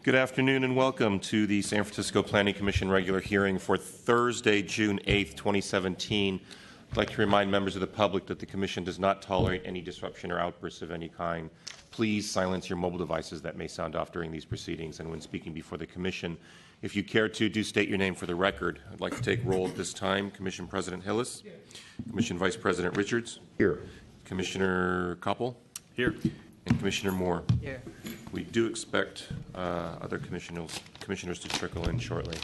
Good afternoon and welcome to the San Francisco Planning Commission regular hearing for Thursday, June 8th, 2017. I'd like to remind members of the public that the Commission does not tolerate any disruption or outbursts of any kind. Please silence your mobile devices that may sound off during these proceedings and when speaking before the Commission. If you care to, do state your name for the record. I'd like to take roll at this time. Commission President Hillis. Here. Commission Vice President Richards. Here. Commissioner Koppel. Here. And Commissioner Moore. Here. We do expect other commissioners to trickle in shortly.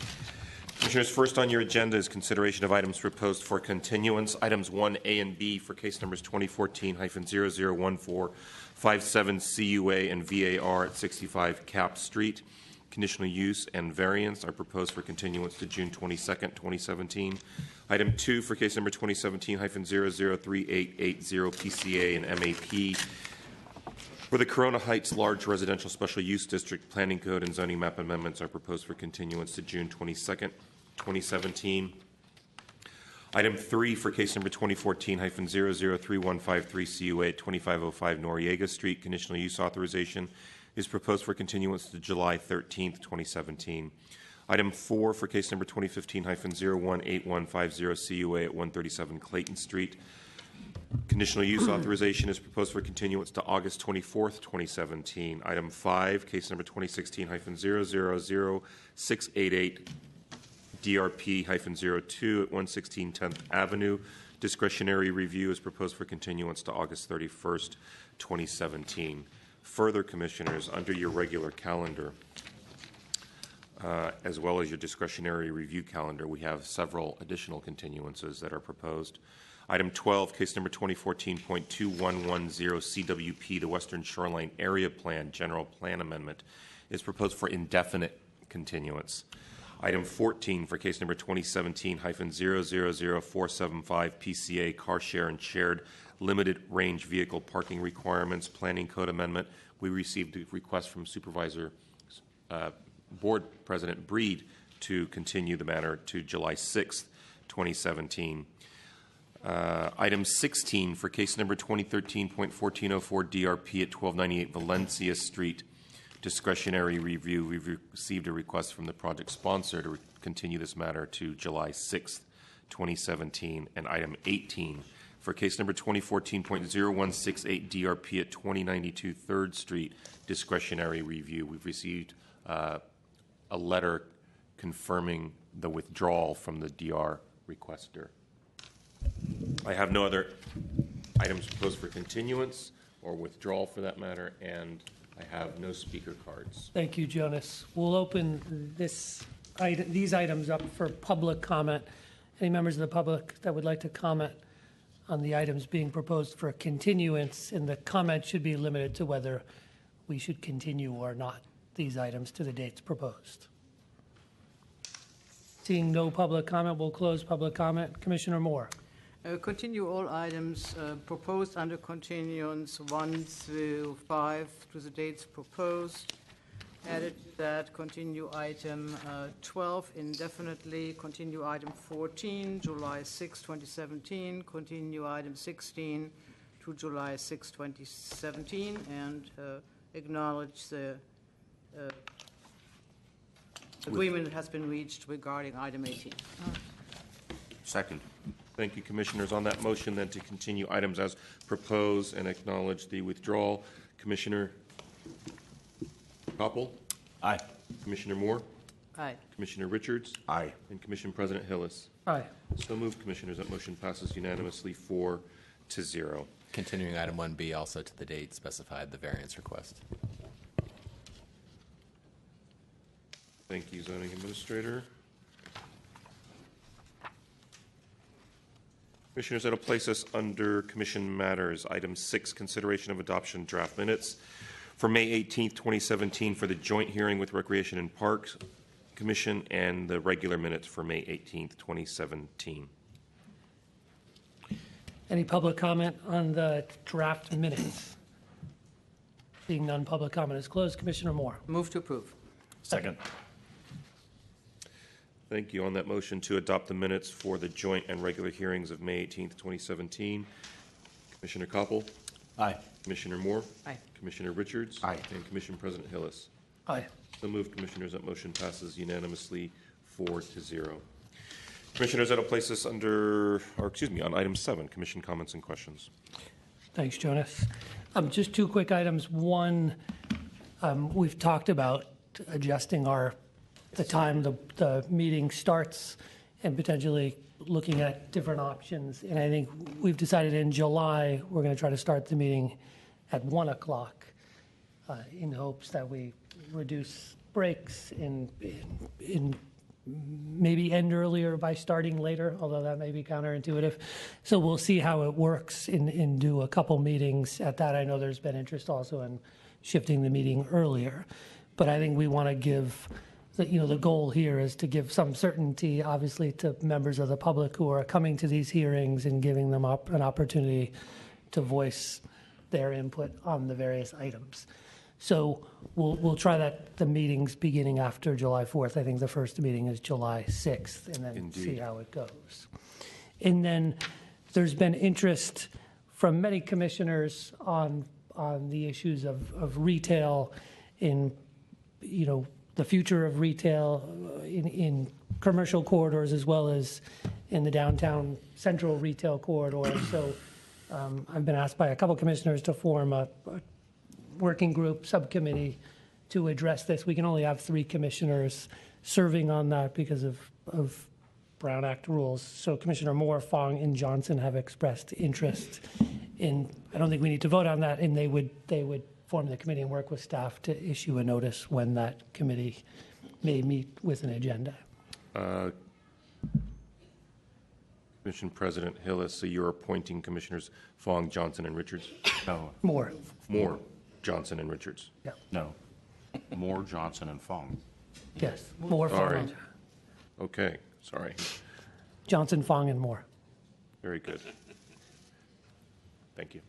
Commissioners, first on your agenda is consideration of items proposed for continuance. Items 1A and B for case numbers 2014-001457 CUA and VAR at 65 Cap Street. Conditional use and variance are proposed for continuance to June 22nd, 2017. Item 2 for case number 2017-003880 PCA and MAP for the Corona Heights Large Residential Special Use District. Planning Code and Zoning Map amendments are proposed for continuance to June 22nd, 2017. Item 3 for case number 2014-003153 CUA at 2505 Noriega Street. Conditional use authorization is proposed for continuance to July 13th, 2017. Item 4 for case number 2015-018150 CUA at 137 Clayton Street. Conditional use authorization is proposed for continuance to August 24th, 2017. Item 5, case number 2016-000688 DRP-02 at 116 10th Avenue. Discretionary review is proposed for continuance to August 31st, 2017. Further, Commissioners, under your regular calendar, as well as your discretionary review calendar, we have several additional continuances that are proposed. Item 12, case number 2014.2110 CWP, the Western Shoreline Area Plan, General Plan Amendment, is proposed for indefinite continuance. Item 14 for case number 2017-000475 PCA, Car Share and Shared Limited Range Vehicle Parking Requirements, Planning Code Amendment. We received a request from Board President Breed to continue the matter to July 6th, 2017. Item 16 for case number 2013.1404 DRP at 1298 Valencia Street, discretionary review. We've received a request from the project sponsor to continue this matter to July 6th, 2017. And item 18 for case number 2014.0168 DRP at 2092 3rd Street, discretionary review. We've received a letter confirming the withdrawal from the DR requester. I have no other items proposed for continuance or withdrawal for that matter, and I have no speaker cards. Thank you, Jonas. We'll open these items up for public comment. Any members of the public that would like to comment on the items being proposed for continuance, and the comment should be limited to whether we should continue or not these items to the dates proposed. Seeing no public comment, we'll close public comment. Commissioner Moore. Continue all items proposed under continuance 1 through 5 to the dates proposed. Added to that, continue item 12 indefinitely. Continue item 14, July 6, 2017. Continue item 16 to July 6, 2017. And acknowledge the agreement that has been reached regarding item 18. Second. Thank you, Commissioners. On that motion, then, to continue items as proposed and acknowledge the withdrawal, Commissioner Koppel? Aye. Commissioner Moore? Aye. Commissioner Richards? Aye. And Commission President Hillis? Aye. So moved, Commissioners. That motion passes unanimously 4-0. Continuing item 1B also to the date specified, the variance request. Thank you, Zoning Administrator. Commissioners, that'll place us under Commission Matters. Item 6, consideration of adoption draft minutes for May 18th, 2017 for the joint hearing with Recreation and Parks Commission, and the regular minutes for May 18th, 2017. Any public comment on the draft minutes? Seeing none, public comment is closed. Commissioner Moore. Move to approve. Second. Thank you. On that motion to adopt the minutes for the joint and regular hearings of May 18th, 2017, Commissioner Koppel? Aye. Commissioner Moore? Aye. Commissioner Richards? Aye. And Commission President Hillis? Aye. So moved, Commissioners. That motion passes unanimously 4-0. Commissioners, that'll place us under, or excuse me, on item 7, Commission comments and questions. Thanks, Jonas. Just two quick items. One, we've talked about adjusting the time the meeting starts and potentially looking at different options. And I think we've decided in July, we're going to try to start the meeting at 1 o'clock in hopes that we reduce breaks and maybe end earlier by starting later, although that may be counterintuitive. So we'll see how it works and do a couple meetings at that. I know there's been interest also in shifting the meeting earlier. But I think we want to give, the goal here is to give some certainty, obviously, to members of the public who are coming to these hearings and giving them an opportunity to voice their input on the various items. So we'll try that, the meetings beginning after July 4th. I think the first meeting is July 6th, and then see how it goes. And then there's been interest from many commissioners on the issues of retail in, the future of retail in commercial corridors as well as in the downtown central retail corridor. So I've been asked by a couple commissioners to form a working group subcommittee to address this. We can only have 3 commissioners serving on that because of Brown Act rules. So Commissioner Moore, Fong, and Johnson have expressed interest in, I don't think we need to vote on that, and they would form the committee and work with staff to issue a notice when that committee may meet with an agenda. Commission President Hillis, so you're appointing Commissioners Fong, Johnson, and Richards? No, Moore. Johnson, and Richards. Yeah. no. Moore, Johnson, and Fong. Yes. Moore, Sorry. Fong. Okay, sorry. Johnson, Fong, and Moore. Very good. Thank you.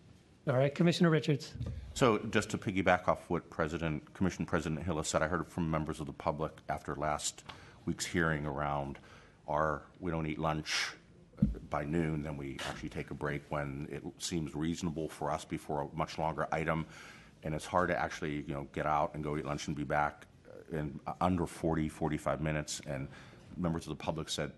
All right, Commissioner Richards. So just to piggyback off what Commission President Hillis said, I heard from members of the public after last week's hearing around we don't eat lunch by noon, then we actually take a break when it seems reasonable for us before a much longer item. And it's hard to actually, get out and go eat lunch and be back in under 40, 45 minutes. And members of the public said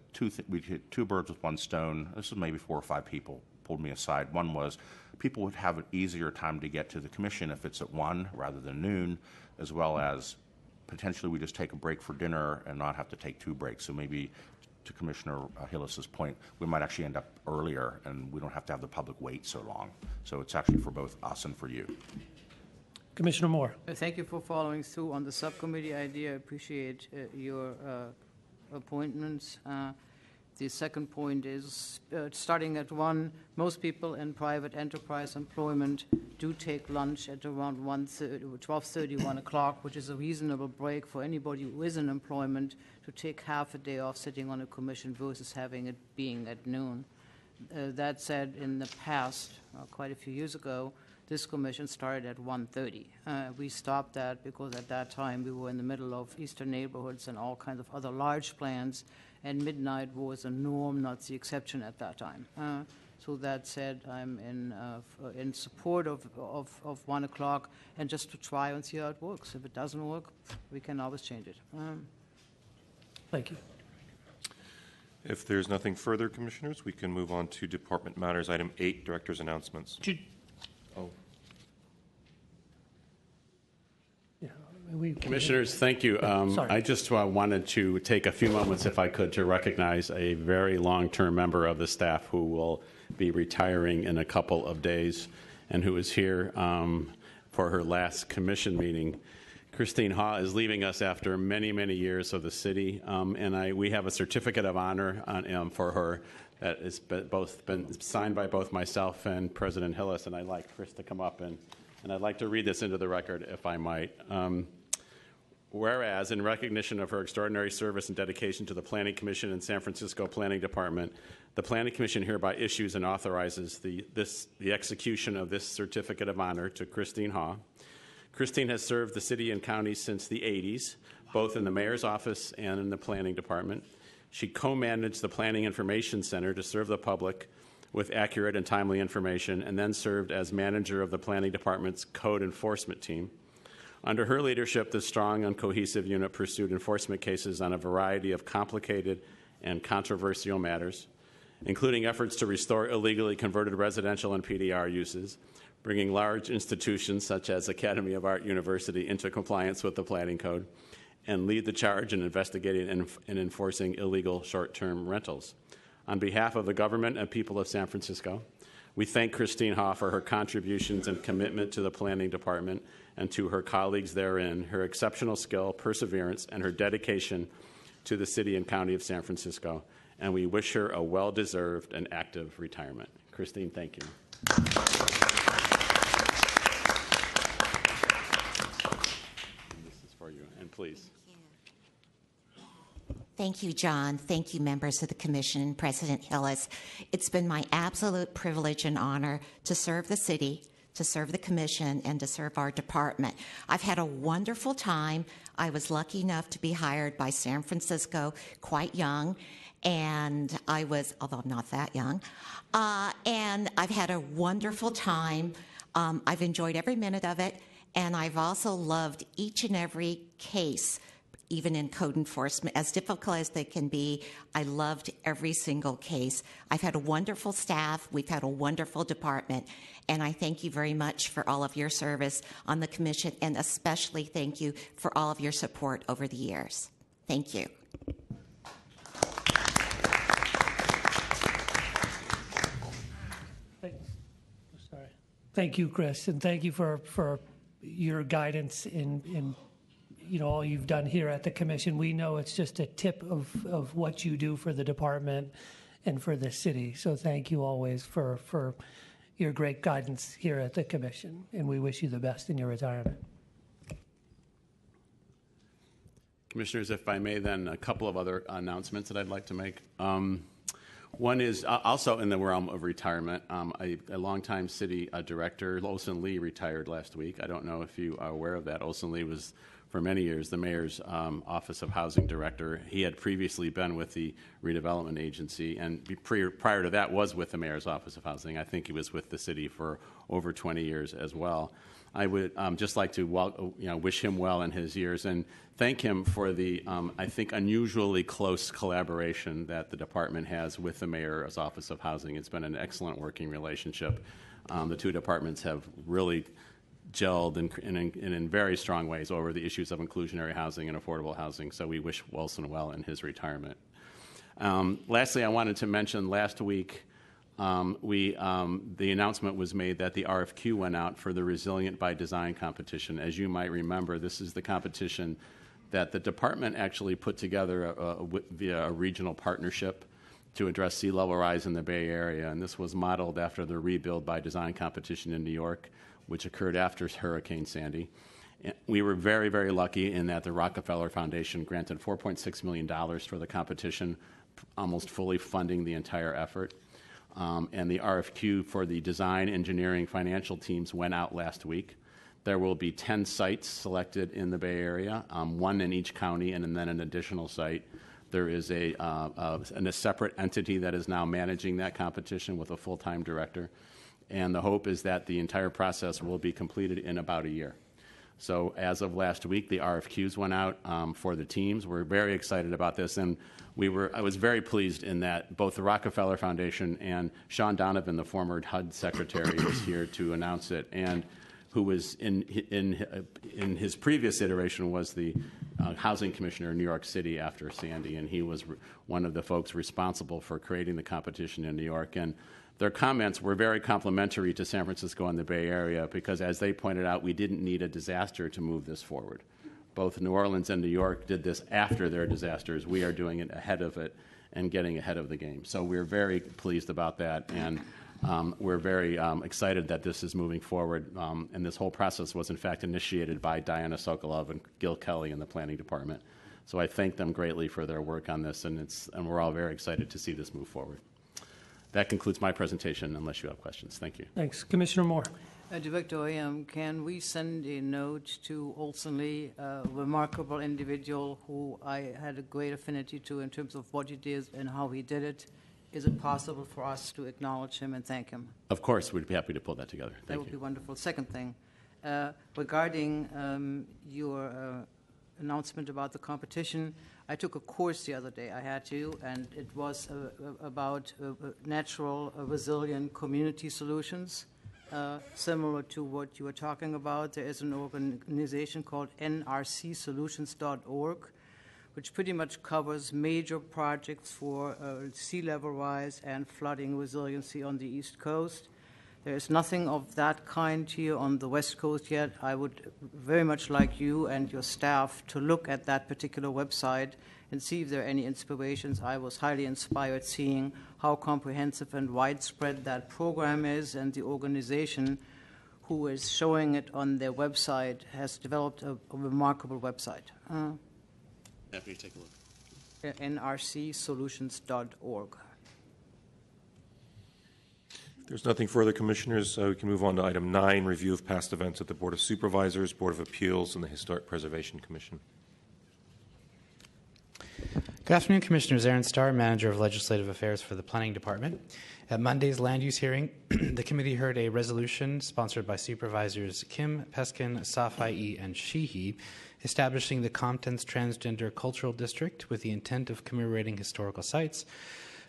we hit 2 birds with 1 stone. This is maybe 4 or 5 people pulled me aside. One was people would have an easier time to get to the commission if it's at 1 rather than noon, as well as potentially we just take a break for dinner and not have to take 2 breaks. So maybe to Commissioner Hillis's point, we might actually end up earlier and we don't have to have the public wait so long. So it's actually for both us and for you. Commissioner Moore. Thank you for following through on the subcommittee idea. I appreciate your appointments. The second point is, starting at 1, most people in private enterprise employment do take lunch at around 12:30, 1 o'clock, which is a reasonable break for anybody who is in employment to take half a day off sitting on a commission versus having it being at noon. That said, in the past, quite a few years ago, this commission started at 1:30. We stopped that because at that time we were in the middle of eastern neighborhoods and all kinds of other large plans, and midnight was a norm, not the exception at that time. So that said, I'm in support of 1 o'clock, and just to try and see how it works. If it doesn't work, we can always change it. Thank you. If there's nothing further, Commissioners, we can move on to Department Matters. Item 8, Director's Announcements. Oh. Commissioners, thank you. Sorry. I just wanted to take a few moments, if I could, to recognize a very long-term member of the staff who will be retiring in a couple of days and who is here for her last commission meeting. Christine Ha is leaving us after many, many years of the city, and we have a certificate of honor for her that has been signed by both myself and President Hillis, and I'd like Chris to come up and I'd like to read this into the record, if I might. Whereas, in recognition of her extraordinary service and dedication to the Planning Commission and San Francisco Planning Department, the Planning Commission hereby issues and authorizes the execution of this certificate of honor to Christine Ha. Christine has served the city and county since the 80s, both in the mayor's office and in the planning department. She co-managed the Planning Information Center to serve the public with accurate and timely information, and then served as manager of the planning department's code enforcement team. Under her leadership, the strong and cohesive unit pursued enforcement cases on a variety of complicated and controversial matters, including efforts to restore illegally converted residential and PDR uses, bringing large institutions such as Academy of Art University into compliance with the planning code, and lead the charge in investigating and enforcing illegal short-term rentals. On behalf of the government and people of San Francisco, we thank Christine Hoff for her contributions and commitment to the planning department and to her colleagues therein, her exceptional skill, perseverance, and her dedication to the city and county of San Francisco. And we wish her a well-deserved and active retirement. Christine, thank you. This is for you, and please. Thank you, John. Thank you, members of the Commission, President Hillis. It's been my absolute privilege and honor to serve the city, to serve the Commission, and to serve our department. I've had a wonderful time. I was lucky enough to be hired by San Francisco quite young, and I was, although I'm not that young, and I've had a wonderful time. I've enjoyed every minute of it, and I've also loved each and every case, even in code enforcement, as difficult as they can be. I loved every single case. I've had a wonderful staff. We've had a wonderful department. And I thank you very much for all of your service on the Commission, and especially thank you for all of your support over the years. Thank you. Thank you, Chris, and thank you for your guidance in all you've done here at the Commission. We know it's just a tip of what you do for the department and for the city. So thank you always for your great guidance here at the Commission, and we wish you the best in your retirement. Commissioners, if I may, then a couple of other announcements that I'd like to make. One is also in the realm of retirement. A longtime city director, Olson Lee, retired last week. I don't know if you are aware of that. Olson Lee was, for many years, the mayor's Office of Housing Director. He had previously been with the Redevelopment Agency, and prior to that was with the mayor's Office of Housing. I think he was with the city for over 20 years as well. I would just like to wish him well in his years and thank him for the, I think, unusually close collaboration that the department has with the mayor's Office of Housing. It's been an excellent working relationship. The two departments have really gelled in very strong ways over the issues of inclusionary housing and affordable housing. So we wish Wilson well in his retirement. Lastly, I wanted to mention last week, the announcement was made that the RFQ went out for the Resilient by Design competition. As you might remember, this is the competition that the department actually put together via a regional partnership to address sea level rise in the Bay Area. And this was modeled after the Rebuild by Design competition in New York, which occurred after Hurricane Sandy. We were very, very lucky in that the Rockefeller Foundation granted $4.6 million for the competition, almost fully funding the entire effort. And the RFQ for the design, engineering, financial teams went out last week. There will be 10 sites selected in the Bay Area, one in each county, and then an additional site. There is a separate entity that is now managing that competition with a full-time director. And the hope is that the entire process will be completed in about a year. So as of last week, the RFQs went out for the teams. We're very excited about this, and I was very pleased in that both the Rockefeller Foundation and Sean Donovan, the former HUD secretary, was here to announce it, and who was in his previous iteration was the housing commissioner in New York City after Sandy, and he was one of the folks responsible for creating the competition in New York. And their comments were very complimentary to San Francisco and the Bay Area because, as they pointed out, we didn't need a disaster to move this forward. Both New Orleans and New York did this after their disasters. We are doing it ahead of it and getting ahead of the game. So we're very pleased about that, and we're very excited that this is moving forward. And this whole process was, in fact, initiated by Diana Sokolov and Gil Kelly in the planning department. So I thank them greatly for their work on this, and we're all very excited to see this move forward. That concludes my presentation, unless you have questions. Thank you. Thanks. Commissioner Moore. Director, can we send a note to Olson Lee, a remarkable individual who I had a great affinity to in terms of what he did and how he did it? Is it possible for us to acknowledge him and thank him? Of course, we'd be happy to pull that together. That would be wonderful. Second thing, Regarding your announcement about the competition, I took a course the other day, I had to, and it was about natural resilient community solutions, similar to what you were talking about. There is an organization called nrcsolutions.org, which pretty much covers major projects for sea level rise and flooding resiliency on the East Coast. There is nothing of that kind here on the West Coast yet. I would very much like you and your staff to look at that particular website and see if there are any inspirations. I was highly inspired seeing how comprehensive and widespread that program is, and the organization who is showing it on their website has developed a remarkable website. Happy to take a look. nrcsolutions.org. If there's nothing further, Commissioners, we can move on to item 9, review of past events at the Board of Supervisors, Board of Appeals, and the Historic Preservation Commission. Good afternoon, Commissioners. Aaron Starr, Manager of Legislative Affairs for the Planning Department. At Monday's land use hearing, the committee heard a resolution sponsored by Supervisors Kim, Peskin, Safai, and Sheehy, establishing the Compton's Transgender Cultural District with the intent of commemorating historical sites,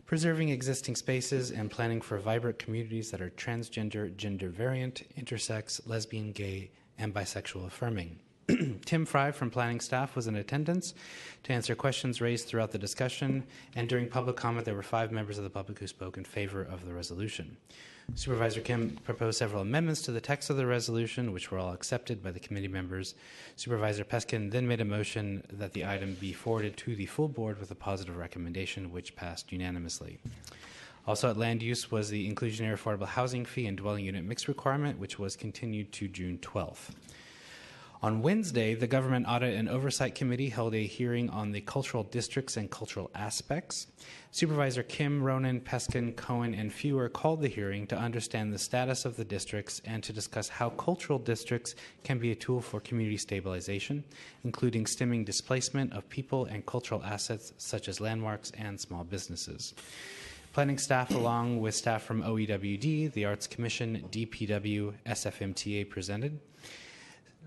preserving existing spaces, and planning for vibrant communities that are transgender, gender variant, intersex, lesbian, gay, and bisexual affirming. Tim Fry from planning staff was in attendance to answer questions raised throughout the discussion, and during public comment there were 5 members of the public who spoke in favor of the resolution. Supervisor Kim proposed several amendments to the text of the resolution, which were all accepted by the committee members. Supervisor Peskin then made a motion that the item be forwarded to the full board with a positive recommendation, which passed unanimously. Also at land use was the inclusionary affordable housing fee and dwelling unit mix requirement, which was continued to June 12th. On Wednesday, the Government Audit and Oversight Committee held a hearing on the cultural districts and cultural aspects. Supervisor Kim, Ronan, Peskin, Cohen, and Fewer called the hearing to understand the status of the districts and to discuss how cultural districts can be a tool for community stabilization, including stemming displacement of people and cultural assets such as landmarks and small businesses. Planning staff, along with staff from OEWD, the Arts Commission, DPW, SFMTA, presented.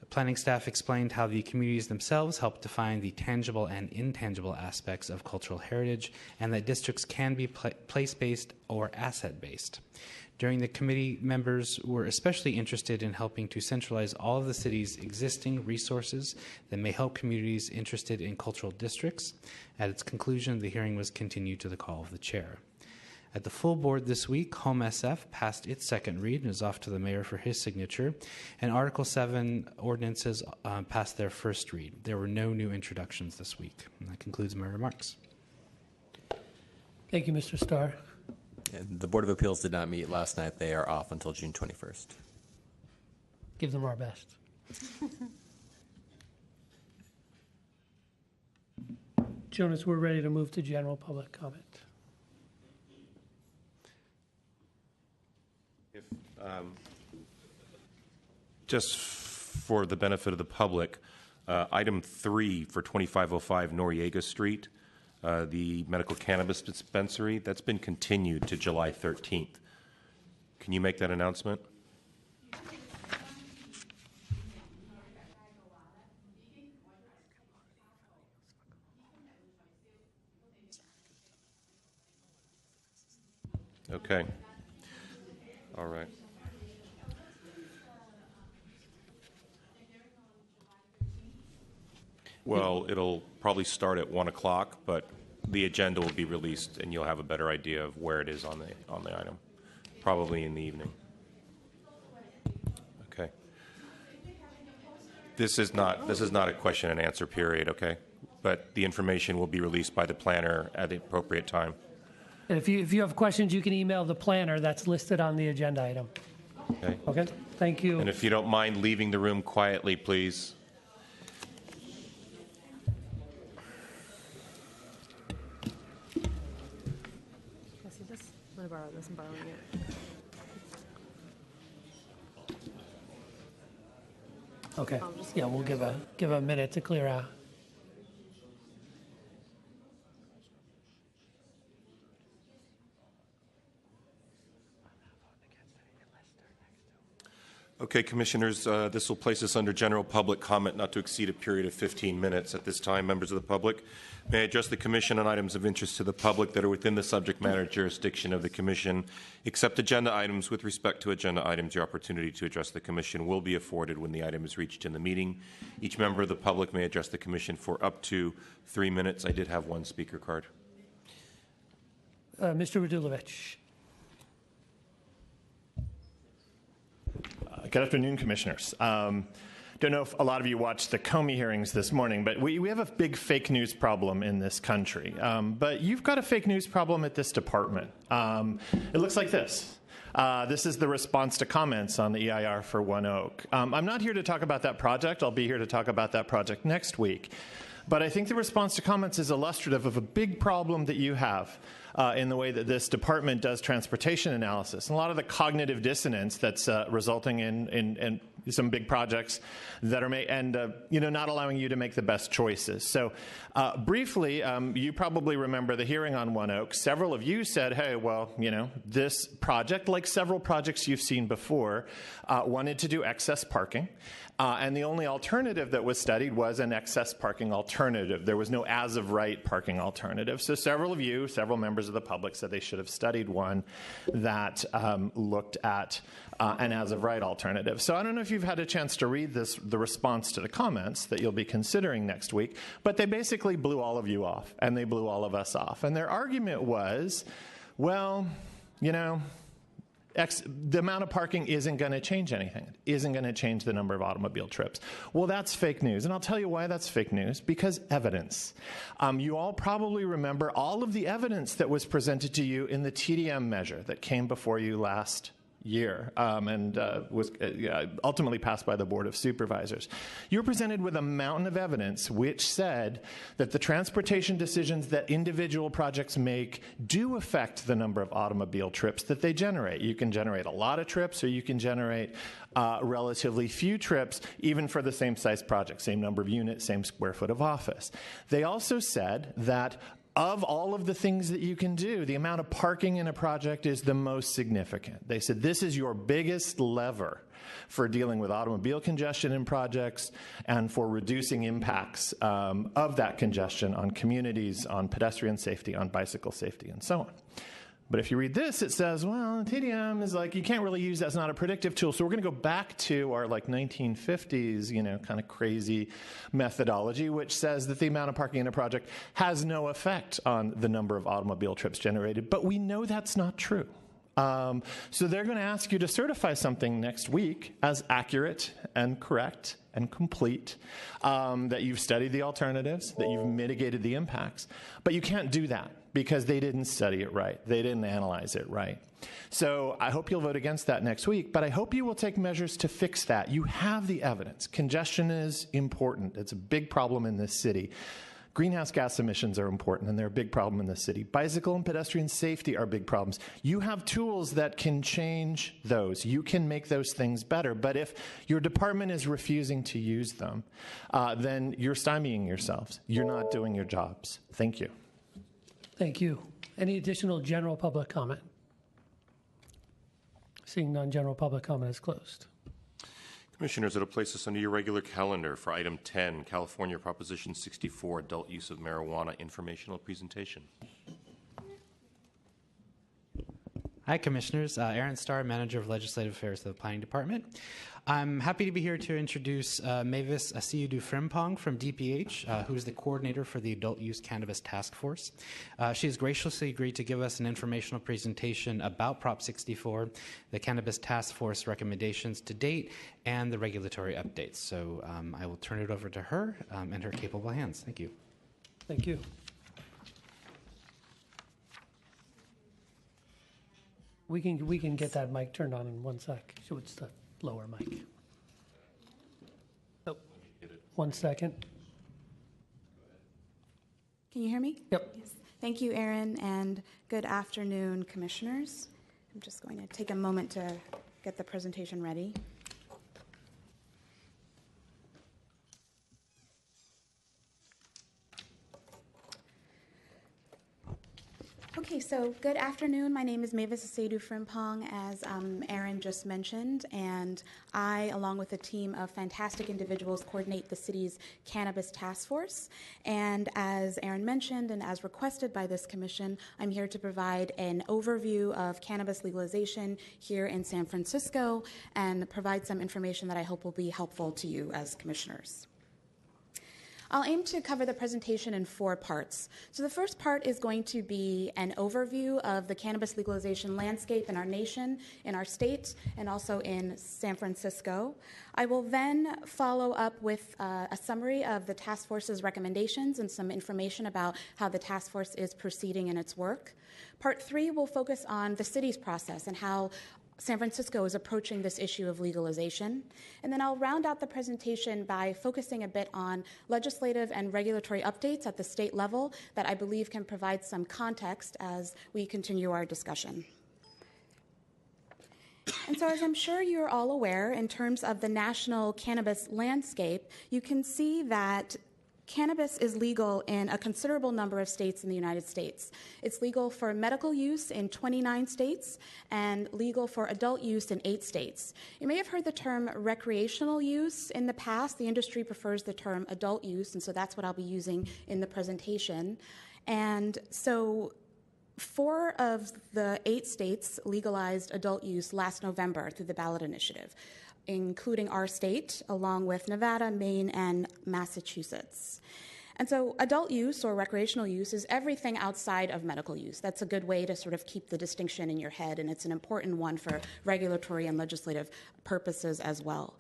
Planning staff explained how the communities themselves help define the tangible and intangible aspects of cultural heritage, and that districts can be place-based or asset-based. During the committee, members were especially interested in helping to centralize all of the city's existing resources that may help communities interested in cultural districts. At its conclusion, the hearing was continued to the call of the chair. At the full board this week, Home SF passed its second read and is off to the mayor for his signature, and Article 7 ordinances passed their first read. There were no new introductions this week. And that concludes my remarks. Thank you, Mr. Starr. And the Board of Appeals did not meet last night. They are off until June 21st. Give them our best. Jonas, we're ready to move to general public comment. Just for the benefit of the public, item 3 for 2505 Noriega Street, the medical cannabis dispensary, that's been continued to July 13th. Can you make that announcement? Okay. All right. Well, it'll probably start at 1 o'clock, but the agenda will be released, and you'll have a better idea of where it is on the item, probably in the evening. Okay. This is not a question and answer period, okay? But the information will be released by the planner at the appropriate time. And if you have questions, you can email the planner that's listed on the agenda item. Okay. Okay? Thank you. And if you don't mind leaving the room quietly, please. See this? I'm going to borrow this. I'm borrowing it. Okay. Yeah, we'll give a minute to clear out. Okay, Commissioners, this will place us under general public comment not to exceed a period of 15 minutes. At this time, members of the public may address the Commission on items of interest to the public that are within the subject matter jurisdiction of the Commission. Except agenda items, with respect to agenda items, your opportunity to address the Commission will be afforded when the item is reached in the meeting. Each member of the public may address the Commission for up to 3 minutes. I did have one speaker card. Mr. Radulovich. Good afternoon, Commissioners. Don't know if a lot of you watched the Comey hearings this morning, but we have a big fake news problem in this country. But you've got a fake news problem at this department. It looks like this. This is the response to comments on the EIR for One Oak. I'm not here to talk about that project. I'll be here to talk about that project next week. But I think the response to comments is illustrative of a big problem that you have in the way that this department does transportation analysis. And a lot of the cognitive dissonance that's resulting in some big projects that are not allowing you to make the best choices. So briefly, you probably remember the hearing on One Oak. Several of you said, hey, well, this project, like several projects you've seen before, wanted to do excess parking. And the only alternative that was studied was an excess parking alternative. There was no as-of-right parking alternative. So several members of the public said they should have studied one that looked at an as-of-right alternative. So I don't know if you've had a chance to read the response to the comments that you'll be considering next week, but they basically blew all of you off, and they blew all of us off. And their argument was, well, the amount of parking isn't going to change anything. It isn't going to change the number of automobile trips. Well, that's fake news. And I'll tell you why that's fake news. Because evidence. You all probably remember all of the evidence that was presented to you in the TDM measure that came before you last year and was ultimately passed by the Board of Supervisors. You were presented with a mountain of evidence which said that the transportation decisions that individual projects make do affect the number of automobile trips that they generate. You can generate a lot of trips, or you can generate relatively few trips, even for the same size project, same number of units, same square foot of office. They also said that of all of the things that you can do, the amount of parking in a project is the most significant. They said this is your biggest lever for dealing with automobile congestion in projects and for reducing impacts of that congestion on communities, on pedestrian safety, on bicycle safety, and so on. But if you read this, it says, well, TDM is like, you can't really use that as not a predictive tool. So we're going to go back to our 1950s, kind of crazy methodology, which says that the amount of parking in a project has no effect on the number of automobile trips generated. But we know that's not true. So they're going to ask you to certify something next week as accurate and correct and complete, that you've studied the alternatives, that you've mitigated the impacts. But you can't do that because they didn't study it right. They didn't analyze it right. So I hope you'll vote against that next week, but I hope you will take measures to fix that. You have the evidence. Congestion is important. It's a big problem in this city. Greenhouse gas emissions are important, and they're a big problem in the city. Bicycle and pedestrian safety are big problems. You have tools that can change those. You can make those things better. But if your department is refusing to use them, then you're stymieing yourselves. You're not doing your jobs. Thank you. Thank you. Any additional general public comment? Seeing none, general public comment is closed. Commissioners, it'll place us under your regular calendar for item 10, California Proposition 64, Adult Use of Marijuana Informational Presentation. Hi, Commissioners. Aaron Starr, Manager of Legislative Affairs of the Planning Department. I'm happy to be here to introduce Mavis Asiudu Frimpong from DPH, who is the coordinator for the Adult Use Cannabis Task Force. She has graciously agreed to give us an informational presentation about Prop 64, the Cannabis Task Force recommendations to date, and the regulatory updates. So I will turn it over to her and her capable hands. Thank you. Thank you. We can get that mic turned on in 1 sec. So it's the lower mic. Oh, 1 second. Can you hear me? Yep. Yes. Thank you, Aaron, and good afternoon, Commissioners. I'm just going to take a moment to get the presentation ready. Okay. Okay, so good afternoon. My name is Mavis Asedu Frimpong, as Aaron just mentioned, and I, along with a team of fantastic individuals, coordinate the city's Cannabis Task Force. And as Aaron mentioned, and as requested by this commission, I'm here to provide an overview of cannabis legalization here in San Francisco and provide some information that I hope will be helpful to you as commissioners. I'll aim to cover the presentation in 4 parts. So the first part is going to be an overview of the cannabis legalization landscape in our nation, in our state, and also in San Francisco. I will then follow up with a summary of the task force's recommendations and some information about how the task force is proceeding in its work. Part 3 will focus on the city's process and how San Francisco is approaching this issue of legalization. And then I'll round out the presentation by focusing a bit on legislative and regulatory updates at the state level that I believe can provide some context as we continue our discussion. And so, as I'm sure you're all aware, in terms of the national cannabis landscape, you can see that cannabis is legal in a considerable number of states in the United States. It's legal for medical use in 29 states and legal for adult use in 8 states. You may have heard the term recreational use in the past. The industry prefers the term adult use, and so that's what I'll be using in the presentation. And so 4 of the 8 states legalized adult use last November through the ballot initiative, including our state, along with Nevada, Maine, and Massachusetts. And so adult use or recreational use is everything outside of medical use. That's a good way to sort of keep the distinction in your head, and it's an important one for regulatory and legislative purposes as well.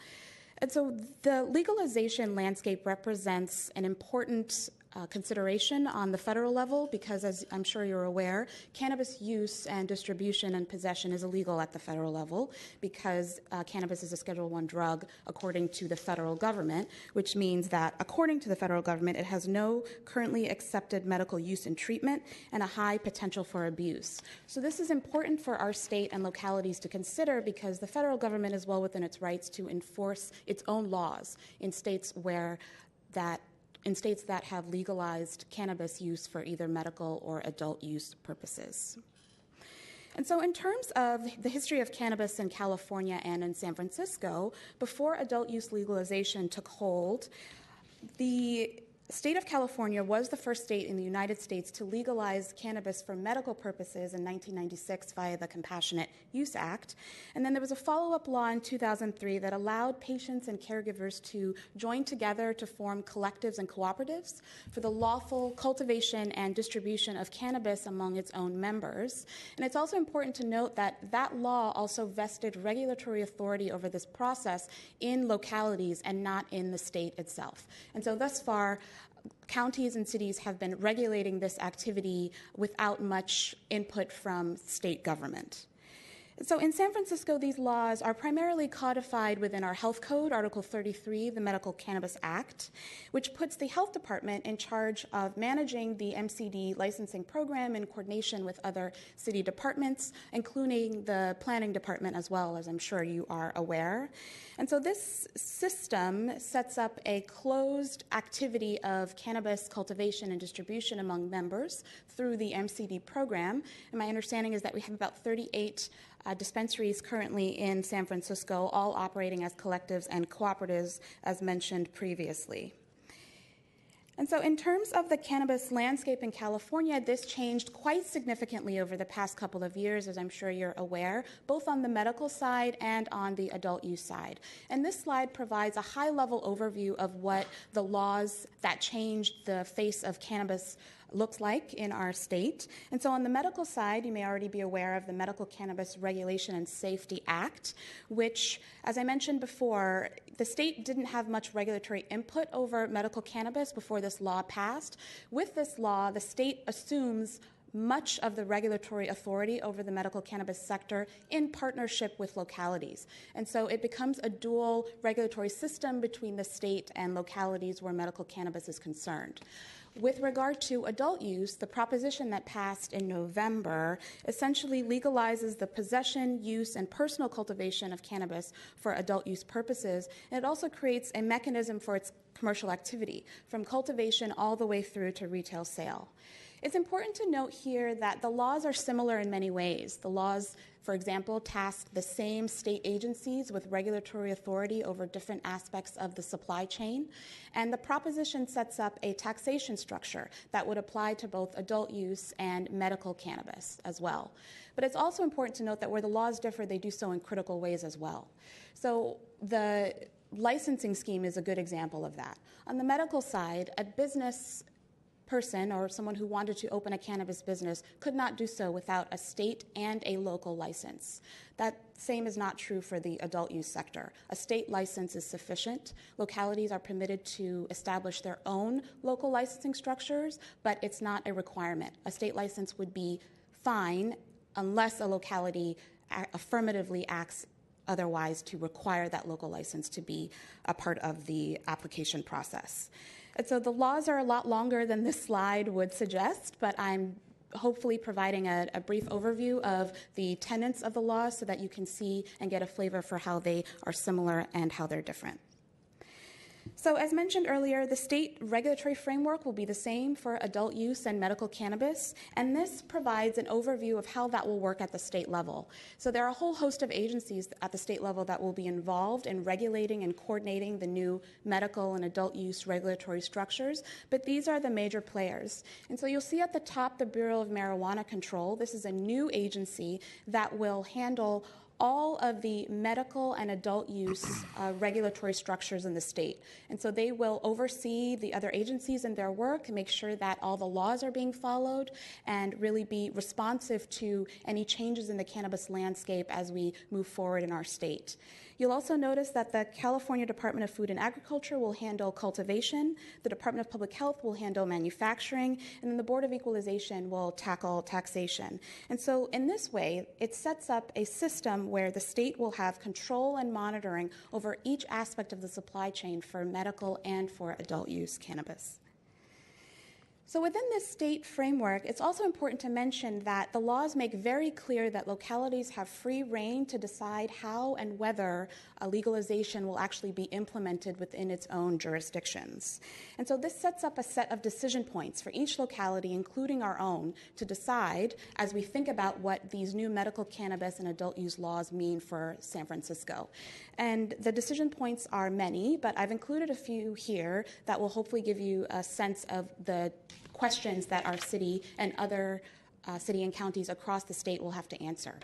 And so the legalization landscape represents an important consideration on the federal level because, as I'm sure you're aware, cannabis use and distribution and possession is illegal at the federal level because cannabis is a Schedule I drug according to the federal government, which means that according to the federal government, it has no currently accepted medical use and treatment and a high potential for abuse. So this is important for our state and localities to consider because the federal government is well within its rights to enforce its own laws in states that have legalized cannabis use for either medical or adult use purposes. And so in terms of the history of cannabis in California and in San Francisco, before adult use legalization took hold, the state of California was the first state in the United States to legalize cannabis for medical purposes in 1996 via the Compassionate Use Act. And then there was a follow-up law in 2003 that allowed patients and caregivers to join together to form collectives and cooperatives for the lawful cultivation and distribution of cannabis among its own members. And it's also important to note that that law also vested regulatory authority over this process in localities and not in the state itself. And so thus far, counties and cities have been regulating this activity without much input from state government. So in San Francisco, these laws are primarily codified within our health code, Article 33, the Medical Cannabis Act, which puts the health department in charge of managing the MCD licensing program in coordination with other city departments, including the planning department as well, as I'm sure you are aware. And so this system sets up a closed activity of cannabis cultivation and distribution among members through the MCD program. And my understanding is that we have about 38 dispensaries currently in San Francisco, all operating as collectives and cooperatives, as mentioned previously. And so in terms of the cannabis landscape in California, this changed quite significantly over the past couple of years, as I'm sure you're aware, both on the medical side and on the adult use side. And this slide provides a high-level overview of what the laws that changed the face of cannabis looks like in our state. And so on the medical side, you may already be aware of the Medical Cannabis Regulation and Safety Act, which, as I mentioned before, the state didn't have much regulatory input over medical cannabis before this law passed. With this law, the state assumes much of the regulatory authority over the medical cannabis sector in partnership with localities. And so it becomes a dual regulatory system between the state and localities where medical cannabis is concerned. With regard to adult use, the proposition that passed in November essentially legalizes the possession, use, and personal cultivation of cannabis for adult use purposes, and it also creates a mechanism for its commercial activity, from cultivation all the way through to retail sale. It's important to note here that the laws are similar in many ways. The laws, for example, task the same state agencies with regulatory authority over different aspects of the supply chain. And the proposition sets up a taxation structure that would apply to both adult use and medical cannabis as well. But it's also important to note that where the laws differ, they do so in critical ways as well. So the licensing scheme is a good example of that. On the medical side, a business person or someone who wanted to open a cannabis business could not do so without a state and a local license. That same is not true for the adult use sector. A state license is sufficient. Localities are permitted to establish their own local licensing structures, but it's not a requirement. A state license would be fine unless a locality affirmatively acts otherwise to require that local license to be a part of the application process. And so the laws are a lot longer than this slide would suggest, but I'm hopefully providing a brief overview of the tenets of the law so that you can see and get a flavor for how they are similar and how they're different. So as mentioned earlier, the state regulatory framework will be the same for adult use and medical cannabis, and this provides an overview of how that will work at the state level. So there are a whole host of agencies at the state level that will be involved in regulating and coordinating the new medical and adult use regulatory structures, but these are the major players. And so you'll see at the top the Bureau of Marijuana Control. This is a new agency that will handle all of the medical and adult use regulatory structures in the state. And so they will oversee the other agencies in their work, make sure that all the laws are being followed, and really be responsive to any changes in the cannabis landscape as we move forward in our state. You'll also notice that the California Department of Food and Agriculture will handle cultivation, the Department of Public Health will handle manufacturing, and then the Board of Equalization will tackle taxation. And so in this way, it sets up a system where the state will have control and monitoring over each aspect of the supply chain for medical and for adult use cannabis. So within this state framework, it's also important to mention that the laws make very clear that localities have free rein to decide how and whether a legalization will actually be implemented within its own jurisdictions. And so this sets up a set of decision points for each locality, including our own, to decide as we think about what these new medical cannabis and adult use laws mean for San Francisco. And the decision points are many, but I've included a few here that will hopefully give you a sense of the questions that our city and other city and counties across the state will have to answer.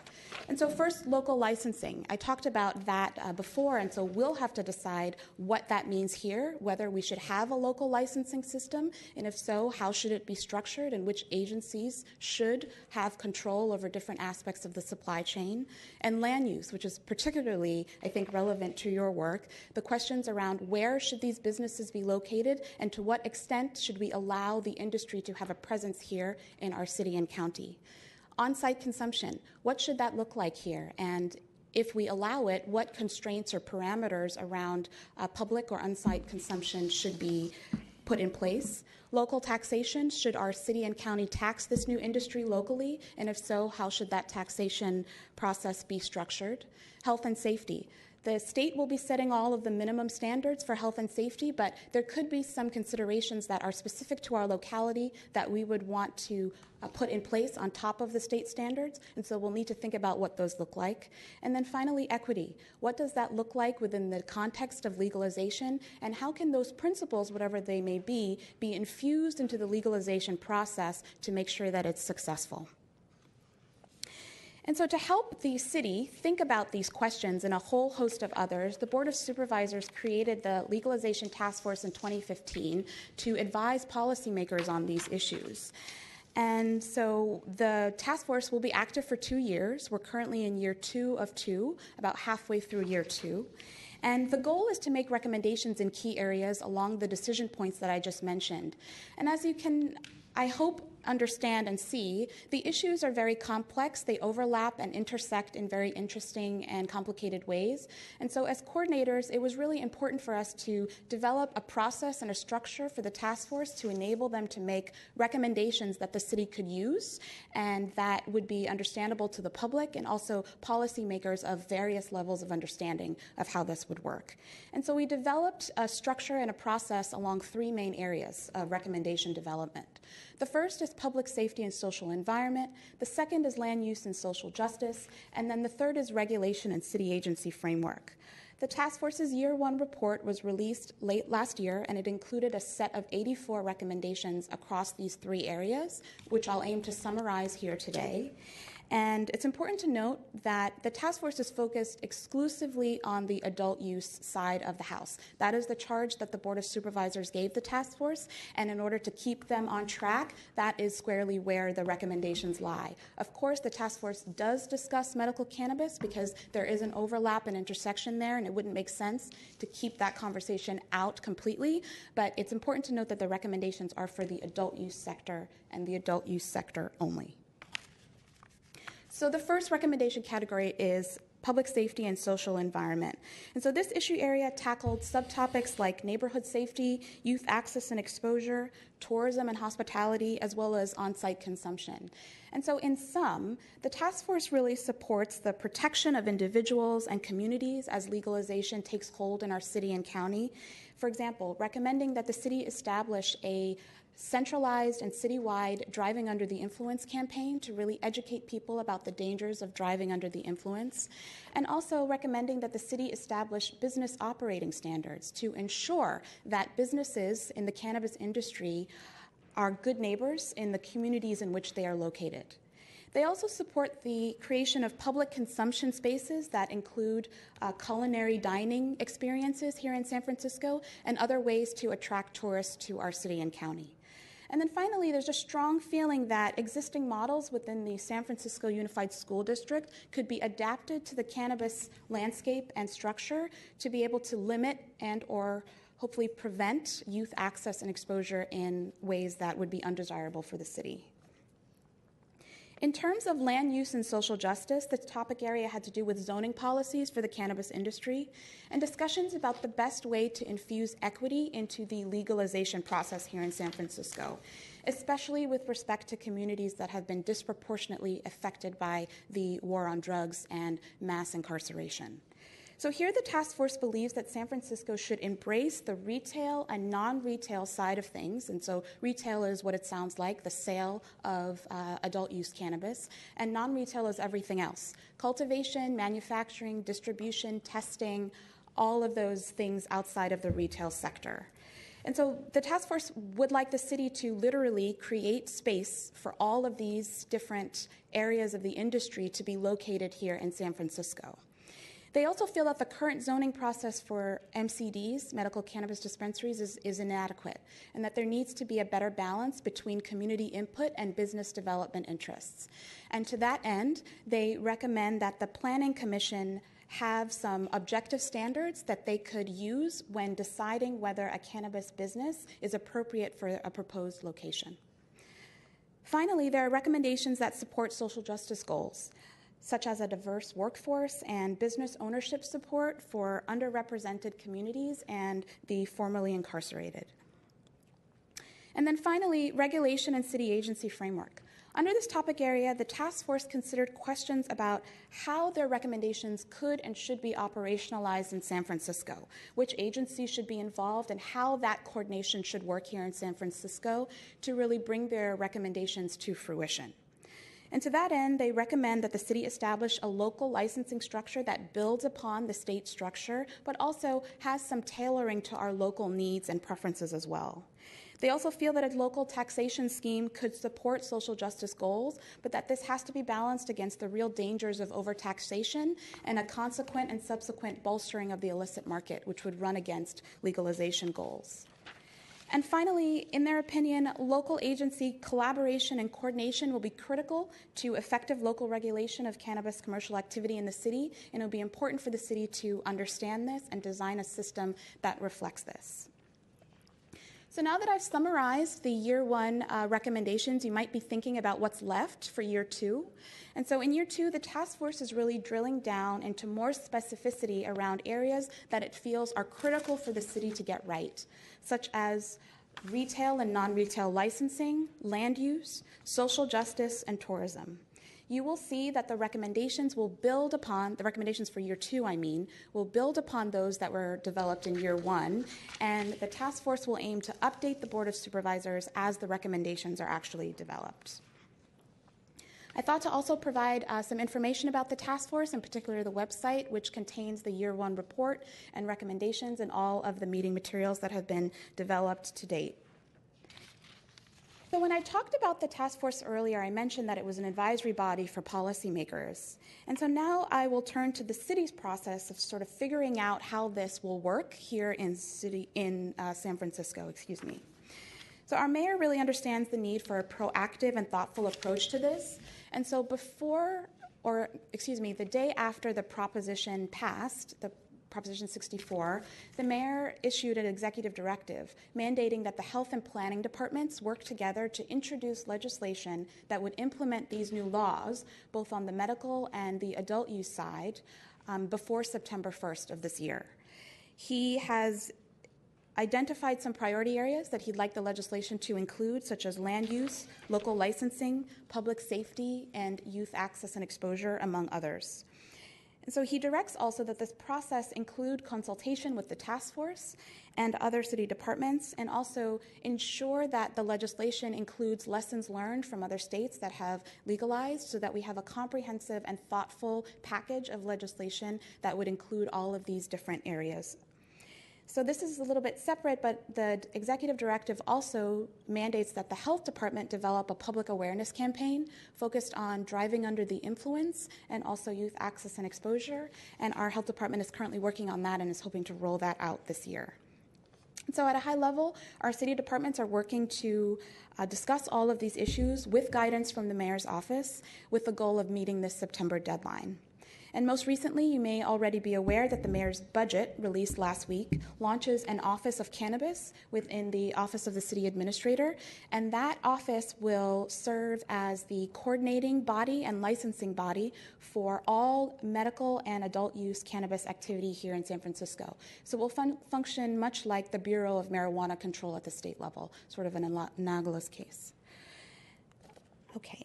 And so first, local licensing. I talked about that before, and so we'll have to decide what that means here, whether we should have a local licensing system, and if so, how should it be structured, and which agencies should have control over different aspects of the supply chain. And land use, which is particularly, I think, relevant to your work, the questions around where should these businesses be located, and to what extent should we allow the industry to have a presence here in our city and county. On-site consumption, what should that look like here? And if we allow it, what constraints or parameters around public or on-site consumption should be put in place? Local taxation, should our city and county tax this new industry locally? And if so, how should that taxation process be structured? Health and safety. The state will be setting all of the minimum standards for health and safety, but there could be some considerations that are specific to our locality that we would want to put in place on top of the state standards, and so we'll need to think about what those look like. And then finally, equity. What does that look like within the context of legalization, and how can those principles, whatever they may be infused into the legalization process to make sure that it's successful? And so to help the city think about these questions and a whole host of others, the Board of Supervisors created the Legalization Task Force in 2015 to advise policymakers on these issues. And so the task force will be active for 2 years. We're currently in year 2 of 2, about halfway through year 2. And the goal is to make recommendations in key areas along the decision points that I just mentioned. And as you can, I hope, understand and see, the issues are very complex. They overlap and intersect in very interesting and complicated ways. And so as coordinators, it was really important for us to develop a process and a structure for the task force to enable them to make recommendations that the city could use and that would be understandable to the public and also policymakers of various levels of understanding of how this would work. And so we developed a structure and a process along 3 main areas of recommendation development. The first is public safety and social environment, the second is land use and social justice, and then the third is regulation and city agency framework. The task force's year one report was released late last year, and it included a set of 84 recommendations across these three areas, which I'll aim to summarize here today. And it's important to note that the task force is focused exclusively on the adult use side of the house. That is the charge that the Board of Supervisors gave the task force, and in order to keep them on track, that is squarely where the recommendations lie. Of course, the task force does discuss medical cannabis because there is an overlap and intersection there, and it wouldn't make sense to keep that conversation out completely, but it's important to note that the recommendations are for the adult use sector and the adult use sector only. So the first recommendation category is public safety and social environment. And so this issue area tackled subtopics like neighborhood safety, youth access and exposure, tourism and hospitality, as well as on-site consumption. And so in sum, the task force really supports the protection of individuals and communities as legalization takes hold in our city and county. For example, recommending that the city establish a centralized and citywide driving under the influence campaign to really educate people about the dangers of driving under the influence, and also recommending that the city establish business operating standards to ensure that businesses in the cannabis industry are good neighbors in the communities in which they are located. They also support the creation of public consumption spaces that include culinary dining experiences here in San Francisco and other ways to attract tourists to our city and county. And then finally, there's a strong feeling that existing models within the San Francisco Unified School District could be adapted to the cannabis landscape and structure to be able to limit and or hopefully prevent youth access and exposure in ways that would be undesirable for the city. In terms of land use and social justice, the topic area had to do with zoning policies for the cannabis industry and discussions about the best way to infuse equity into the legalization process here in San Francisco, especially with respect to communities that have been disproportionately affected by the war on drugs and mass incarceration. So here the task force believes that San Francisco should embrace the retail and non-retail side of things. And so retail is what it sounds like, the sale of adult use cannabis. And non-retail is everything else. Cultivation, manufacturing, distribution, testing, all of those things outside of the retail sector. And so the task force would like the city to literally create space for all of these different areas of the industry to be located here in San Francisco. They also feel that the current zoning process for MCDs, medical cannabis dispensaries, is inadequate, and that there needs to be a better balance between community input and business development interests. And to that end, they recommend that the Planning Commission have some objective standards that they could use when deciding whether a cannabis business is appropriate for a proposed location. Finally, there are recommendations that support social justice goals, such as a diverse workforce and business ownership support for underrepresented communities and the formerly incarcerated. And then finally, regulation and city agency framework. Under this topic area, the task force considered questions about how their recommendations could and should be operationalized in San Francisco, which agencies should be involved, and how that coordination should work here in San Francisco to really bring their recommendations to fruition. And to that end, they recommend that the city establish a local licensing structure that builds upon the state structure, but also has some tailoring to our local needs and preferences as well. They also feel that a local taxation scheme could support social justice goals, but that this has to be balanced against the real dangers of overtaxation and a consequent and subsequent bolstering of the illicit market, which would run against legalization goals. And finally, in their opinion, local agency collaboration and coordination will be critical to effective local regulation of cannabis commercial activity in the city, and it will be important for the city to understand this and design a system that reflects this. So now that I've summarized the year one recommendations, you might be thinking about what's left for year two. And so in year two, the task force is really drilling down into more specificity around areas that it feels are critical for the city to get right, such as retail and non-retail licensing, land use, social justice, and tourism. you will see that the recommendations will build upon, the recommendations for year 2, will build upon those that were developed in year 1, and the task force will aim to update the Board of Supervisors as the recommendations are actually developed. I thought to also provide some information about the task force, in particular the website, which contains the year 1 report and recommendations and all of the meeting materials that have been developed to date. So when I talked about the task force earlier, I mentioned that it was an advisory body for policymakers. And so now I will turn to the city's process of sort of figuring out how this will work here in San Francisco, So our mayor really understands the need for a proactive and thoughtful approach to this. And so the day after the proposition passed, the Proposition 64, the mayor issued an executive directive mandating that the health and planning departments work together to introduce legislation that would implement these new laws, both on the medical and the adult use side, before September 1st of this year. He has identified some priority areas that he'd like the legislation to include, such as land use, local licensing, public safety, and youth access and exposure, among others. And so he directs also that this process include consultation with the task force and other city departments, and also ensure that the legislation includes lessons learned from other states that have legalized, so that we have a comprehensive and thoughtful package of legislation that would include all of these different areas. So this is a little bit separate, but the executive directive also mandates that the health department develop a public awareness campaign focused on driving under the influence and also youth access and exposure. And our health department is currently working on that and is hoping to roll that out this year. So at a high level, our city departments are working to discuss all of these issues with guidance from the mayor's office with the goal of meeting this September deadline. And most recently, you may already be aware that the mayor's budget, released last week, launches an Office of Cannabis within the Office of the City Administrator, and that office will serve as the coordinating body and licensing body for all medical and adult use cannabis activity here in San Francisco. So it will function much like the Bureau of Marijuana Control at the state level, sort of an analogous case. Okay.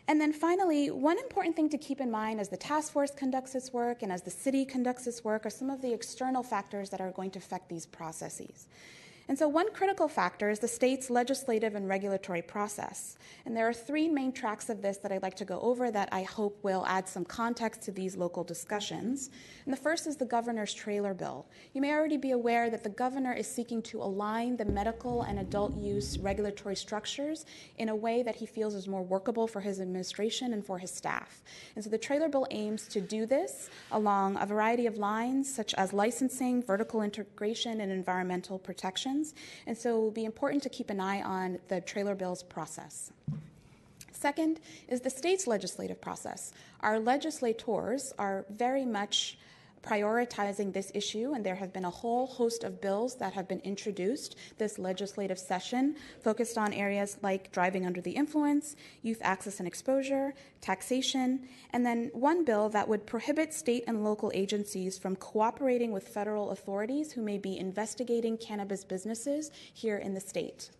And then finally, one important thing to keep in mind as the task force conducts its work and as the city conducts its work are some of the external factors that are going to affect these processes. And so one critical factor is the state's legislative and regulatory process. And there are 3 main tracks of this that I'd like to go over that I hope will add some context to these local discussions. And the first is the governor's trailer bill. You may already be aware that the governor is seeking to align the medical and adult use regulatory structures in a way that he feels is more workable for his administration and for his staff. And so the trailer bill aims to do this along a variety of lines, such as licensing, vertical integration, and environmental protection. And so it will be important to keep an eye on the trailer bill's process. Second is the state's legislative process. Our legislators are very much prioritizing this issue, and there have been a whole host of bills that have been introduced this legislative session focused on areas like driving under the influence, youth access and exposure, taxation, and then one bill that would prohibit state and local agencies from cooperating with federal authorities who may be investigating cannabis businesses here in the state.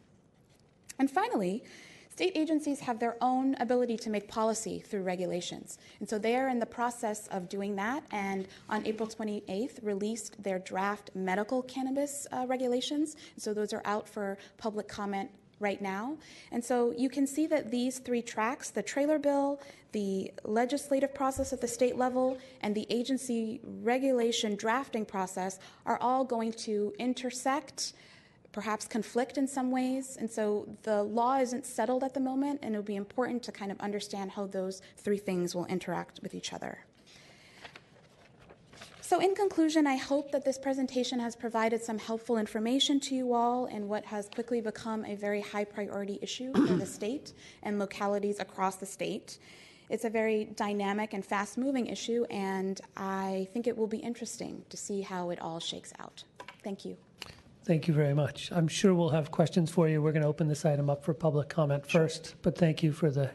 And finally, state agencies have their own ability to make policy through regulations. And so they are in the process of doing that, and on April 28th released their draft medical cannabis regulations. So those are out for public comment right now. And so you can see that these 3 tracks, the trailer bill, the legislative process at the state level, and the agency regulation drafting process are all going to intersect, perhaps conflict in some ways. And so the law isn't settled at the moment, and it'll be important to kind of understand how those 3 things will interact with each other. So in conclusion, I hope that this presentation has provided some helpful information to you all in what has quickly become a very high priority issue for the state and localities across the state. It's a very dynamic and fast-moving issue, and I think it will be interesting to see how it all shakes out. Thank you. Thank you very much. I'm sure we'll have questions for you. We're going to open this item up for public comment first, but thank you for the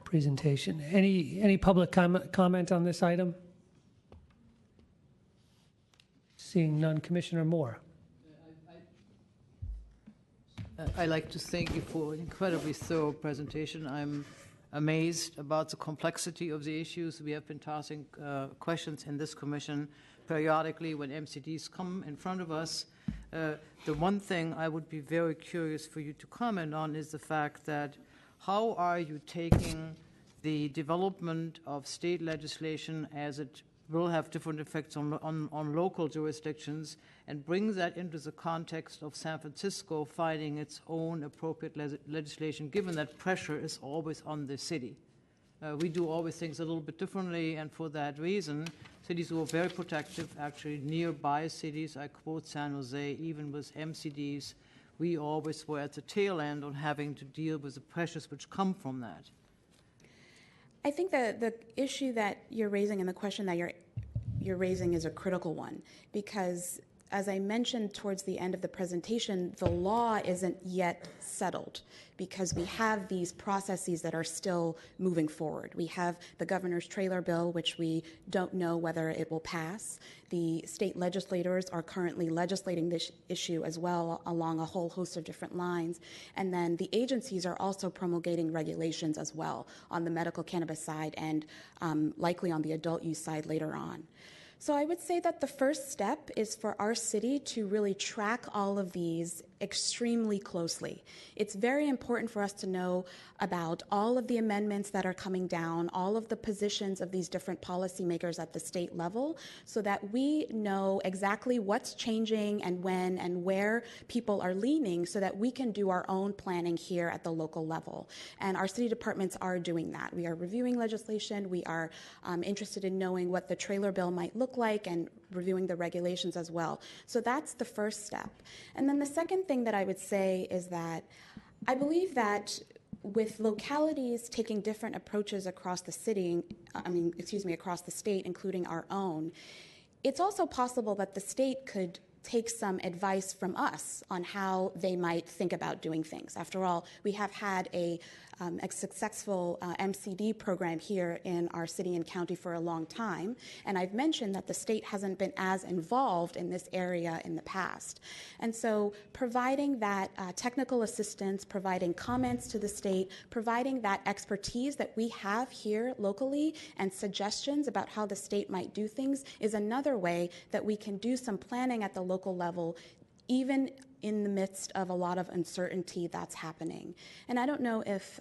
presentation. Any public comment on this item? Seeing none, Commissioner Moore. I'd like to thank you for an incredibly thorough presentation. I'm amazed about the complexity of the issues. We have been tossing questions in this commission periodically when MCDs come in front of us. The one thing I would be very curious for you to comment on is the fact that how are you taking the development of state legislation as it will have different effects on local jurisdictions and bring that into the context of San Francisco finding its own appropriate legislation, given that pressure is always on the city. We do always things a little bit differently, and for that reason, cities who are very protective, actually nearby cities, I quote San Jose, even with MCDs, we always were at the tail end on having to deal with the pressures which come from that. I think that the issue that you're raising and the question that you're raising is a critical one, because as I mentioned towards the end of the presentation, the law isn't yet settled because we have these processes that are still moving forward. We have the governor's trailer bill, which we don't know whether it will pass. The state legislators are currently legislating this issue as well along a whole host of different lines. And then the agencies are also promulgating regulations as well on the medical cannabis side and likely on the adult use side later on. So I would say that the first step is for our city to really track all of these extremely closely. It's very important for us to know about all of the amendments that are coming down, all of the positions of these different policymakers at the state level, so that we know exactly what's changing and when and where people are leaning, so that we can do our own planning here at the local level. And our city departments are doing that. We are reviewing legislation. We are interested in knowing what the trailer bill might look like and reviewing the regulations as well. So that's the first step. And then the second thing that I would say is that I believe that with localities taking different approaches across the city, across the state, including our own, it's also possible that the state could take some advice from us on how they might think about doing things. After all, we have had a successful MCD program here in our city and county for a long time, and I've mentioned that the state hasn't been as involved in this area in the past. And so providing that technical assistance, providing comments to the state, providing that expertise that we have here locally and suggestions about how the state might do things is another way that we can do some planning at the local level, even in the midst of a lot of uncertainty that's happening. And I don't know if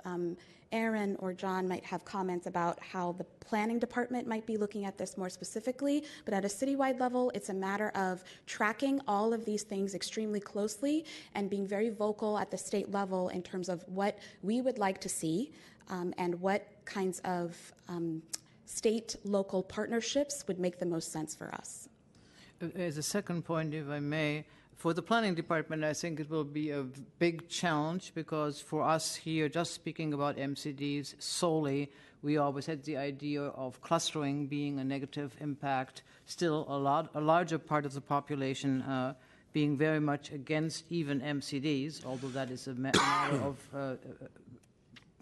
Aaron or John might have comments about how the planning department might be looking at this more specifically, but at a citywide level, it's a matter of tracking all of these things extremely closely and being very vocal at the state level in terms of what we would like to see and what kinds of state-local partnerships would make the most sense for us. As a second point, if I may, for the planning department, I think it will be a big challenge because for us here, just speaking about MCDs solely, we always had the idea of clustering being a negative impact. Still, a larger part of the population being very much against even MCDs, although that is a matter of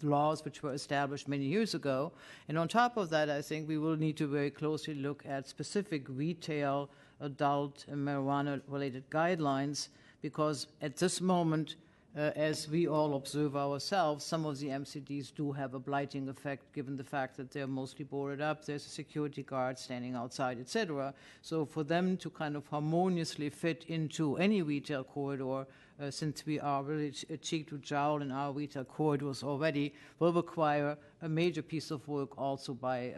laws which were established many years ago. And on top of that, I think we will need to very closely look at specific retail adult and marijuana-related guidelines, because at this moment, as we all observe ourselves, some of the MCDs do have a blighting effect, given the fact that they're mostly boarded up, there's a security guard standing outside, etc. So for them to kind of harmoniously fit into any retail corridor, since we are really cheek to jowl in our retail corridors already, will require a major piece of work also by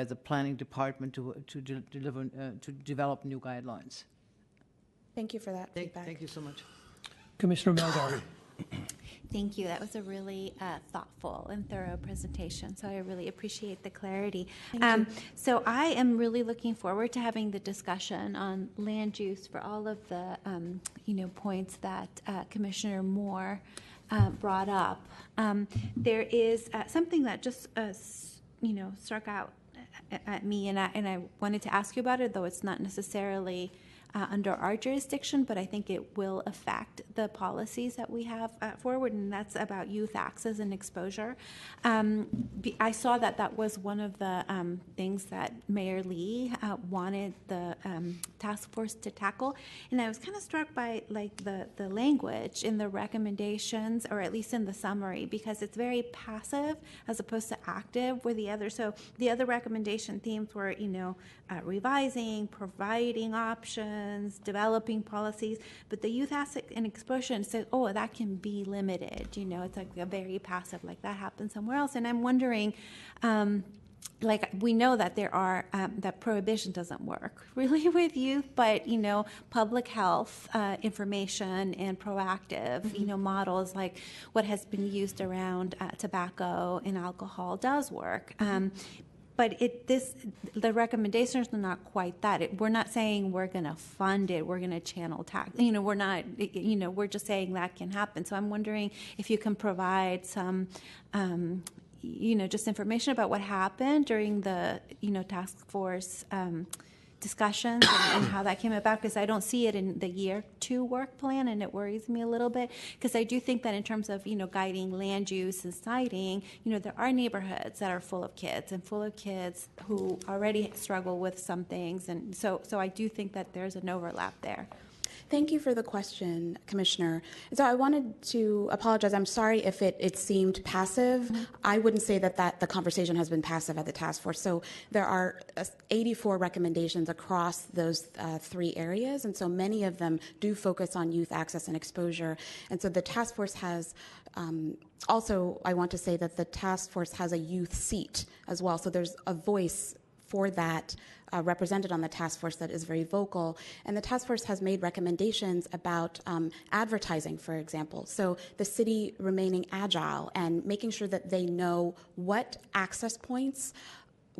the planning department to develop new guidelines. Thank you for that feedback. Thank you so much. Commissioner Melgar. Thank you. That was a really thoughtful and thorough presentation, so I really appreciate the clarity. So I am really looking forward to having the discussion on land use for all of the points that Commissioner Moore brought up. There is something that just struck out at me, and I wanted to ask you about it, though it's not necessarily under our jurisdiction, but I think it will affect the policies that we have forward, and that's about youth access and exposure. I saw that was one of the things that Mayor Lee wanted the task force to tackle, and I was kind of struck by like the language in the recommendations, or at least in the summary, because it's very passive as opposed to active with the other. So the other recommendation themes were, revising, providing options, developing policies, but the youth asset and exposure said, oh, that can be limited. It's like a very passive, like that happens somewhere else. And I'm wondering, like we know that there are that prohibition doesn't work really with youth, but public health information and proactive models like what has been used around tobacco and alcohol does work. But the recommendations are not quite that. We're not saying we're going to fund it. We're going to channel tax. We're not. We're just saying that can happen. So I'm wondering if you can provide some. Just information about what happened during the, task force discussions and how that came about, because I don't see it in the year 2 work plan, and it worries me a little bit, because I do think that in terms of, guiding land use and siting, there are neighborhoods that are full of kids who already struggle with some things. And so I do think that there's an overlap there. Thank you for the question, Commissioner. So I wanted to apologize. I'm sorry if it seemed passive. Mm-hmm. I wouldn't say that the conversation has been passive at the task force. So there are 84 recommendations across those 3 areas, and so many of them do focus on youth access and exposure. And so the task force has also, I want to say that the task force has a youth seat as well. So there's a voice for that represented on the task force that is very vocal. And the task force has made recommendations about advertising, for example. So the city remaining agile and making sure that they know what access points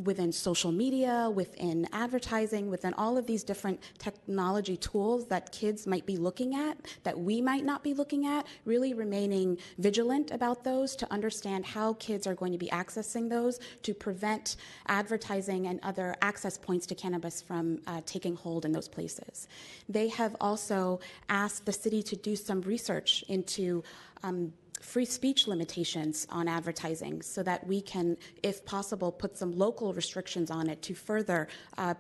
within social media, within advertising, within all of these different technology tools that kids might be looking at, that we might not be looking at, really remaining vigilant about those to understand how kids are going to be accessing those to prevent advertising and other access points to cannabis from taking hold in those places. They have also asked the city to do some research into free speech limitations on advertising so that we can, if possible, put some local restrictions on it to further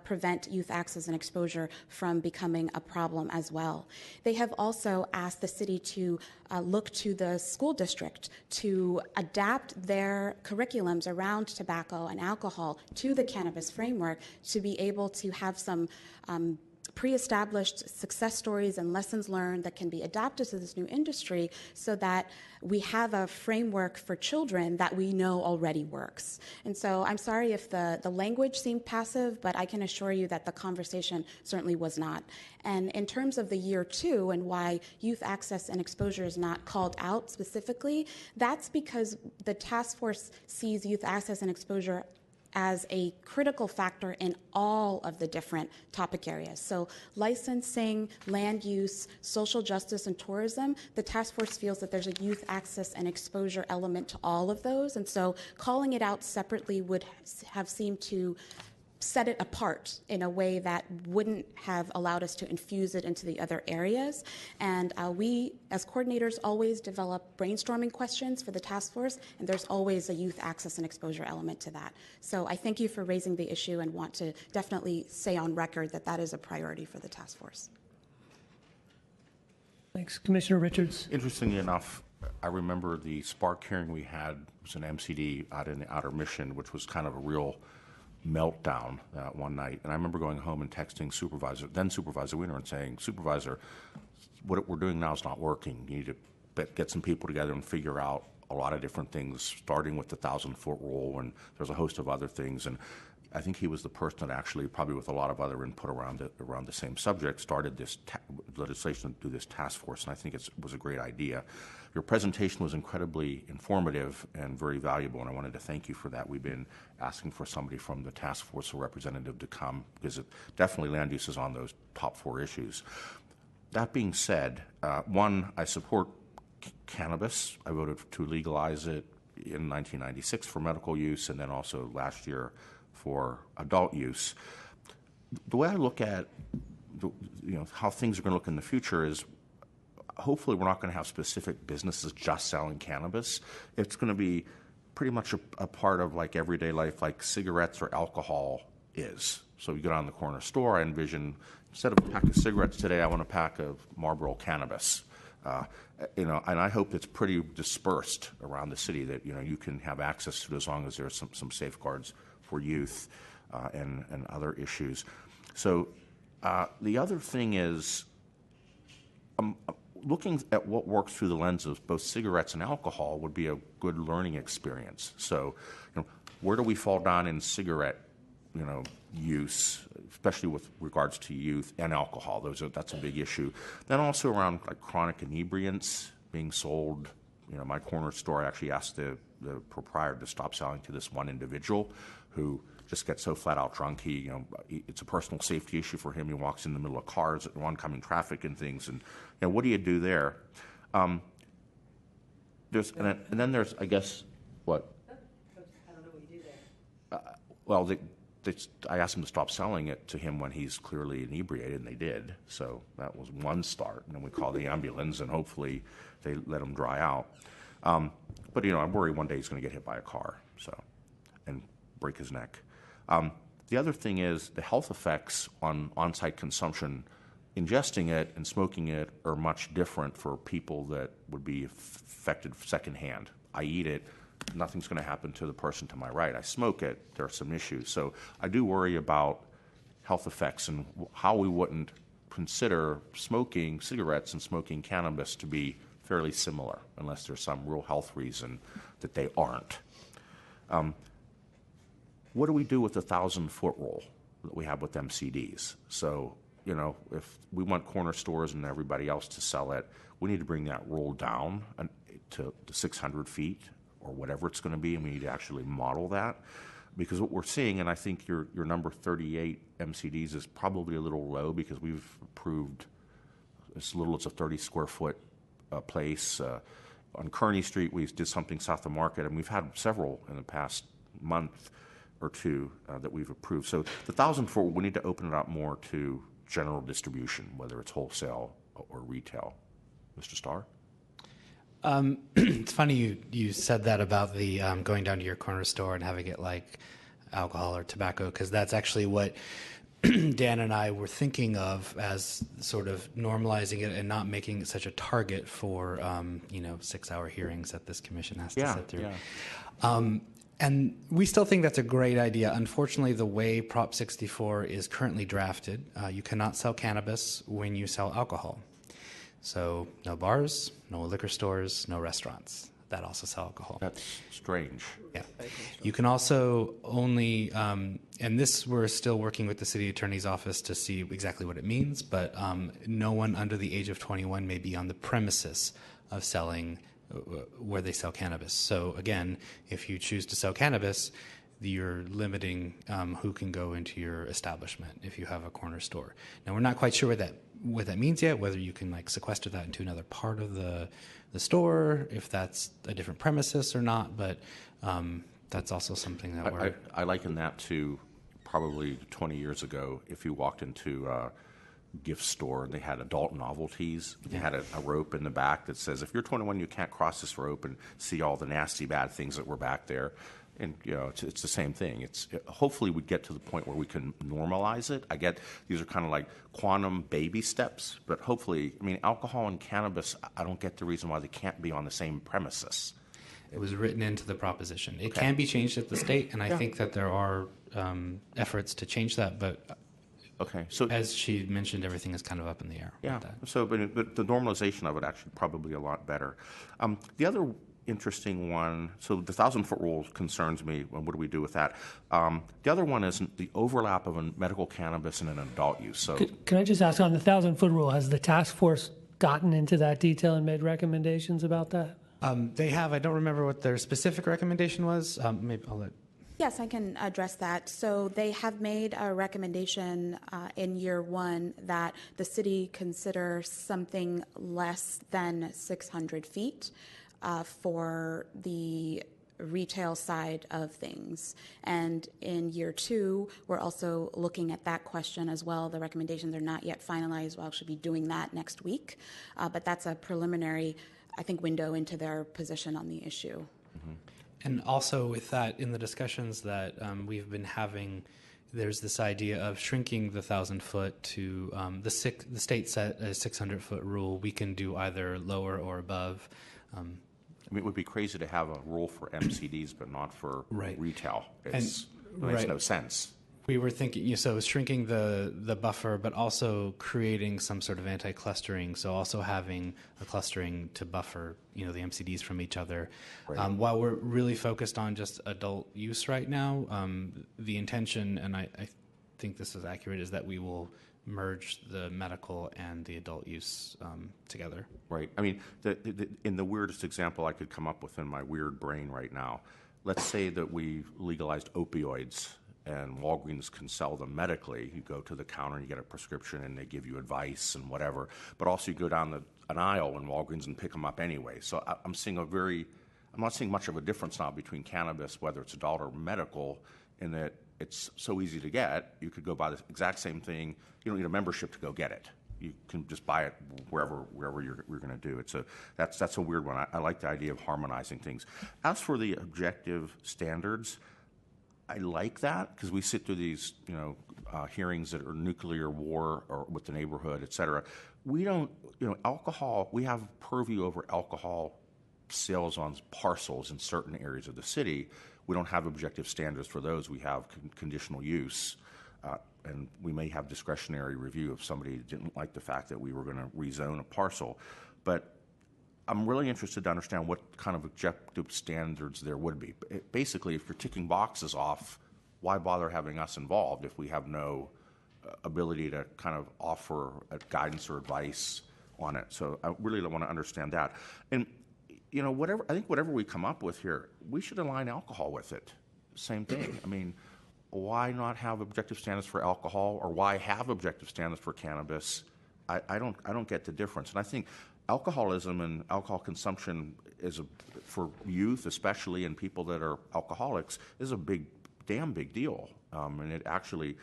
prevent youth access and exposure from becoming a problem as well. They have also asked the city to look to the school district to adapt their curriculums around tobacco and alcohol to the cannabis framework to be able to have some pre-established success stories and lessons learned that can be adapted to this new industry so that we have a framework for children that we know already works. And so I'm sorry if the language seemed passive, but I can assure you that the conversation certainly was not. And in terms of the year 2 and why youth access and exposure is not called out specifically, that's because the task force sees youth access and exposure as a critical factor in all of the different topic areas. So licensing, land use, social justice, and tourism, the task force feels that there's a youth access and exposure element to all of those. And so calling it out separately would have seemed to set it apart in a way that wouldn't have allowed us to infuse it into the other areas. And we, as coordinators, always develop brainstorming questions for the task force, and there's always a youth access and exposure element to that. So I thank you for raising the issue and want to definitely say on record that that is a priority for the task force. Thanks. Commissioner Richards. Interestingly enough, I remember the Spark hearing we had was an MCD out in the Outer Mission, which was kind of a real meltdown one night. And I remember going home and texting then Supervisor Wiener, and saying, Supervisor, what we're doing now is not working. You need to get some people together and figure out a lot of different things, starting with the 1,000-foot rule, and there's a host of other things. And I think he was the person that actually, probably with a lot of other input around the same subject, started this legislation to do this task force, and I think it was a great idea. Your presentation was incredibly informative and very valuable, and I wanted to thank you for that. We've been asking for somebody from the task force, a representative, to come, because definitely land use is on those top 4 issues. That being said, one, I support cannabis. I voted to legalize it in 1996 for medical use, and then also last year for adult use. The way I look at how things are going to look in the future is hopefully we're not going to have specific businesses just selling cannabis. It's going to be pretty much a part of like everyday life, like cigarettes or alcohol is. So you go down to the corner store, I envision instead of a pack of cigarettes today, I want a pack of Marlboro cannabis. And I hope it's pretty dispersed around the city that you can have access to it as long as there's some safeguards for youth and other issues. So the other thing is looking at what works through the lens of both cigarettes and alcohol would be a good learning experience. So where do we fall down in cigarette use, especially with regards to youth and alcohol? That's a big issue. Then also around like chronic inebriants being sold. My corner store, I actually asked the proprietor to stop selling to this one individual who just gets so flat out drunk. It's a personal safety issue for him. He walks in the middle of cars, oncoming traffic and things. And what do you do there? And then there's, I guess, what? I don't know what you do there. Well, I asked them to stop selling it to him when he's clearly inebriated, and they did. So that was one start. And then we called the ambulance, and hopefully they let him dry out. But I worry one day he's going to get hit by a car, and break his neck. The other thing is the health effects on-site consumption. Ingesting it and smoking it are much different for people that would be affected secondhand. I eat it. Nothing's going to happen to the person to my right. I smoke it. There are some issues. So I do worry about health effects and how we wouldn't consider smoking cigarettes and smoking cannabis to be fairly similar unless there's some real health reason that they aren't. What do we do with the 1,000-foot rule that we have with MCDs? So, if we want corner stores and everybody else to sell it, we need to bring that rule down to 600 feet or whatever it's going to be, and we need to actually model that. Because what we're seeing, and I think your number 38 MCDs is probably a little low because we've approved as little as a 30-square-foot place. On Kearney Street, we did something south of Market, and we've had several in the past month or two that we've approved. So the 1,000-foot, we need to open it up more to general distribution, whether it's wholesale or retail. Mr. Starr? It's funny you said that about the going down to your corner store and having it like alcohol or tobacco, because that's actually what Dan and I were thinking of as sort of normalizing it and not making it such a target for 6-hour hearings that this commission has to sit through. Yeah. And we still think that's a great idea. Unfortunately, the way Prop 64 is currently drafted, you cannot sell cannabis when you sell alcohol. So no bars, no liquor stores, no restaurants that also sell alcohol. That's strange. Yeah. You can also only, and this we're still working with the city attorney's office to see exactly what it means, but no one under the age of 21 may be on the premises of selling where they sell cannabis. So again, if you choose to sell cannabis, you're limiting who can go into your establishment if you have a corner store. Now, we're not quite sure what that means yet, whether you can like sequester that into another part of the store, if that's a different premises or not, but that's also something that I liken that to probably 20 years ago, if you walked into gift store and they had adult novelties. They had a rope in the back that says, if you're 21, you can't cross this rope and see all the nasty, bad things that were back there. And, it's the same thing. Hopefully we get to the point where we can normalize it. I get these are kind of like quantum baby steps, but hopefully, alcohol and cannabis, I don't get the reason why they can't be on the same premises. It was written into the proposition. It can be changed at the state, and I think that there are efforts to change that, but so as she mentioned, everything is kind of up in the air. Yeah. So, but the normalization of it actually probably a lot better. The other interesting one, so the 1,000-foot rule concerns me, and what do we do with that? The other one is the overlap of a medical cannabis and an adult use. So, can I just ask on the 1,000-foot rule, has the task force gotten into that detail and made recommendations about that? They have. I don't remember what their specific recommendation was. Maybe I'll let. Yes, I can address that. So they have made a recommendation in year one that the city consider something less than 600 feet for the retail side of things. And in year 2, we're also looking at that question as well. The recommendations are not yet finalized. We'll actually be doing that next week. But that's a preliminary, I think, window into their position on the issue. Mm-hmm. And also with that, in the discussions that we've been having, there's this idea of shrinking the 1,000-foot to the state set a 600-foot rule. We can do either lower or above. I mean, it would be crazy to have a rule for MCDs, but not for retail. It makes no sense. We were thinking, so shrinking the buffer, but also creating some sort of anti-clustering. So also having a clustering to buffer, the MCDs from each other. Right. While we're really focused on just adult use right now, the intention, and I think this is accurate, is that we will merge the medical and the adult use together. Right. I mean, in the weirdest example I could come up with in my weird brain right now, let's say that we legalized opioids and Walgreens can sell them medically. You go to the counter and you get a prescription and they give you advice and whatever. But also you go down an aisle in Walgreens and pick them up anyway. So I'm not seeing much of a difference now between cannabis, whether it's adult or medical, in that it's so easy to get. You could go buy the exact same thing. You don't need a membership to go get it. You can just buy it wherever you're going to do it. So that's a weird one. I like the idea of harmonizing things. As for the objective standards, I like that because we sit through these, hearings that are nuclear war or with the neighborhood, et cetera. We don't, alcohol. We have purview over alcohol sales on parcels in certain areas of the city. We don't have objective standards for those. We have conditional use, and we may have discretionary review if somebody didn't like the fact that we were going to rezone a parcel. But I'm really interested to understand what kind of objective standards there would be. Basically, if you're ticking boxes off, why bother having us involved if we have no ability to kind of offer guidance or advice on it? So I really want to understand that. And whatever we come up with here, we should align alcohol with it. Same thing. I mean, why not have objective standards for alcohol, or why have objective standards for cannabis? I don't get the difference. And I think alcoholism and alcohol consumption for youth, especially, and people that are alcoholics, is a damn big deal. And it actually,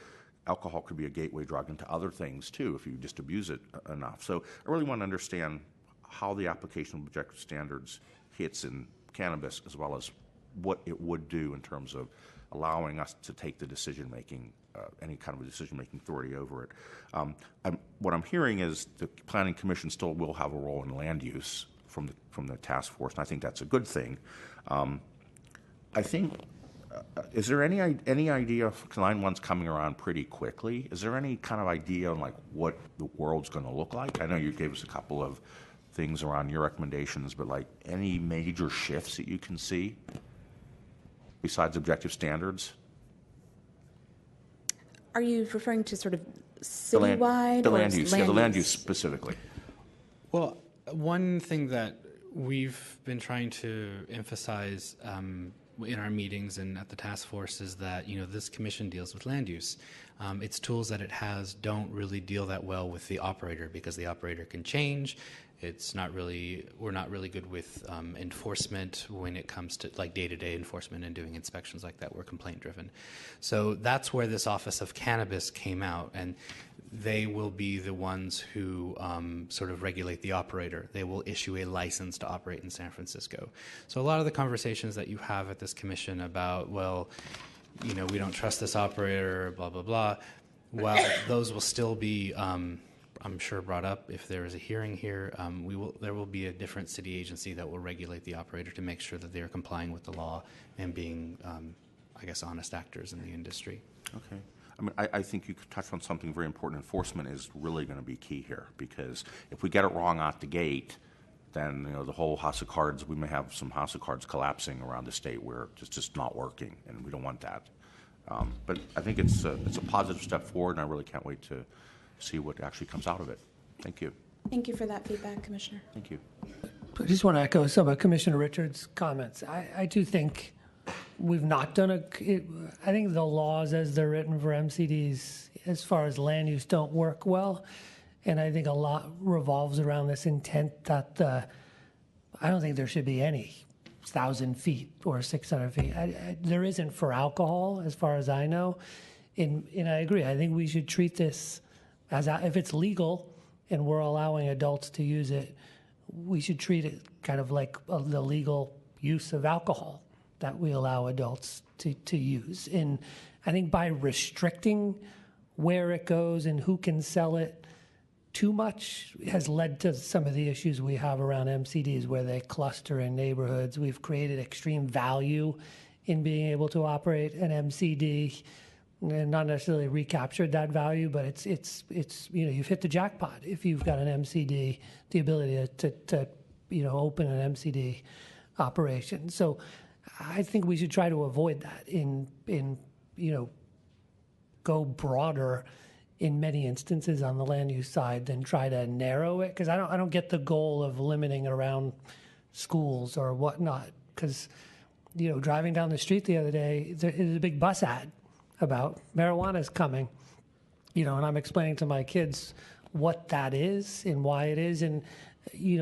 alcohol could be a gateway drug into other things too if you just abuse it enough. So I really want to understand how the application of objective standards hits in cannabis, as well as what it would do in terms of allowing us to take the decision-making, any kind of a decision-making authority over it. What I'm hearing is the Planning Commission still will have a role in land use from the task force, and I think that's a good thing. I think, is there any idea, Line 1's coming around pretty quickly, is there any kind of idea on what the world's going to look like? I know you gave us a couple of things around your recommendations, but any major shifts that you can see besides objective standards? Are you referring to sort of citywide? The land use, the land use specifically. Well, one thing that we've been trying to emphasize in our meetings and at the task force is that, this commission deals with land use. Its tools that it has don't really deal that well with the operator, because the operator can change. We're not really good with enforcement when it comes to day-to-day enforcement and doing inspections like that. We're complaint-driven. So that's where this Office of Cannabis came out, and they will be the ones who sort of regulate the operator. They will issue a license to operate in San Francisco. So a lot of the conversations that you have at this commission about, we don't trust this operator, blah, blah, blah, well, those will still be I'm sure brought up if there is a hearing here. There will be a different city agency that will regulate the operator to make sure that they are complying with the law and being, honest actors in the industry. Okay. I mean, I think you could touch on something very important. Enforcement is really going to be key here, because if we get it wrong out the gate, then the whole house of cards, we may have some house of cards collapsing around the state where it's just not working, and we don't want that. But I think it's a positive step forward, and I really can't wait to see what actually comes out of it. Thank you. Thank you for that feedback, Commissioner. Thank you. I just want to echo some of Commissioner Richards' comments. I do think we've not done I think the laws as they're written for MCDs, as far as land use, don't work well. And I think a lot revolves around this intent that I don't think there should be any 1,000 feet or 600 feet. There isn't for alcohol, as far as I know. And I agree. I think we should treat this as, if it's legal and we're allowing adults to use it, we should treat it kind of like the legal use of alcohol that we allow adults to use. And I think by restricting where it goes and who can sell it too much has led to some of the issues we have around MCDs where they cluster in neighborhoods. We've created extreme value in being able to operate an MCD and not necessarily recaptured that value, but it's you've hit the jackpot if you've got an MCD, the ability to open an MCD operation. So I think we should try to avoid that in go broader in many instances on the land use side than try to narrow it, because I don't get the goal of limiting around schools or whatnot, because driving down the street the other day, there's a big bus ad about marijuana is coming, and I'm explaining to my kids what that is and why it is. And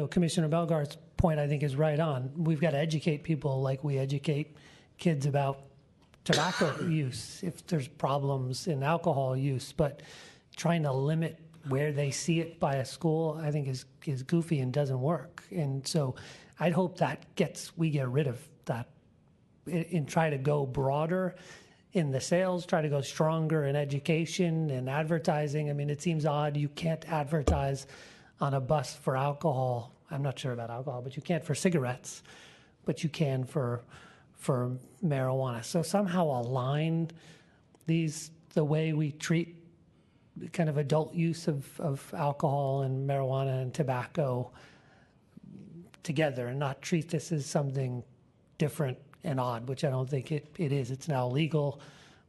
Commissioner Belgar's point, I think, is right on. We've got to educate people like we educate kids about tobacco use if there's problems in alcohol use, but trying to limit where they see it by a school, I think is goofy and doesn't work. And so I'd hope that we get rid of that and try to go broader in the sales, try to go stronger in education and advertising. I mean, it seems odd you can't advertise on a bus for alcohol. I'm not sure about alcohol, but you can't for cigarettes, but you can for marijuana. So somehow align the way we treat kind of adult use of alcohol and marijuana and tobacco together and not treat this as something different and odd, which I don't think it is. It's now legal.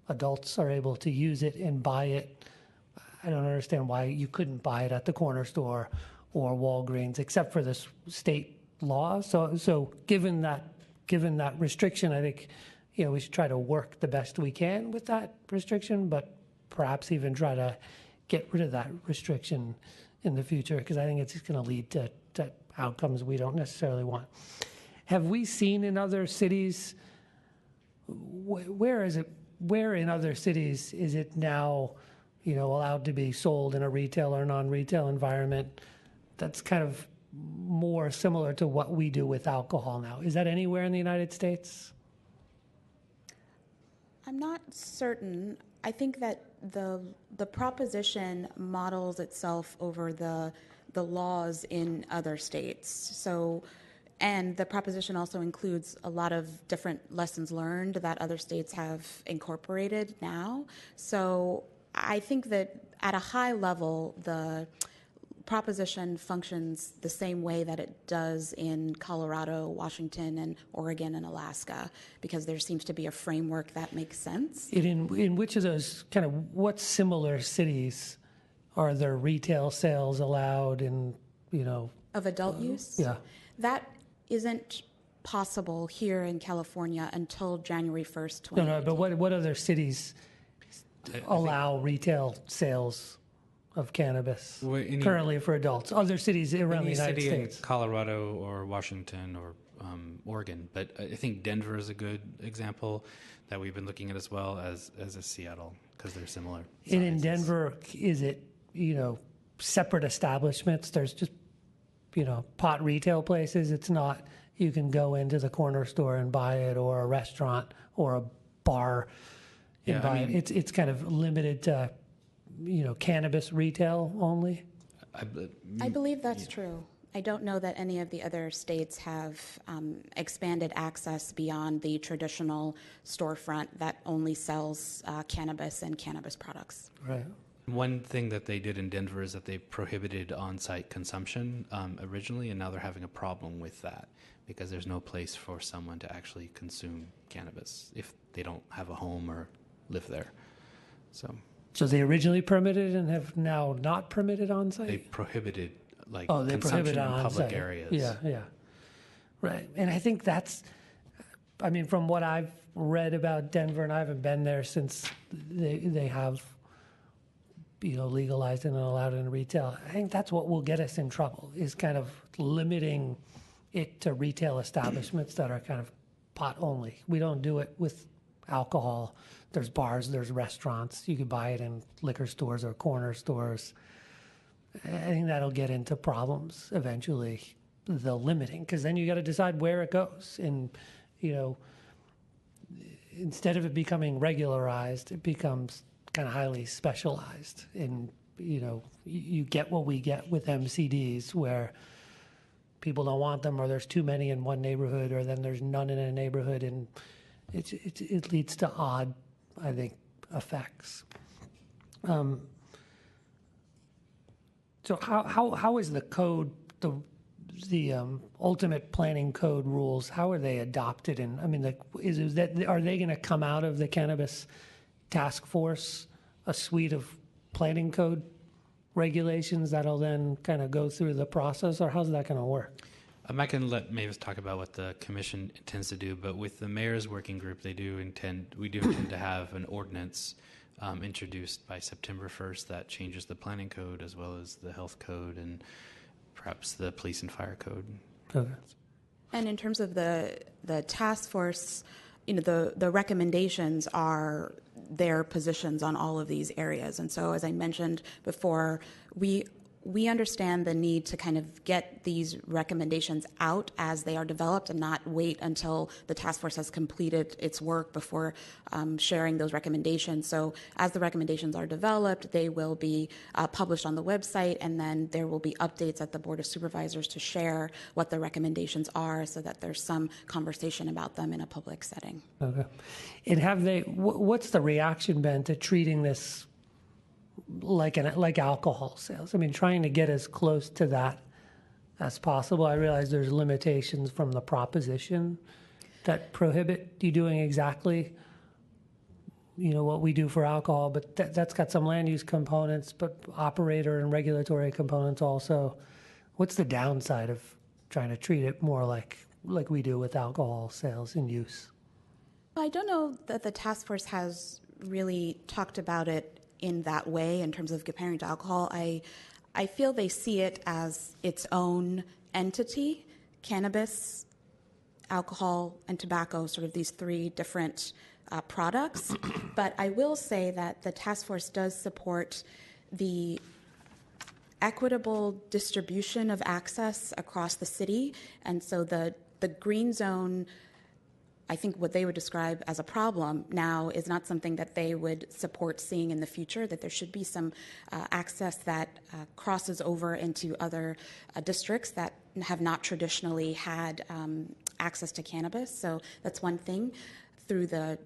Adults are able to use it and buy it. I don't understand why you couldn't buy it at the corner store or Walgreens, except for this state law. So given that restriction, I think we should try to work the best we can with that restriction, but perhaps even try to get rid of that restriction in the future, because I think it's just going to lead to outcomes we don't necessarily want. Have we seen in other cities, where in other cities is it now, allowed to be sold in a retail or non-retail environment that's kind of more similar to what we do with alcohol now? Is that anywhere in the United States? I'm not certain. I think that the proposition models itself over the laws in other states. So, and the proposition also includes a lot of different lessons learned that other states have incorporated now. So I think that at a high level, the proposition functions the same way that it does in Colorado, Washington, and Oregon and Alaska, because there seems to be a framework that makes sense. In which of those what similar cities are there retail sales allowed in, of adult use? Yeah. That isn't possible here in California until January 1st, 2018. No, but what other cities allow retail sales of cannabis currently for adults? Other cities around the United States. In Colorado or Washington or Oregon, but I think Denver is a good example that we've been looking at as well as Seattle, because they're similar sizes. And in Denver, is it separate establishments? There's just pot retail places. It's not you can go into the corner store and buy it, or a restaurant or a bar and buy it. It's kind of limited to cannabis retail only. I believe that's true. I don't know that any of the other states have expanded access beyond the traditional storefront that only sells cannabis and cannabis products. Right. One thing that they did in Denver is that they prohibited on-site consumption originally, and now they're having a problem with that because there's no place for someone to actually consume cannabis if they don't have a home or live there. So they originally permitted and have now not permitted on-site? They prohibited consumption in public areas. Yeah. Right. And I think that's, from what I've read about Denver, and I haven't been there since they have legalized and allowed in retail, I think that's what will get us in trouble, is kind of limiting it to retail establishments that are kind of pot only. We don't do it with alcohol. There's bars, there's restaurants. You could buy it in liquor stores or corner stores. I think that'll get into problems eventually, the limiting, because then you got to decide where it goes. And, instead of it becoming regularized, it becomes kind of highly specialized. And, you get what we get with MCDs, where people don't want them, or there's too many in one neighborhood, or then there's none in a neighborhood, and it leads to odd, I think, effects. So how is the code, the ultimate planning code rules, how are they adopted? And I mean, are they going to come out of the cannabis task force, a suite of planning code regulations that'll then kind of go through the process, or how's that going to work? I can let Mavis talk about what the commission intends to do, but with the mayor's working group, we do intend to have an ordinance introduced by September 1st that changes the planning code as well as the health code and perhaps the police and fire code. Okay. And in terms of the task force, the recommendations are their positions on all of these areas. And so, as I mentioned before, we understand the need to kind of get these recommendations out as they are developed and not wait until the task force has completed its work before sharing those recommendations. So as the recommendations are developed, they will be published on the website, and then there will be updates at the Board of Supervisors to share what the recommendations are so that there's some conversation about them in a public setting. Okay. And what's the reaction been to treating this like alcohol sales? I mean, trying to get as close to that as possible. I realize there's limitations from the proposition that prohibit you doing exactly, what we do for alcohol, but that's got some land use components, but operator and regulatory components also. What's the downside of trying to treat it more like we do with alcohol sales and use? I don't know that the task force has really talked about it in that way in terms of comparing to alcohol. I feel they see it as its own entity: cannabis, alcohol, and tobacco, sort of these three different products. But I will say that the task force does support the equitable distribution of access across the city. And so the green zone, I think what they would describe as a problem now, is not something that they would support seeing in the future, that there should be some access that crosses over into other districts that have not traditionally had access to cannabis. So that's one thing. Through the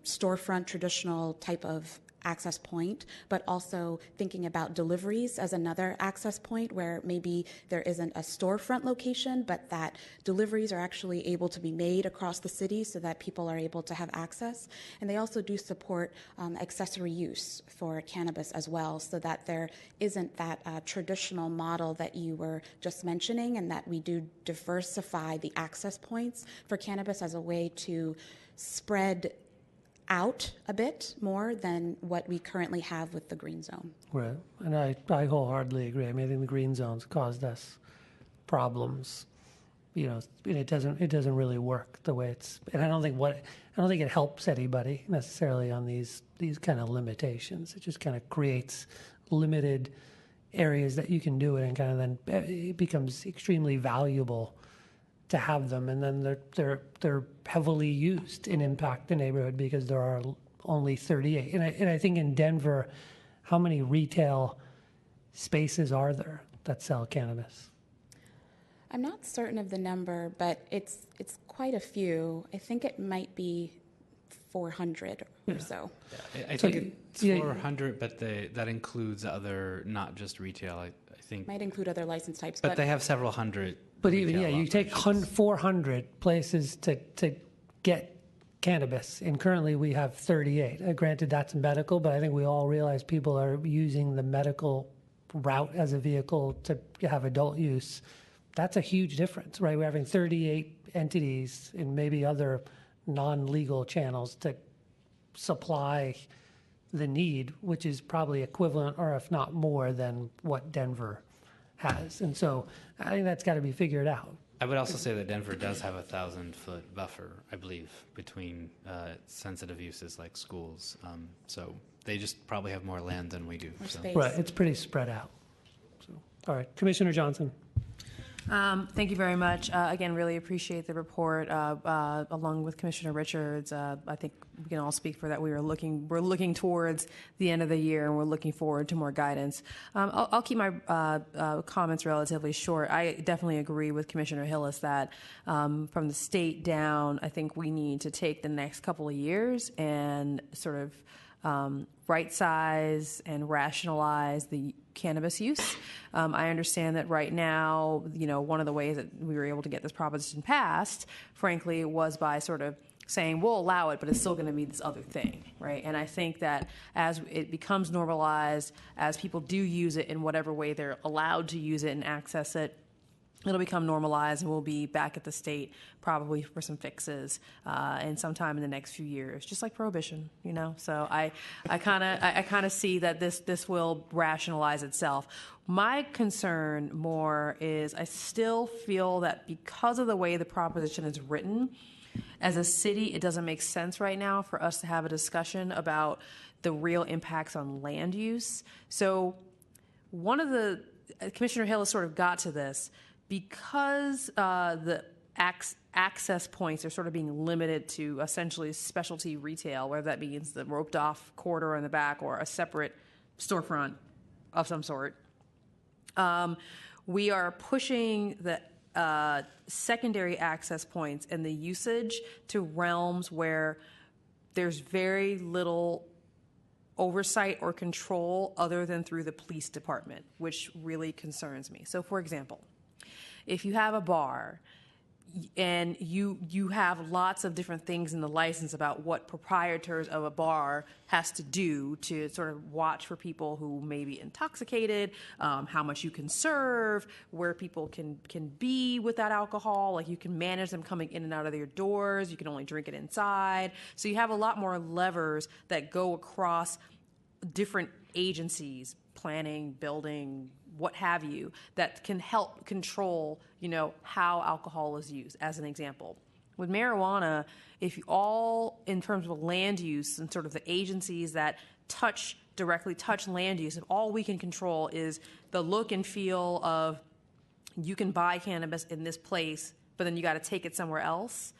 storefront traditional type of access point, but also thinking about deliveries as another access point where maybe there isn't a storefront location, but that deliveries are actually able to be made across the city so that people are able to have access. And they also do support accessory use for cannabis as well, so that there isn't that traditional model that you were just mentioning, and that we do diversify the access points for cannabis as a way to spread out a bit more than what we currently have with the green zone. Right, and I wholeheartedly agree. I mean, I think the green zones caused us problems. And it doesn't really work the way it's. And I don't think it helps anybody necessarily on these kind of limitations. It just kind of creates limited areas that you can do it, and kind of then it becomes extremely valuable to have them, and then they're heavily used and impact the neighborhood because there are only 38. And I think in Denver, how many retail spaces are there that sell cannabis? I'm not certain of the number, but it's quite a few. I think it might be 400 or so. Yeah, I think it's 400, but that includes other, not just retail. I think might include other license types, but they have several hundred. But even you take 400 places to get cannabis, and currently we have 38. Granted, that's medical, but I think we all realize people are using the medical route as a vehicle to have adult use. That's a huge difference, right? We're having 38 entities and maybe other non-legal channels to supply the need, which is probably equivalent, or if not more, than what Denver has. And so I think that's got to be figured out. I would also say that Denver does have a 1,000-foot buffer, I believe, between sensitive uses like schools. So they just probably have more land than we do. So. Right, it's pretty spread out. So, all right, Commissioner Johnson. Thank you very much. Again, really appreciate the report. Along with Commissioner Richards, I think we can all speak for that. We're looking towards the end of the year, and we're looking forward to more guidance. I'll keep my comments relatively short. I definitely agree with Commissioner Hillis that from the state down, I think we need to take the next couple of years and sort of right size and rationalize the cannabis use. I understand that right now, one of the ways that we were able to get this proposition passed, frankly, was by sort of saying we'll allow it, but it's still going to be this other thing, right? And I think that as it becomes normalized, as people do use it in whatever way they're allowed to use it and access it, it'll become normalized, and we'll be back at the state probably for some fixes and sometime in the next few years, just like prohibition, So I kind of see that this will rationalize itself. My concern more is I still feel that because of the way the proposition is written, as a city, it doesn't make sense right now for us to have a discussion about the real impacts on land use. So Commissioner Hill has sort of got to this. Because the access points are sort of being limited to essentially specialty retail, whether that means the roped off corridor in the back or a separate storefront of some sort, we are pushing the secondary access points and the usage to realms where there's very little oversight or control other than through the police department, which really concerns me. So, for example, if you have a bar and you have lots of different things in the license about what proprietors of a bar has to do to sort of watch for people who may be intoxicated, how much you can serve, where people can be without alcohol, like you can manage them coming in and out of your doors, you can only drink it inside. So you have a lot more levers that go across different agencies, planning, building, what have you, that can help control, how alcohol is used, as an example. With marijuana, if you all, in terms of land use and sort of the agencies that directly touch land use, if all we can control is the look and feel of you can buy cannabis in this place, but then you got to take it somewhere else,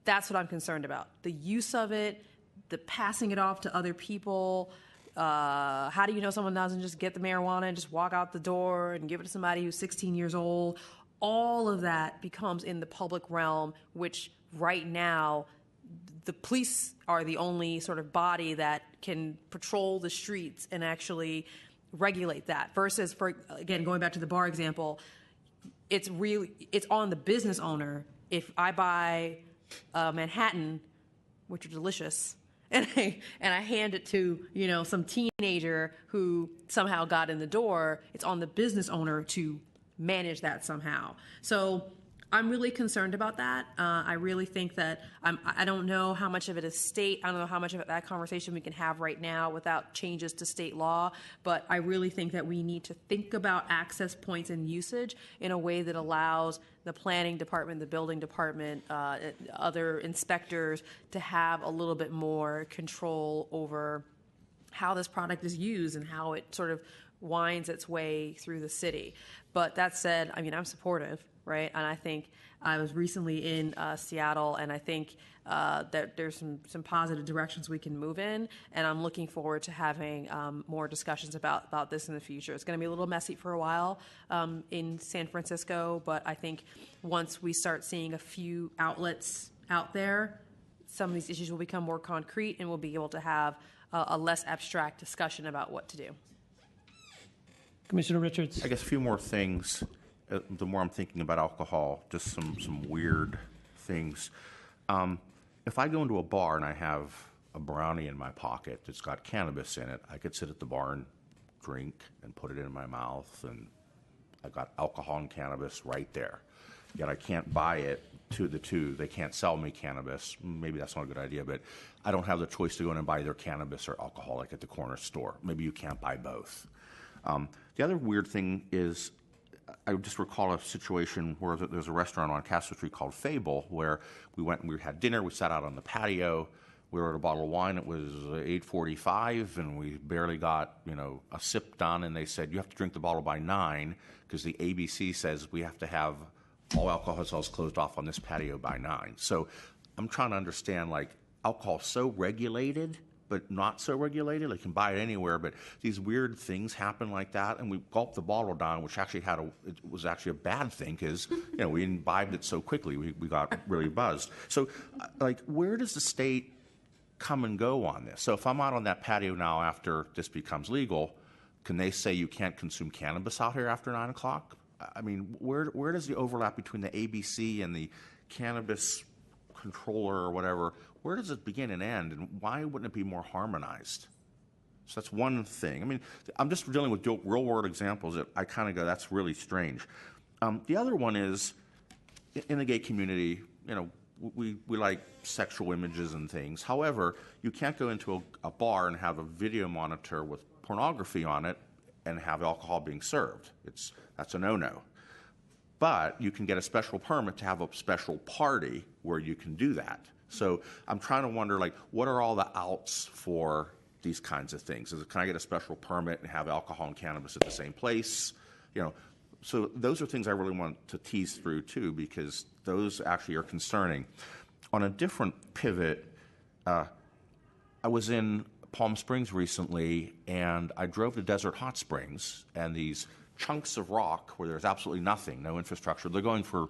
that's what I'm concerned about. The use of it, the passing it off to other people. How do you know someone doesn't just get the marijuana and just walk out the door and give it to somebody who's 16 years old? All of that becomes in the public realm, which right now the police are the only sort of body that can patrol the streets and actually regulate that. Versus, again, going back to the bar example, it's on the business owner. If I buy Manhattan, which are delicious, and I hand it to, some teenager who somehow got in the door, it's on the business owner to manage that somehow. So I'm really concerned about that. I really think that I don't know how much of it is state. I don't know how much of that conversation we can have right now without changes to state law. But I really think that we need to think about access points and usage in a way that allows the planning department, the building department, other inspectors to have a little bit more control over how this product is used and how it sort of winds its way through the city. But that said, I'm supportive, right? And I think I was recently in Seattle, and I think that there's some positive directions we can move in, and I'm looking forward to having more discussions about this in the future. It's going to be a little messy for a while in San Francisco, but I think once we start seeing a few outlets out there, some of these issues will become more concrete, and we'll be able to have a less abstract discussion about what to do. Commissioner Richards. I guess a few more things. The more I'm thinking about alcohol, just some weird things. If I go into a bar and I have a brownie in my pocket that's got cannabis in it, I could sit at the bar and drink and put it in my mouth, and I got alcohol and cannabis right there. Yet I can't buy it to the two. They can't sell me cannabis. Maybe that's not a good idea, but I don't have the choice to go in and buy either cannabis or alcohol like at the corner store. Maybe you can't buy both. The other weird thing is I just recall a situation where there's a restaurant on Castro Street called Fable, where we went and we had dinner. We sat out on the patio. We ordered a bottle of wine. It was $8.45, and we barely got a sip done. And they said you have to drink the bottle by 9 because the ABC says we have to have all alcohol sales closed off on this patio by 9. So I'm trying to understand, like, alcohol's so regulated, but not so regulated. Like, you can buy it anywhere, but these weird things happen like that. And we gulped the bottle down, which actually it was actually a bad thing because, we imbibed it so quickly. We got really buzzed. So, like, where does the state come and go on this? So if I'm out on that patio now after this becomes legal, can they say you can't consume cannabis out here after 9 o'clock? I mean, where does the overlap between the ABC and the cannabis controller or whatever, where does it begin and end, and why wouldn't it be more harmonized? So that's one thing. I mean, I'm just dealing with real-world examples that I kind of go, that's really strange. The other one is, in the gay community, we like sexual images and things. However, you can't go into a bar and have a video monitor with pornography on it and have alcohol being served. That's a no-no. But you can get a special permit to have a special party where you can do that. So I'm trying to wonder, like, what are all the outs for these kinds of things? Can I get a special permit and have alcohol and cannabis at the same place? So those are things I really want to tease through, too, because those actually are concerning. On a different pivot, I was in Palm Springs recently, and I drove to Desert Hot Springs, and these chunks of rock where there's absolutely nothing, no infrastructure, they're going for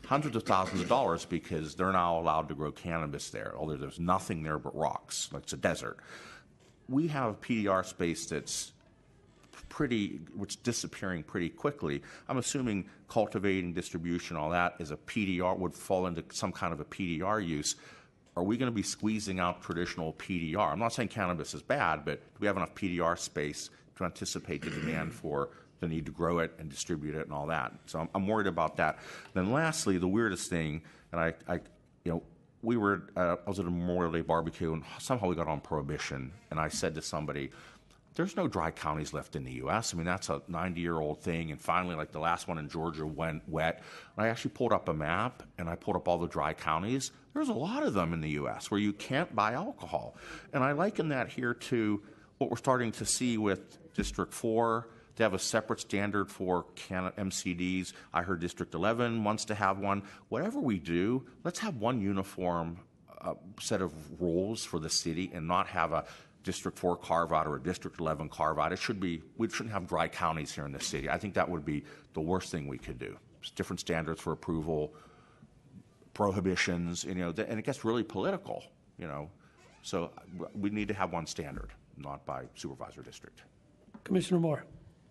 hundreds of thousands of dollars because they're now allowed to grow cannabis there, although there's nothing there but rocks, like it's a desert. We have PDR space that's disappearing pretty quickly. I'm assuming cultivating, distribution, all that is a PDR, would fall into some kind of a PDR use. Are we going to be squeezing out traditional PDR? I'm not saying cannabis is bad, but do we have enough PDR space to anticipate the demand for the need to grow it and distribute it and all that? So I'm worried about that. Then lastly, the weirdest thing, and I was at a Memorial Day barbecue, and somehow we got on prohibition, and I said to somebody, there's no dry counties left in the U.S. I mean, that's a 90-year-old thing, and finally, like, the last one in Georgia went wet. And I actually pulled up a map, and I pulled up all the dry counties. There's a lot of them in the U.S. where you can't buy alcohol. And I liken that here to what we're starting to see with District 4. They have a separate standard for MCDs. I heard District 11 wants to have one. Whatever we do, let's have one uniform set of rules for the city and not have a District 4 carve-out or a District 11 carve-out. We shouldn't have dry counties here in the city. I think that would be the worst thing we could do. Just different standards for approval, prohibitions, and it gets really political, So we need to have one standard, not by supervisor district. Commissioner Moore.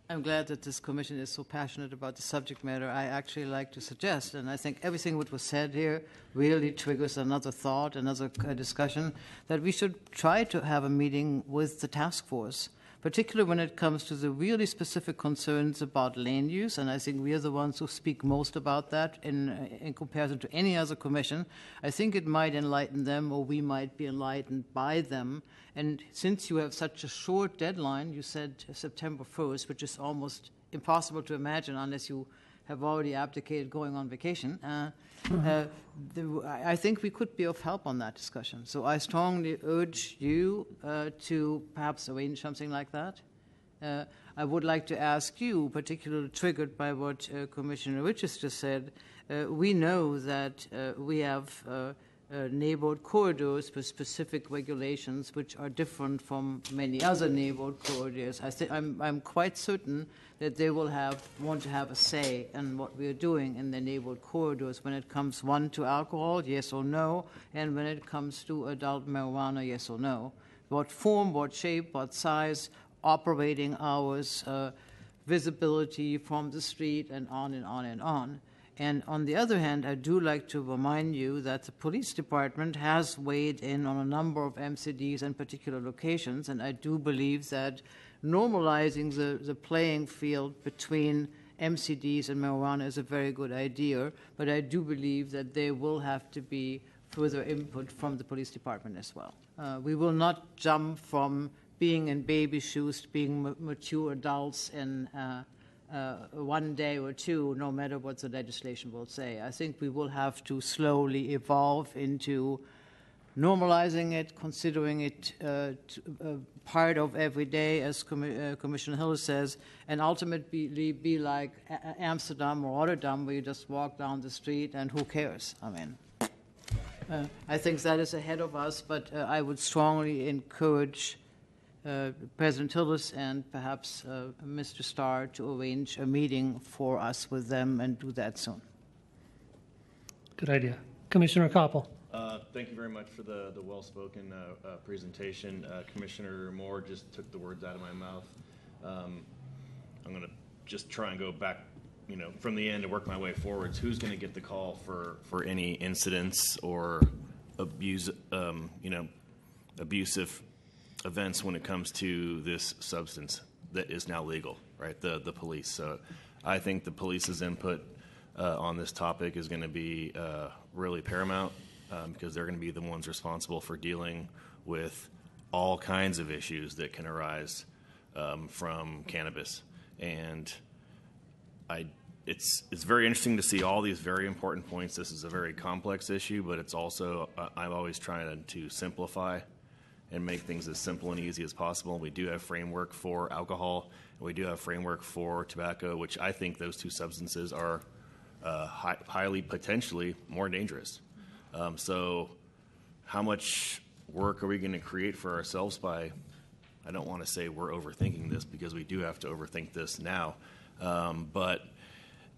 I'm glad that this commission is so passionate about the subject matter. I actually like to suggest, and I think everything what was said here really triggers another thought, another discussion, that we should try to have a meeting with the task force, particularly when it comes to the really specific concerns about land use, and I think we are the ones who speak most about that in comparison to any other commission. I think it might enlighten them, or we might be enlightened by them. And since you have such a short deadline, you said September 1st, which is almost impossible to imagine unless you have already abdicated going on vacation, I think we could be of help on that discussion. So I strongly urge you to perhaps arrange something like that. I would like to ask you, particularly triggered by what Commissioner Richards just said, we know that we have neighborhood corridors with specific regulations which are different from many other neighborhood corridors. I'm quite certain that they will want to have a say in what we are doing in the neighborhood corridors when it comes, one, to alcohol, yes or no, and when it comes to adult marijuana, yes or no. What form, what shape, what size, operating hours, visibility from the street, and on and on and on. And on the other hand, I do like to remind you that the police department has weighed in on a number of MCDs and particular locations, and I do believe that normalizing the playing field between MCDs and marijuana is a very good idea, but I do believe that there will have to be further input from the police department as well. We will not jump from being in baby shoes to being mature adults in one day or two, no matter what the legislation will say. I think we will have to slowly evolve into normalizing it, considering it part of every day, as Commissioner Hill says, and ultimately be like Amsterdam or Rotterdam, where you just walk down the street and who cares? I mean, I think that is ahead of us, but I would strongly encourage President Hillis and perhaps Mr. Starr to arrange a meeting for us with them and do that soon. Good idea. Commissioner Koppel. Thank you very much for the well-spoken presentation. Commissioner Moore just took the words out of my mouth. I'm going to just try and go back, from the end and work my way forwards. Who's going to get the call for any incidents or abusive events when it comes to this substance that is now legal, right? The police. So I think the police's input on this topic is going to be really paramount. Because they're going to be the ones responsible for dealing with all kinds of issues that can arise from cannabis. And it's very interesting to see all these very important points. This is a very complex issue, but it's also, I'm always trying to simplify and make things as simple and easy as possible. We do have framework for alcohol, and we do have framework for tobacco, which I think those two substances are highly potentially more dangerous. So how much work are we going to create for ourselves by, I don't want to say we're overthinking this because we do have to overthink this now, but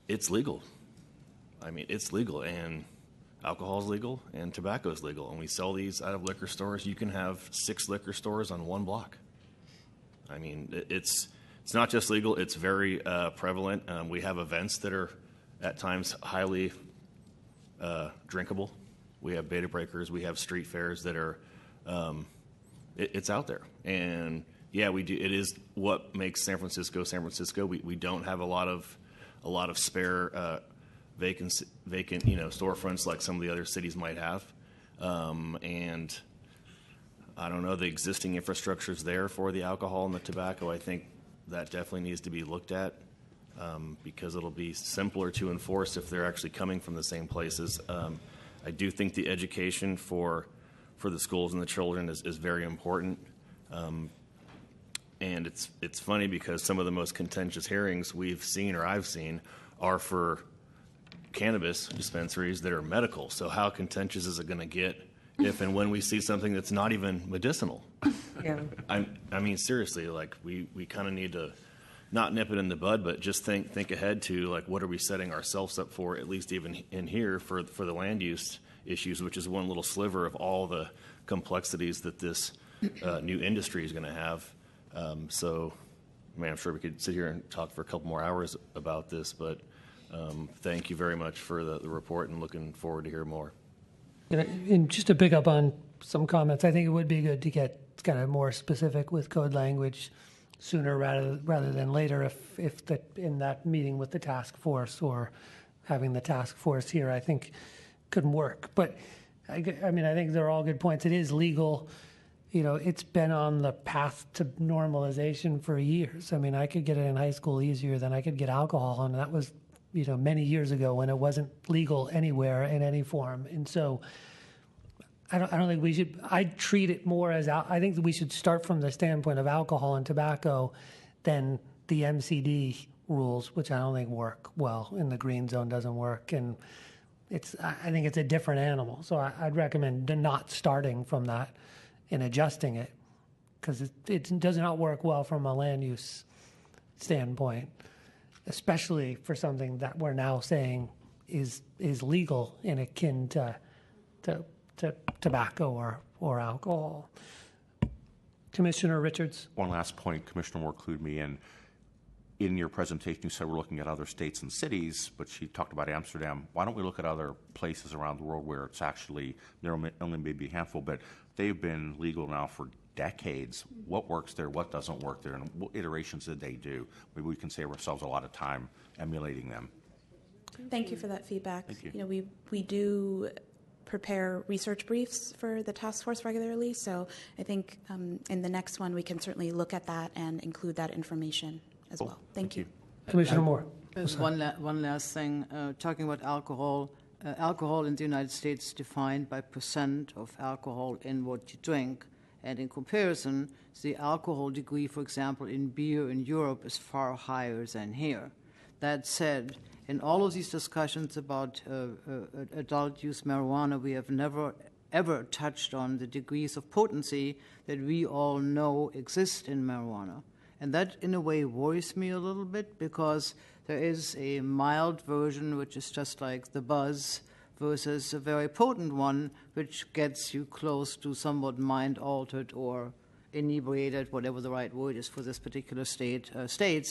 it's legal. I mean, it's legal, and alcohol is legal and tobacco is legal, and we sell these out of liquor stores. You can have 6 liquor stores on one block. I mean, it's not just legal, it's very prevalent. We have events that are at times highly drinkable. We have beta breakers. We have street fairs that are, it's out there. And yeah, we do. It is what makes San Francisco, San Francisco. We don't have a lot of spare vacant, storefronts like some of the other cities might have. And I don't know, the existing infrastructure is there for the alcohol and the tobacco. I think that definitely needs to be looked at because it'll be simpler to enforce if they're actually coming from the same places. I do think the education for the schools and the children is very important. And it's funny because some of the most contentious hearings we've seen or I've seen are for cannabis dispensaries that are medical. So how contentious is it going to get if and when we see something that's not even medicinal? Yeah. I mean, seriously, like we kind of need to not nip it in the bud, but just think ahead to like what are we setting ourselves up for, at least even in here for the land use issues, which is one little sliver of all the complexities that this new industry is going to have. So, I'm sure we could sit here and talk for a couple more hours about this, but thank you very much for the report and looking forward to hear more. And just to pick up on some comments, I think it would be good to get kind of more specific with code language sooner rather than later if in that meeting with the task force or having the task force here, I think could work. But I think they're all good points. It is legal. It's been on the path to normalization for years. I mean, I could get it in high school easier than I could get alcohol, and that was, many years ago when it wasn't legal anywhere in any form. And so I don't think we should. I treat it more as I think that we should start from the standpoint of alcohol and tobacco than the MCD rules, which I don't think work well in the green zone. Doesn't work, and I think it's a different animal. So I'd recommend not starting from that and adjusting it because it does not work well from a land use standpoint, especially for something that we're now saying is legal and akin to tobacco or alcohol. Commissioner Richards. One last point, Commissioner Moore clued me in. In your presentation, you said we're looking at other states and cities, but she talked about Amsterdam. Why don't we look at other places around the world where it's actually, there are only maybe a handful, but they've been legal now for decades. What works there, what doesn't work there, and what iterations did they do? Maybe we can save ourselves a lot of time emulating them. Thank you for that feedback. Thank you. We do prepare research briefs for the task force regularly, so I think in the next one we can certainly look at that and include that information as well. Thank you. Commissioner Moore. One last thing, talking about alcohol. Alcohol in the United States is defined by percent of alcohol in what you drink. And in comparison, the alcohol degree, for example, in beer in Europe is far higher than here. That said, in all of these discussions about adult use marijuana, we have never ever touched on the degrees of potency that we all know exist in marijuana. And that, in a way, worries me a little bit because there is a mild version, which is just like the buzz, versus a very potent one, which gets you close to somewhat mind-altered or inebriated, whatever the right word is for this particular states.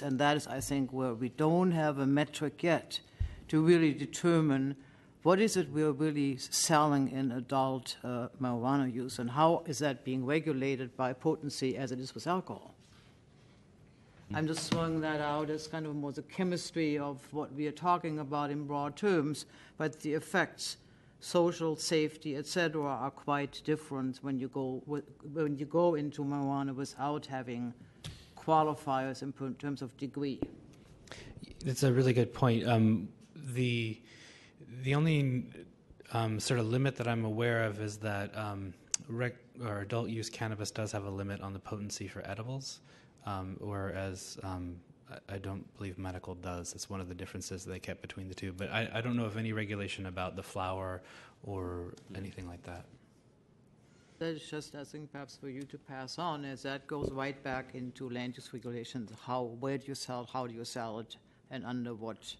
And that is, I think, where we don't have a metric yet to really determine what is it we're really selling in adult marijuana use, and how is that being regulated by potency as it is with alcohol. I'm just throwing that out as kind of more the chemistry of what we are talking about in broad terms, but the effects, social, safety, etc., are quite different when you go into marijuana without having qualifiers in terms of degree. It's a really good point. The only sort of limit that I'm aware of is that or adult use cannabis does have a limit on the potency for edibles. Whereas I don't believe medical does. It's one of the differences they kept between the two. But I don't know of any regulation about the flower or anything like that. That is just, I think, perhaps for you to pass on, as that goes right back into land use regulations. Where do you sell, how do you sell it, and under what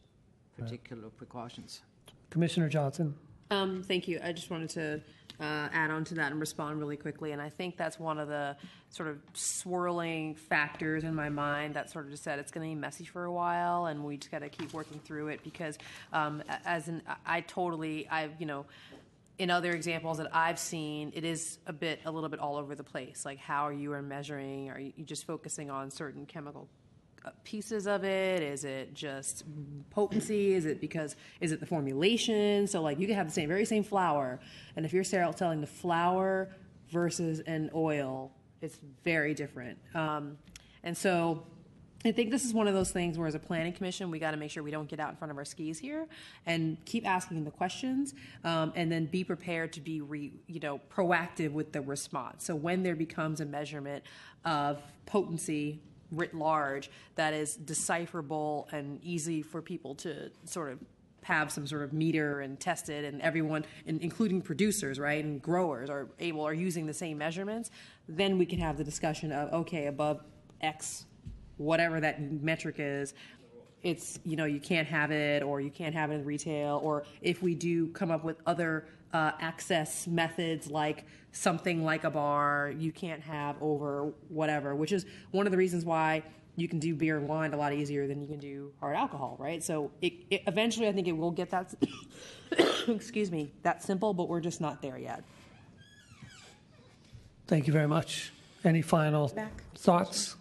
particular precautions? Commissioner Johnson. Thank you. I just wanted to add on to that and respond really quickly. And I think that's one of the sort of swirling factors in my mind that sort of just said it's going to be messy for a while, and we just got to keep working through it because, in other examples that I've seen, it is a little bit all over the place. Like, how are you measuring? Are you just focusing on certain chemical pieces of it? Is it just potency? Is it the formulation? So like you can have the very same flour, and if you're selling the flour versus an oil, it's very different. And so I think this is one of those things where as a planning commission, we got to make sure we don't get out in front of our skis here and keep asking the questions, and then be prepared to be proactive with the response. So when there becomes a measurement of potency writ large that is decipherable and easy for people to sort of have some sort of meter and test it, and everyone, including producers, right, and growers are using the same measurements, then we can have the discussion of, okay, above X, whatever that metric is, it's, you can't have it, or you can't have it in retail, or if we do come up with other access methods like something like a bar, you can't have over whatever, which is one of the reasons why you can do beer and wine a lot easier than you can do hard alcohol, right? So it eventually I think it will get that, excuse me, that simple, but we're just not there yet. Thank you very much. Any final thoughts?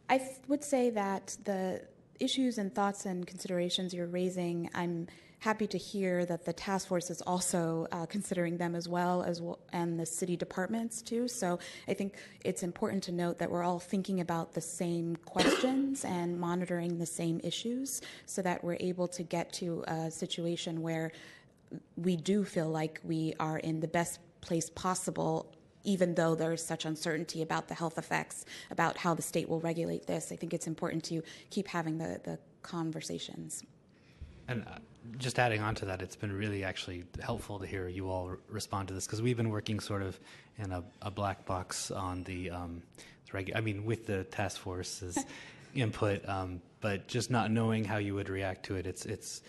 I would say that the issues and thoughts and considerations you're raising, I'm happy to hear that the task force is also considering them as well, and the city departments too. So I think it's important to note that we're all thinking about the same questions and monitoring the same issues so that we're able to get to a situation where we do feel like we are in the best place possible, even though there is such uncertainty about the health effects, about how the state will regulate this. I think it's important to keep having the conversations. And just adding on to that, it's been really actually helpful to hear you all respond to this, because we've been working sort of in a black box on with the task force's input, but just not knowing how you would react to it. It's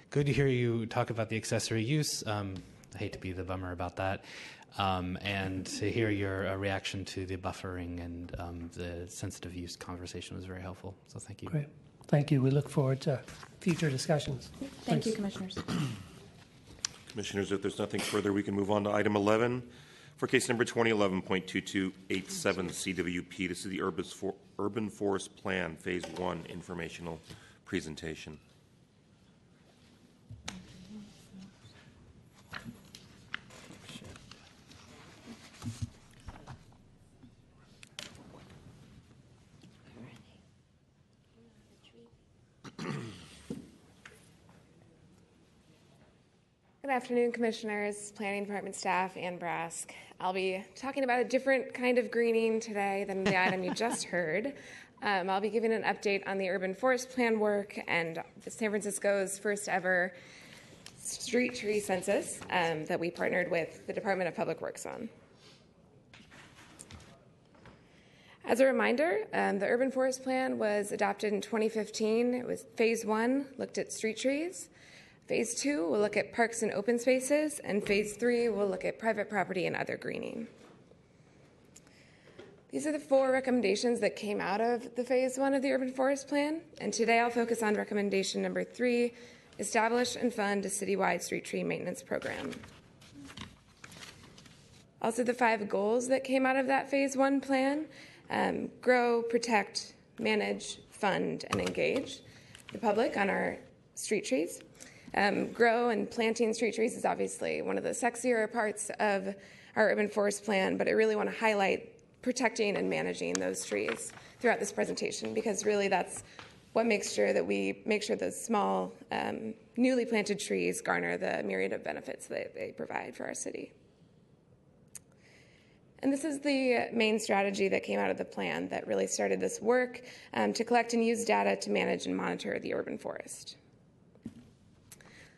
good to hear you talk about the accessory use. I hate to be the bummer about that. And to hear your reaction to the buffering and the sensitive use conversation was very helpful. So thank you. Great. Thank you. We look forward to future discussions. Thank you, Commissioners. Commissioners, if there's nothing further, we can move on to item 11 for case number 2011.2287 CWP. This is the Urban Forest Plan Phase 1 informational presentation. Good afternoon, Commissioners, Planning Department staff, and Brask. I'll be talking about a different kind of greening today than the item you just heard. I'll be giving an update on the urban forest plan work and San Francisco's first ever street tree census that we partnered with the Department of Public Works on. As a reminder, the urban forest plan was adopted in 2015. It was phase 1, looked at street trees. Phase 2 will look at parks and open spaces, and phase 3 will look at private property and other greening. These are the 4 recommendations that came out of the phase 1 of the urban forest plan, and today I'll focus on recommendation number 3, establish and fund a citywide street tree maintenance program. Also, the 5 goals that came out of that phase 1 plan: grow, protect, manage, fund, and engage the public on our street trees. Grow and planting street trees is obviously one of the sexier parts of our urban forest plan, but I really want to highlight protecting and managing those trees throughout this presentation, because really that's what makes sure that we make sure those small, newly planted trees garner the myriad of benefits that they provide for our city. And this is the main strategy that came out of the plan that really started this work to collect and use data to manage and monitor the urban forest.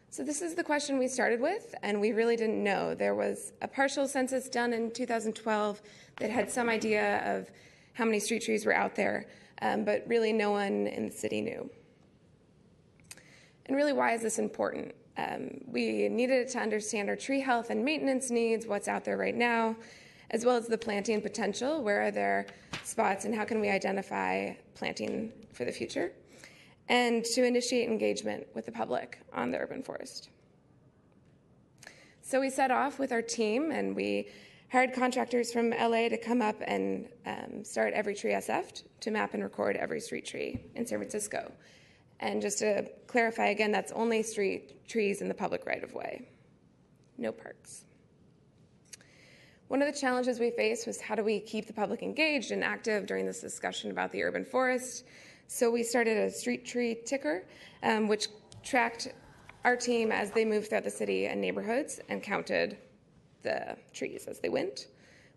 So this is the question we started with, and we really didn't know. There was a partial census done in 2012 that had some idea of how many street trees were out there, but really no one in the city knew. And really, why is this important? We needed to understand our tree health and maintenance needs, what's out there right now, as well as the planting potential. Where are there spots, and how can we identify planting for the future? And to initiate engagement with the public on the urban forest. So we set off with our team, and we hired contractors from LA to come up and start Every Tree SF to map and record every street tree in San Francisco. And just to clarify again, that's only street trees in the public right-of-way, no parks. One of the challenges we faced was how do we keep the public engaged and active during this discussion about the urban forest? So we started a street tree ticker, which tracked our team as they moved throughout the city and neighborhoods and counted the trees as they went.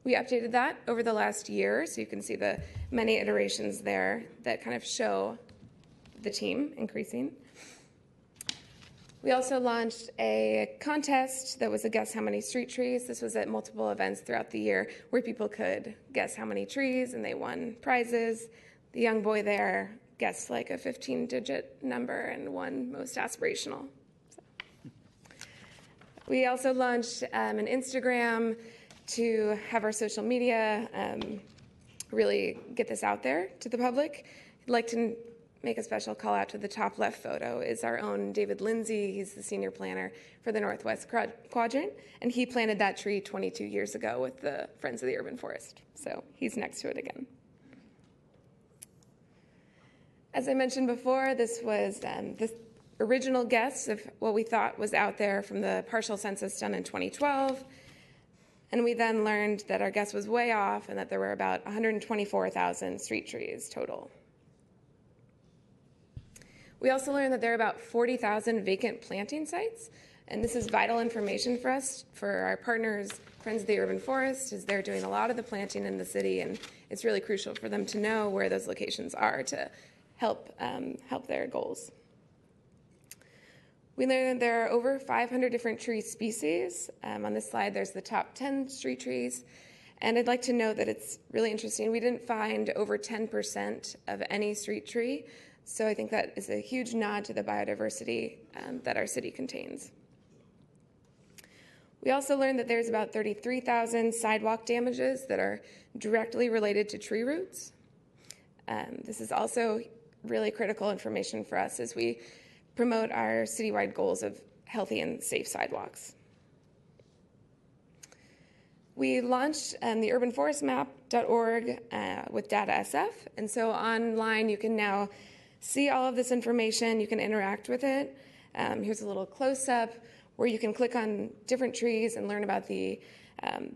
We updated that over the last year, so you can see the many iterations there that kind of show the team increasing. We also launched a contest that was a guess how many street trees. This was at multiple events throughout the year where people could guess how many trees, and they won prizes. The young boy there guessed like a 15-digit number and won most aspirational. So. We also launched an Instagram to have our social media really get this out there to the public. I'd like to make a special call out to the top left photo is our own David Lindsay. He's the senior planner for the Northwest Quadrant, and he planted that tree 22 years ago with the Friends of the Urban Forest. So he's next to it again. As I mentioned before, this was the original guess of what we thought was out there from the partial census done in 2012. And we then learned that our guess was way off and that there were about 124,000 street trees total. We also learned that there are about 40,000 vacant planting sites. And this is vital information for us, for our partners, Friends of the Urban Forest, as they're doing a lot of the planting in the city. And it's really crucial for them to know where those locations are to help their goals. We learned that there are over 500 different tree species. On this slide, there's the top 10 street trees. And I'd like to note that it's really interesting. We didn't find over 10% of any street tree. So I think that is a huge nod to the biodiversity that our city contains. We also learned that there's about 33,000 sidewalk damages that are directly related to tree roots. This is also really critical information for us as we promote our citywide goals of healthy and safe sidewalks. We launched the urbanforestmap.org with Data SF, and so online you can now see all of this information, you can interact with it. Here's a little close-up where you can click on different trees and learn about the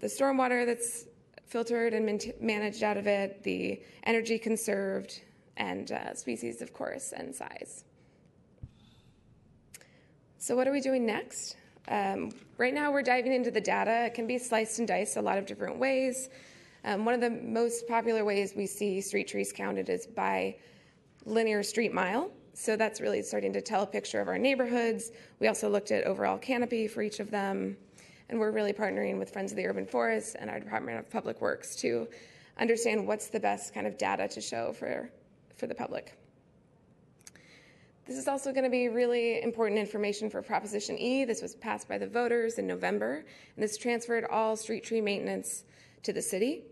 stormwater that's filtered and managed out of it, the energy conserved, and species, of course, and size. So what are we doing next? Right now, we're diving into the data. It can be sliced and diced a lot of different ways. One of the most popular ways we see street trees counted is by linear street mile. So that's really starting to tell a picture of our neighborhoods. We also looked at overall canopy for each of them. And we're really partnering with Friends of the Urban Forest and our Department of Public Works to understand what's the best kind of data to show for the public. This is also going to be really important information for Proposition E. This was passed by the voters in November, and this transferred all street tree maintenance to the city,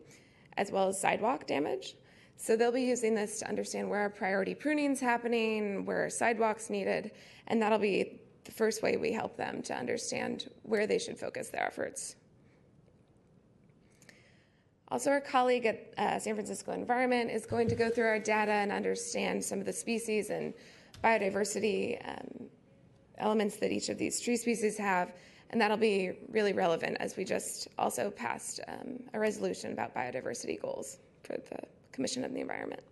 as well as sidewalk damage. So they'll be using this to understand where our priority pruning is happening, where sidewalks needed, and that'll be the first way we help them to understand where they should focus their efforts. Also, our colleague at San Francisco Environment is going to go through our data and understand some of the species and biodiversity elements that each of these tree species have, and that'll be really relevant as we just also passed a resolution about biodiversity goals for the Commission of the Environment.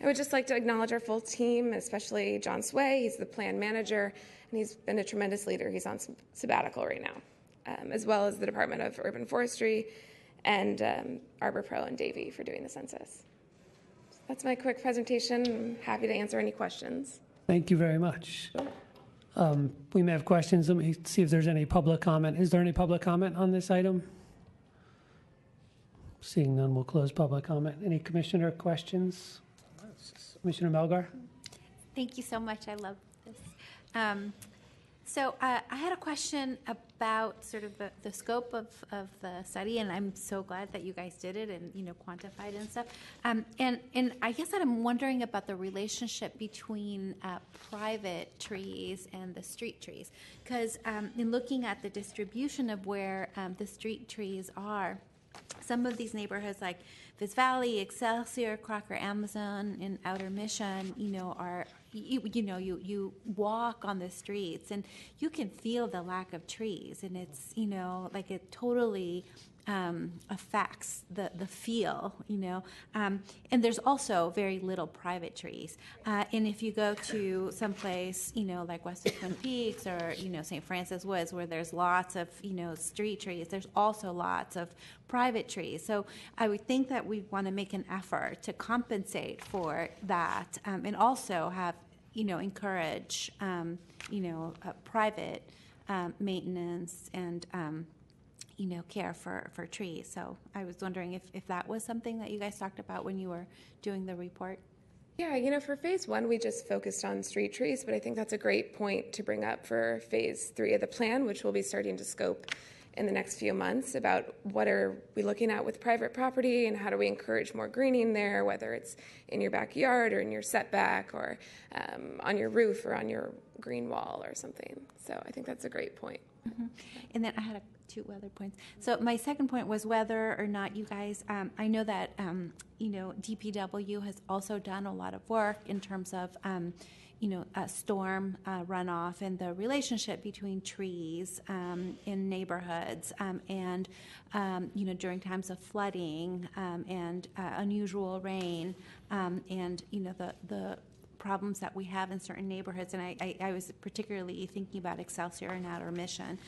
I would just like to acknowledge our full team, especially John Sway. He's the plan manager, and he's been a tremendous leader. He's on sabbatical right now, as well as the Department of Urban Forestry and Arbor Pro and Davey for doing the census. That's my quick presentation. I'm happy to answer any questions. Thank you very much. We may have questions. Let me see if there's any public comment. Is there any public comment on this item? Seeing none, we'll close public comment. Any commissioner questions? Commissioner Melgar? Thank you so much. I love this. So I had a question about sort of the scope of the study, and I'm so glad that you guys did it and, you know, quantified and stuff. And I guess that I'm wondering about the relationship between private trees and the street trees, because in looking at the distribution of where the street trees are, some of these neighborhoods like Fizz Valley, Excelsior, Crocker, Amazon, and Outer Mission, you know, are, you walk on the streets and you can feel the lack of trees, and it's, you know, like it totally affects the feel, you know. And there's also very little private trees. And if you go to someplace, you know, like West of Twin Peaks or, you know, St. Francis Woods, where there's lots of, you know, street trees, there's also lots of private trees. So I would think that we want to make an effort to compensate for that, and also have, you know, encourage, private maintenance and, you know, care for trees. So I was wondering if that was something that you guys talked about when you were doing the report. Yeah, you know, for phase 1, we just focused on street trees, but I think that's a great point to bring up for phase 3 of the plan, which we'll be starting to scope in the next few months, about what are we looking at with private property and how do we encourage more greening there, whether it's in your backyard or in your setback or on your roof or on your green wall or something. So I think that's a great point. Mm-hmm. And then I had two other points. So my second point was whether or not you guys, I know that, DPW has also done a lot of work in terms of, storm runoff and the relationship between trees in neighborhoods and, during times of flooding and unusual rain and, the problems that we have in certain neighborhoods, and I was particularly thinking about Excelsior and Outer Mission.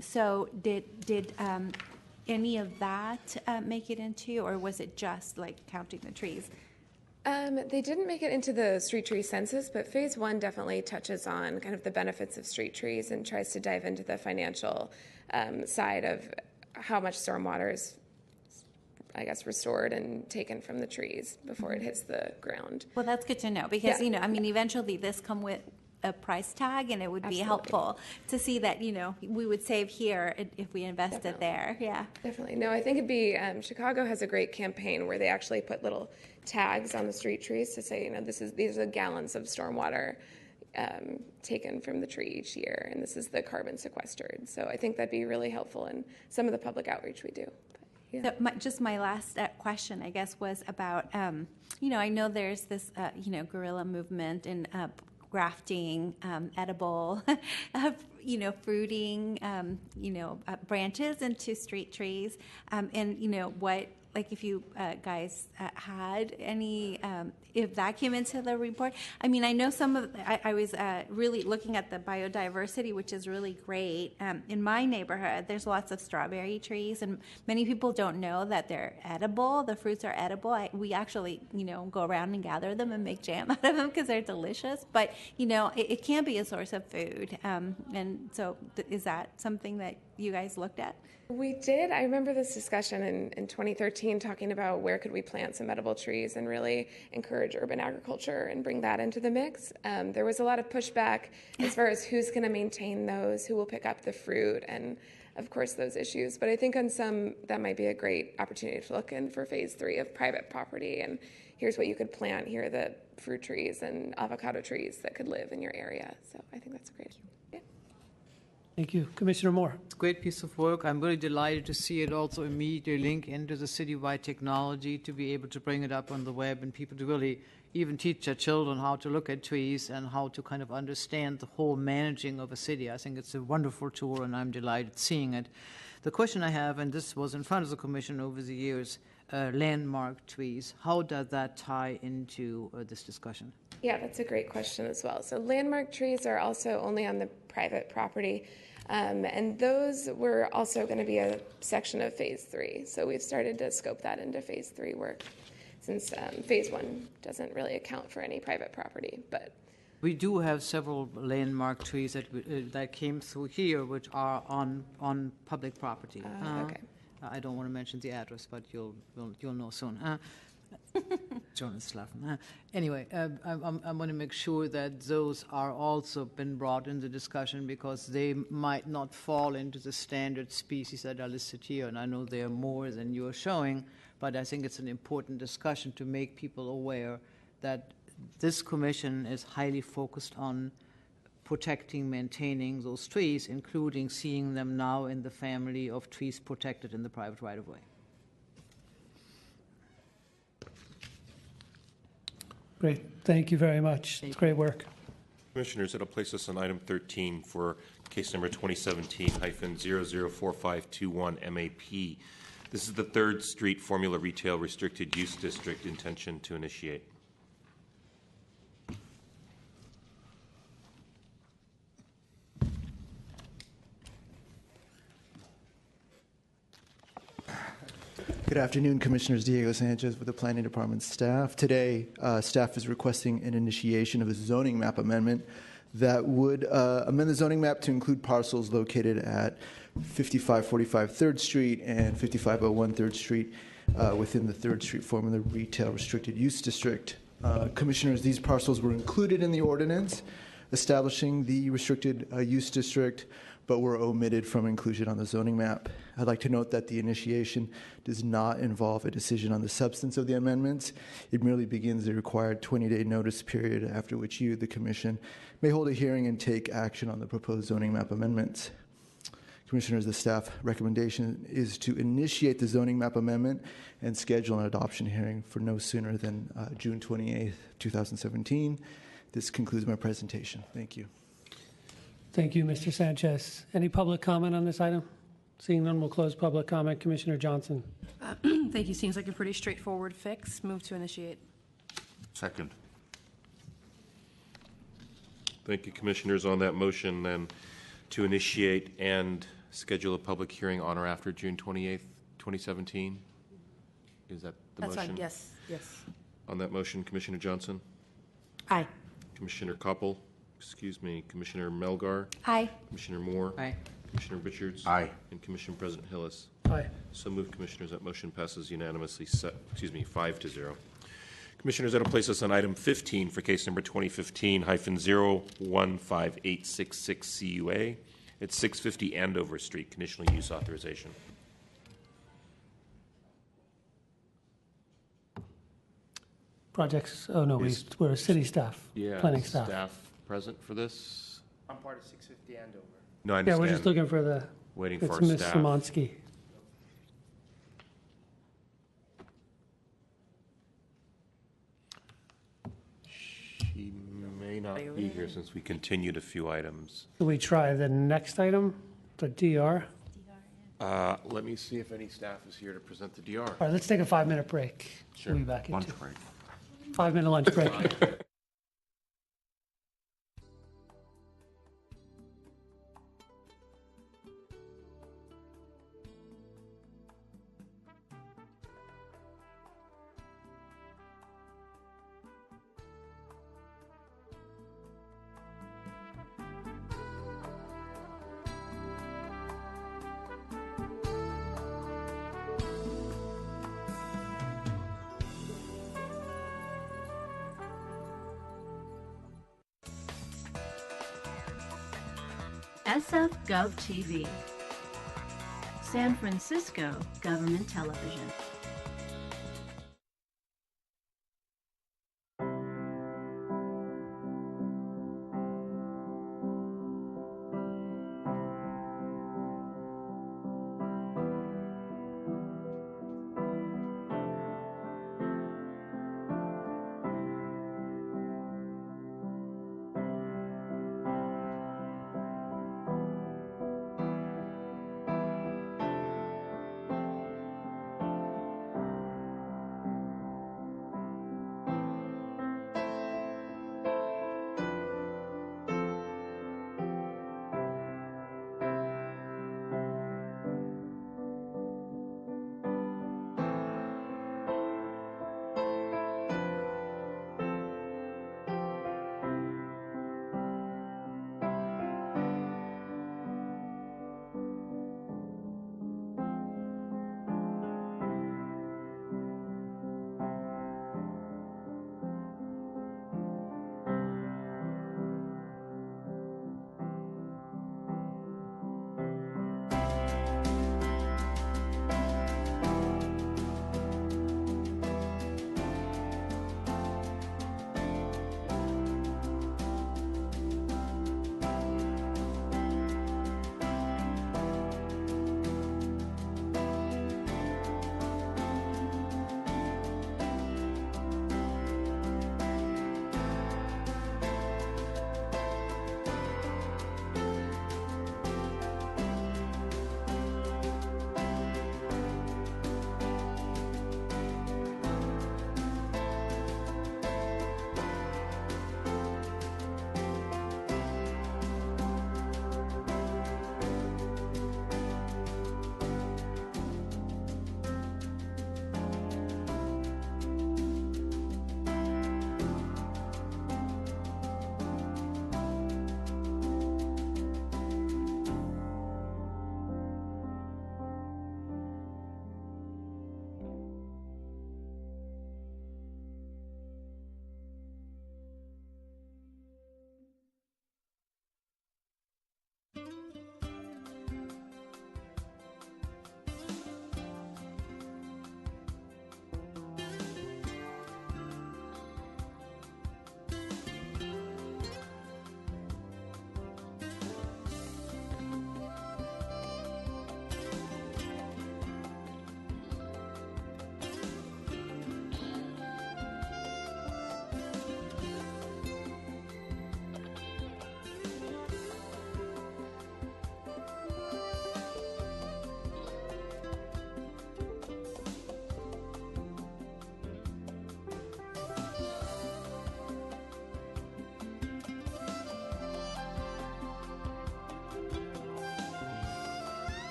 So did any of that make it into, or was it just like counting the trees? They didn't make it into the street tree census, but phase 1 definitely touches on kind of the benefits of street trees and tries to dive into the financial side of how much stormwater is, I guess, restored and taken from the trees before it hits the ground. Well, that's good to know because, eventually this come with a price tag, and it would be helpful to see that, we would save here if we invested there. Yeah. Definitely. No, I think it'd be, Chicago has a great campaign where they actually put little tags on the street trees to say, these are gallons of stormwater taken from the tree each year, and this is the carbon sequestered. So I think that'd be really helpful in some of the public outreach we do. Yeah. So my last question, I guess, was about, I know there's this, guerrilla movement in grafting edible, fruiting, branches into street trees, and, what if you guys had any, if that came into the report. I mean, I know some of, I was really looking at the biodiversity, which is really great. In my neighborhood, there's lots of strawberry trees, and many people don't know that they're edible. The fruits are edible. We actually, go around and gather them and make jam out of them because they're delicious. But, it can be a source of food. And so is that something that you guys looked at? We did. I remember this discussion in 2013 talking about where could we plant some edible trees and really encourage urban agriculture and bring that into the mix. There was a lot of pushback as far as who's going to maintain those, who will pick up the fruit, and of course those issues. But I think on some that might be a great opportunity to look in for phase 3 of private property. And here's what you could plant. Here are the fruit trees and avocado trees that could live in your area. So I think that's great. Yeah. Thank you. Commissioner Moore. It's a great piece of work. I'm really delighted to see it also immediately link into the citywide technology to be able to bring it up on the web and people to really even teach their children how to look at trees and how to kind of understand the whole managing of a city. I think it's a wonderful tool, and I'm delighted seeing it. The question I have, and this was in front of the Commission over the years, landmark trees. How does that tie into this discussion? Yeah, that's a great question as well. So landmark trees are also only on the private property. And those were also going to be a section of phase 3. So we've started to scope that into phase 3 work, since phase 1 doesn't really account for any private property. But we do have several landmark trees that came through here, which are on public property. Okay. I don't want to mention the address, but you'll know soon. Jonas laughing. Anyway, I want to make sure that those are also been brought into discussion because they might not fall into the standard species that are listed here. And I know there are more than you're showing, but I think it's an important discussion to make people aware that this commission is highly focused on protecting, maintaining those trees, including seeing them now in the family of trees protected in the private right-of-way. Great. Thank you very much. It's great work. Commissioners, that'll place us on item 13 for case number 2017-004521 MAP. This is the 3rd Street Formula Retail Restricted Use District intention to initiate. Good afternoon, Commissioners. Diego Sanchez with the Planning Department staff. Today, staff is requesting an initiation of a zoning map amendment that would amend the zoning map to include parcels located at 5545 3rd Street and 5501 3rd Street within the 3rd Street Formula Retail Restricted Use District. Commissioners, these parcels were included in the ordinance establishing the restricted use district, but were omitted from inclusion on the zoning map. I'd like to note that the initiation does not involve a decision on the substance of the amendments. It merely begins the required 20-day notice period, after which you, the Commission, may hold a hearing and take action on the proposed zoning map amendments. Commissioners, the staff recommendation is to initiate the zoning map amendment and schedule an adoption hearing for no sooner than June 28th, 2017. This concludes my presentation. Thank you. Thank you, Mr. Sanchez. Any public comment on this item? Seeing none, we'll close public comment. Commissioner Johnson. Thank you. Seems like a pretty straightforward fix. Move to initiate. Second. Thank you, Commissioners. On that motion, then, to initiate and schedule a public hearing on or after June 28th, 2017? Is that the That's motion? fine. Yes. Yes. On that motion, Commissioner Johnson? Aye. Commissioner Koppel? Excuse me, Commissioner Melgar? Aye. Commissioner Moore? Aye. Commissioner Richards? Aye. And Commissioner President Hillis? Aye. So moved, Commissioners. That motion passes unanimously, 5-0. Commissioners, that'll place us on item 15 for case number 2015-015866 CUA at 650 Andover Street, conditional use authorization. Projects, oh no, we're city staff, planning staff. Staff present for this? I'm part of 650 Andover. No, I Yeah, understand. we're just looking for the, Waiting it's for Ms. staff. Szymanski. She may not be here since we continued a few items. Can we try the next item, the DR? Let me see if any staff is here to present the DR. All right, let's take a 5-minute break. Sure. We'll be back in Lunch 2. break. 5-minute lunch break. SF Gov TV, San Francisco Government Television.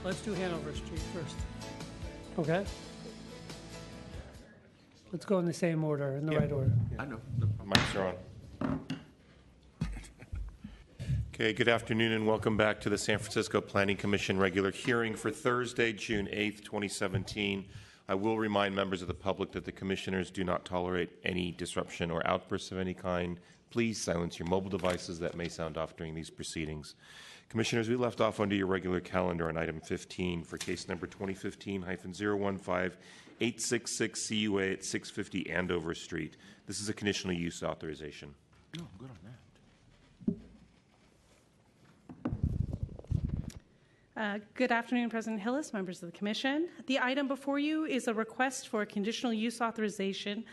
let's do Hanover Street first. Okay? Let's go in the same order, in the right order. I know. Mics are on. Okay, good afternoon and welcome back to the San Francisco Planning Commission regular hearing for Thursday, June 8th, 2017. I will remind members of the public that the commissioners do not tolerate any disruption or outbursts of any kind. Please silence your mobile devices that may sound off during these proceedings. Commissioners, we left off under your regular calendar on item 15 for case number 2015-015-866 CUA at 650 Andover Street. This is a conditional use authorization. Oh, good on that. Good afternoon, President Hillis, members of the Commission. The item before you is a request for a conditional use authorization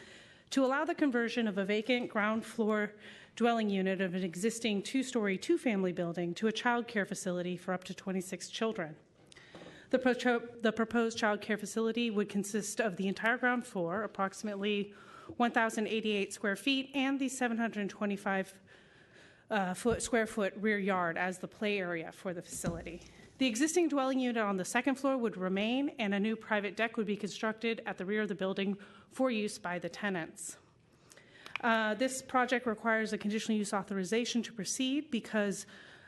to allow the conversion of a vacant ground floor dwelling unit of an existing two-story, two-family building to a child care facility for up to 26 children. The proposed child care facility would consist of the entire ground floor, approximately 1,088 square feet, and the 725 square foot rear yard as the play area for the facility. The existing dwelling unit on the second floor would remain, and a new private deck would be constructed at the rear of the building for use by the tenants. This project requires a conditional use authorization to proceed because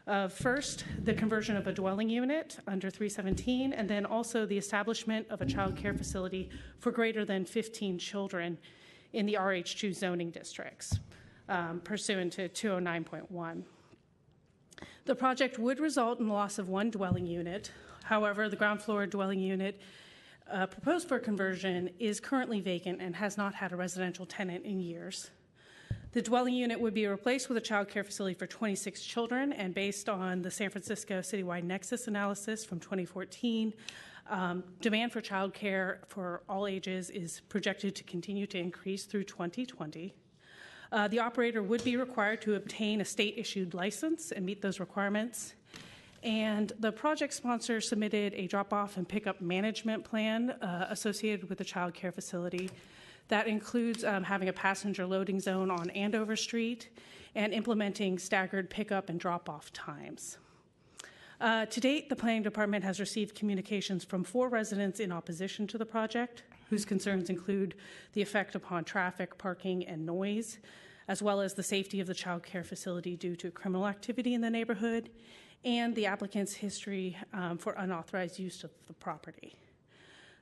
of, first, the conversion of a dwelling unit under 317, and then also the establishment of a child care facility for greater than 15 children in the RH2 zoning districts, pursuant to 209.1. The project would result in the loss of one dwelling unit. However, the ground floor dwelling unit proposed for conversion is currently vacant and has not had a residential tenant in years. The dwelling unit would be replaced with a child care facility for 26 children, and based on the San Francisco Citywide Nexus analysis from 2014, demand for child care for all ages is projected to continue to increase through 2020. The operator would be required to obtain a state-issued license and meet those requirements. And the project sponsor submitted a drop-off and pickup management plan associated with the child care facility. That includes having a passenger loading zone on Andover Street and implementing staggered pickup and drop-off times. To date, the Planning Department has received communications from 4 residents in opposition to the project, whose concerns include the effect upon traffic, parking, and noise, as well as the safety of the child care facility due to criminal activity in the neighborhood, and the applicant's history for unauthorized use of the property.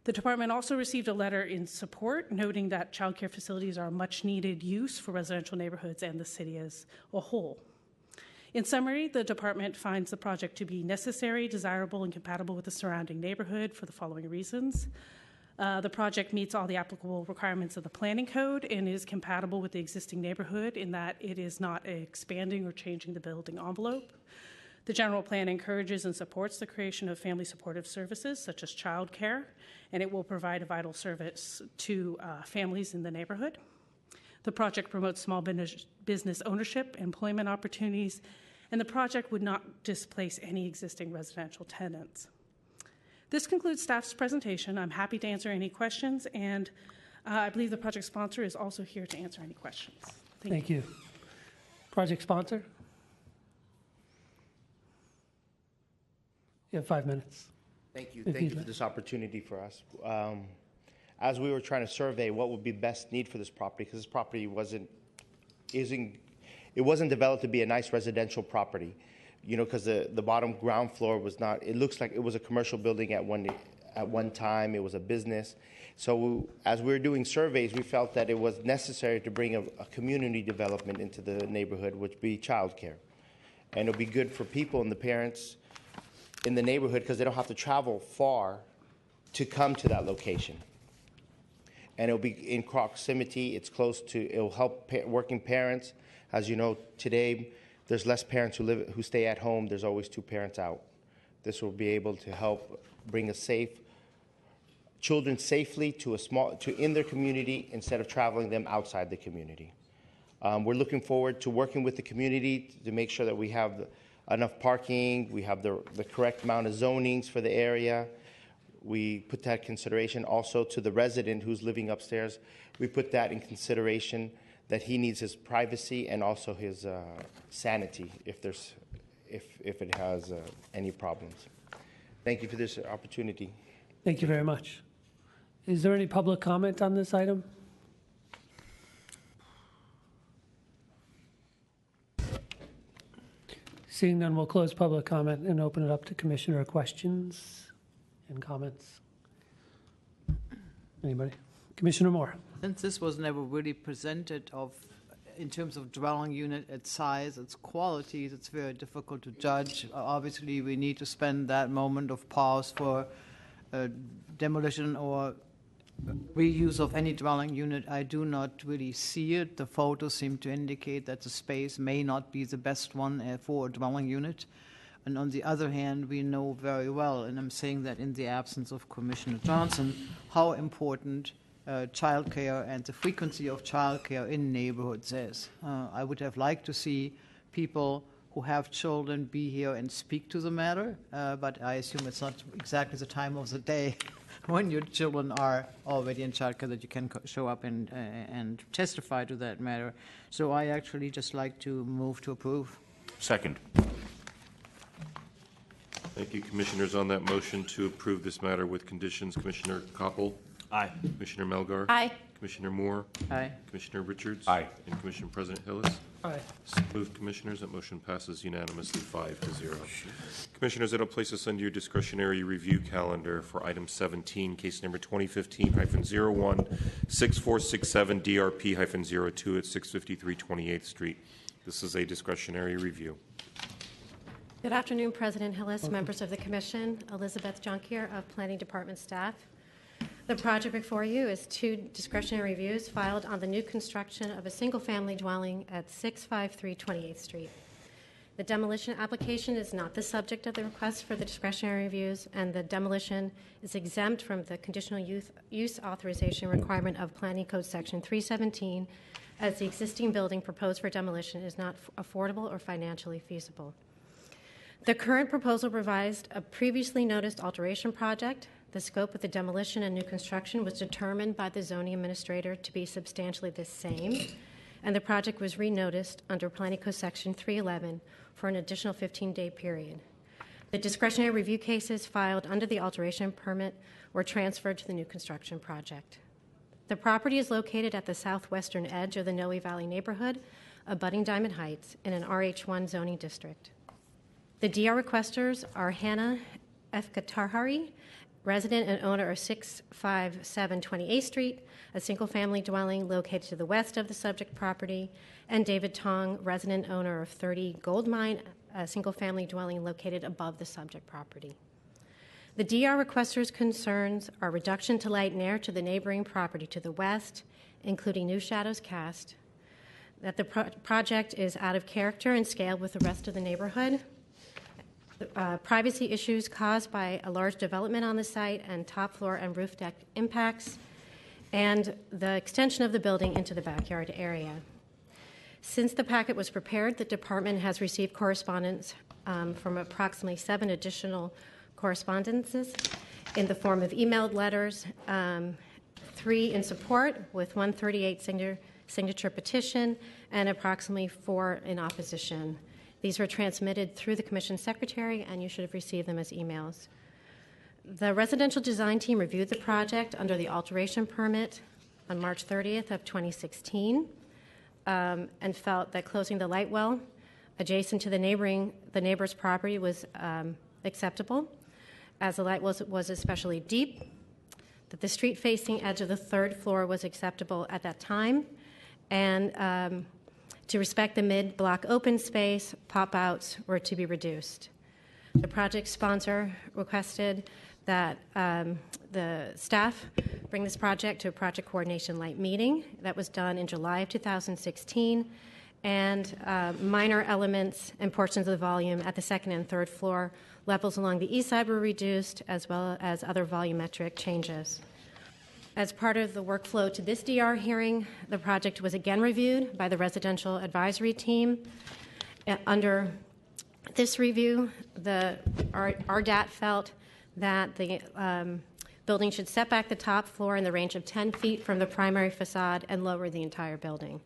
The department also received a letter in support, noting that child care facilities are a much-needed use for residential neighborhoods and the city as a whole. In summary, the department finds the project to be necessary, desirable, and compatible with the surrounding neighborhood for the following reasons. The project meets all the applicable requirements of the planning code and is compatible with the existing neighborhood in that it is not expanding or changing the building envelope. The general plan encourages and supports the creation of family supportive services such as child care, and it will provide a vital service to families in the neighborhood. The project promotes small business ownership, employment opportunities, and the project would not displace any existing residential tenants. This concludes staff's presentation. I'm happy to answer any questions, and I believe the project sponsor is also here to answer any questions. Thank you. Project sponsor? You have 5 minutes. Thank you. Thank you for this opportunity for us. As we were trying to survey what would be the best need for this property, because this property wasn't developed to be a nice residential property, you know, because the bottom ground floor was not. It looks like it was a commercial building at one time. It was a business. So as we were doing surveys, we felt that it was necessary to bring a community development into the neighborhood, which would be childcare, and it'll be good for people and the parents in the neighborhood because they don't have to travel far to come to that location. And it'll be in proximity. It's close to. It'll help working parents. As you know, today there's less parents who stay at home. There's always 2 parents out. This will be able to help bring children safely to in their community instead of traveling them outside the community. We're looking forward to working with the community to make sure that we have enough parking. We have the correct amount of zonings for the area. We put that in consideration also to the resident who's living upstairs. We put that in consideration that he needs his privacy and also his sanity if it has any problems. Thank you for this opportunity. Thank you very much. Is there any public comment on this item? Seeing none, we'll close public comment and open it up to commissioner questions and comments. Anybody? Commissioner Moore. Since this was never really presented in terms of dwelling unit, its size, its qualities, it's very difficult to judge. Obviously, we need to spend that moment of pause for demolition or reuse of any dwelling unit. I do not really see it. The photos seem to indicate that the space may not be the best one for a dwelling unit. And on the other hand, we know very well, and I'm saying that in the absence of Commissioner Johnson, how important childcare and the frequency of childcare in neighborhoods is. I would have liked to see people who have children be here and speak to the matter, but I assume it's not exactly the time of the day when your children are already in childcare that you can show up and testify to that matter. So I actually just like to move to approve. Second. Thank you, Commissioners. On that motion to approve this matter with conditions, Commissioner Koppel. Aye. Commissioner Melgar. Aye. Commissioner Moore. Aye. Commissioner Richards. Aye. And Commissioner President Hillis. Aye. So moved, Commissioners. That motion passes unanimously 5-0. Commissioners, that'll place us under your discretionary review calendar for item 17, case number 2015-01-6467 DRP-02 at 653 28th Street. This is a discretionary review. Good afternoon, President Hillis, members of the Commission. Elizabeth Junkier of Planning Department staff. The project before you is 2 discretionary reviews filed on the new construction of a single-family dwelling at 653 28th Street. The demolition application is not the subject of the request for the discretionary reviews, and the demolition is exempt from the conditional use authorization requirement of Planning Code Section 317, as the existing building proposed for demolition is not affordable or financially feasible. The current proposal revised a previously noticed alteration project. The scope of the demolition and new construction was determined by the zoning administrator to be substantially the same, and the project was renoticed under Planning Code Section 311 for an additional 15-day period. The discretionary review cases filed under the alteration permit were transferred to the new construction project. The property is located at the southwestern edge of the Noe Valley neighborhood, abutting Diamond Heights, in an RH1 zoning district. The DR requesters are Hannah F. Katahari, resident and owner of 657 28th Street, a single-family dwelling located to the west of the subject property, and David Tong, resident owner of 30 Gold Mine, a single-family dwelling located above the subject property. The DR requesters' concerns are reduction to light and air to the neighboring property to the west, including new shadows cast, that the project is out of character and scale with the rest of the neighborhood, privacy issues caused by a large development on the site and top floor and roof deck impacts, and the extension of the building into the backyard area. Since the packet was prepared, the department has received correspondence from approximately 7 additional correspondences in the form of emailed letters, 3 in support with 138 signature petition, and approximately 4 in opposition. These were transmitted through the Commission Secretary, and you should have received them as emails. The residential design team reviewed the project under the alteration permit on March 30th of 2016 and felt that closing the light well adjacent to the neighbor's property was acceptable, as the light was especially deep, that the street-facing edge of the 3rd floor was acceptable at that time, and to respect the mid-block open space, pop-outs were to be reduced. The project sponsor requested that the staff bring this project to a project coordination light meeting. That was done in July of 2016, and minor elements and portions of the volume at the 2nd and 3rd floor levels along the east side were reduced, as well as other volumetric changes. As part of the workflow to this DR hearing, the project was again reviewed by the residential advisory team. Under this review, the RDAT felt that the building should set back the top floor in the range of 10 feet from the primary facade and lower the entire building.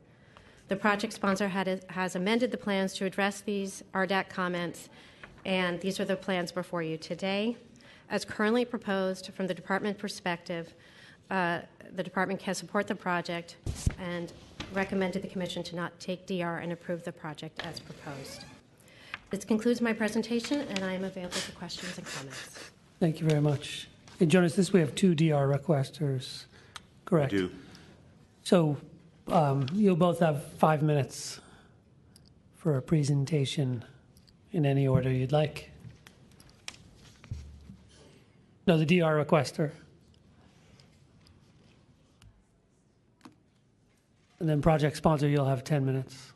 The project sponsor has amended the plans to address these RDAT comments, and these are the plans before you today. As currently proposed, from the department perspective, the department can support the project and recommended the commission to not take DR and approve the project as proposed. This concludes my presentation, and I am available for questions and comments. Thank you very much. And Jonas, this we have 2 DR requesters, correct? We do. So you'll both have 5 minutes for a presentation in any order you'd like. No, the DR requester. And then project sponsor, you'll have 10 minutes.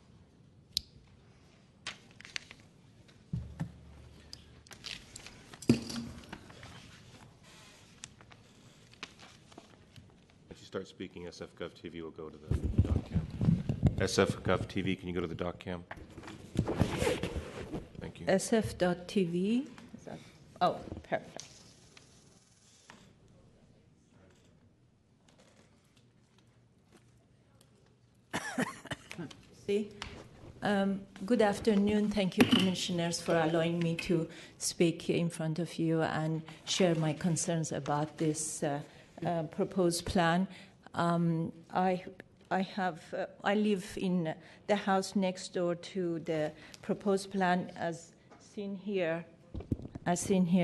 Once you start speaking, SF Gov TV will go to the doc cam. SF Gov TV, can you go to the doc cam? Thank you. SF.TV. Oh, perfect. See? Good afternoon. Thank you, commissioners, for allowing me to speak in front of you and share my concerns about this proposed plan. I live in the house next door to the proposed plan, as seen here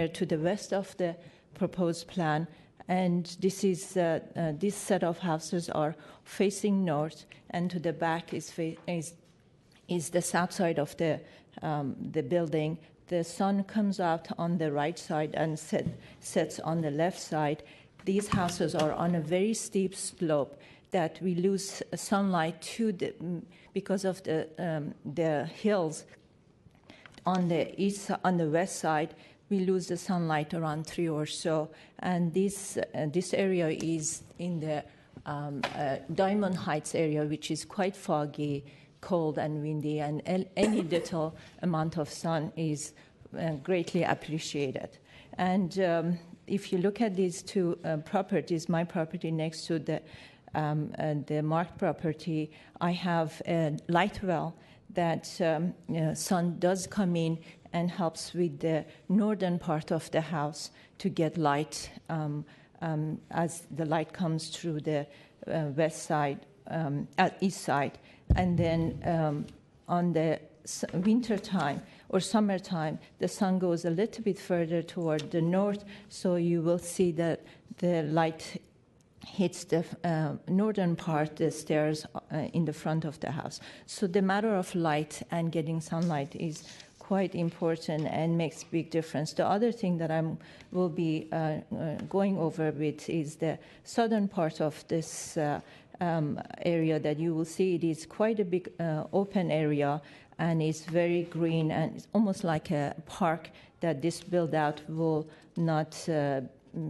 to the west of the proposed plan. And this is this set of houses are facing north, and to the back is the south side of the building. The sun comes out on the right side and sets on the left side. These houses are on a very steep slope that we lose sunlight to because of the hills on the west side. We lose the sunlight around 3 or so, and this area is in the Diamond Heights area, which is quite foggy, cold and windy, and any little amount of sun is greatly appreciated. And if you look at these 2 properties, my property next to the marked property, I have a light well that sun does come in and helps with the northern part of the house to get light as the light comes through the west side, east side. And then on the winter time or summertime, the sun goes a little bit further toward the north, so you will see that the light hits the northern part, the stairs in the front of the house. So the matter of light and getting sunlight is quite important and makes big difference. The other thing that I will be going over with is the southern part of this area that you will see. It is quite a big open area, and it's very green, and it's almost like a park that this build-out will not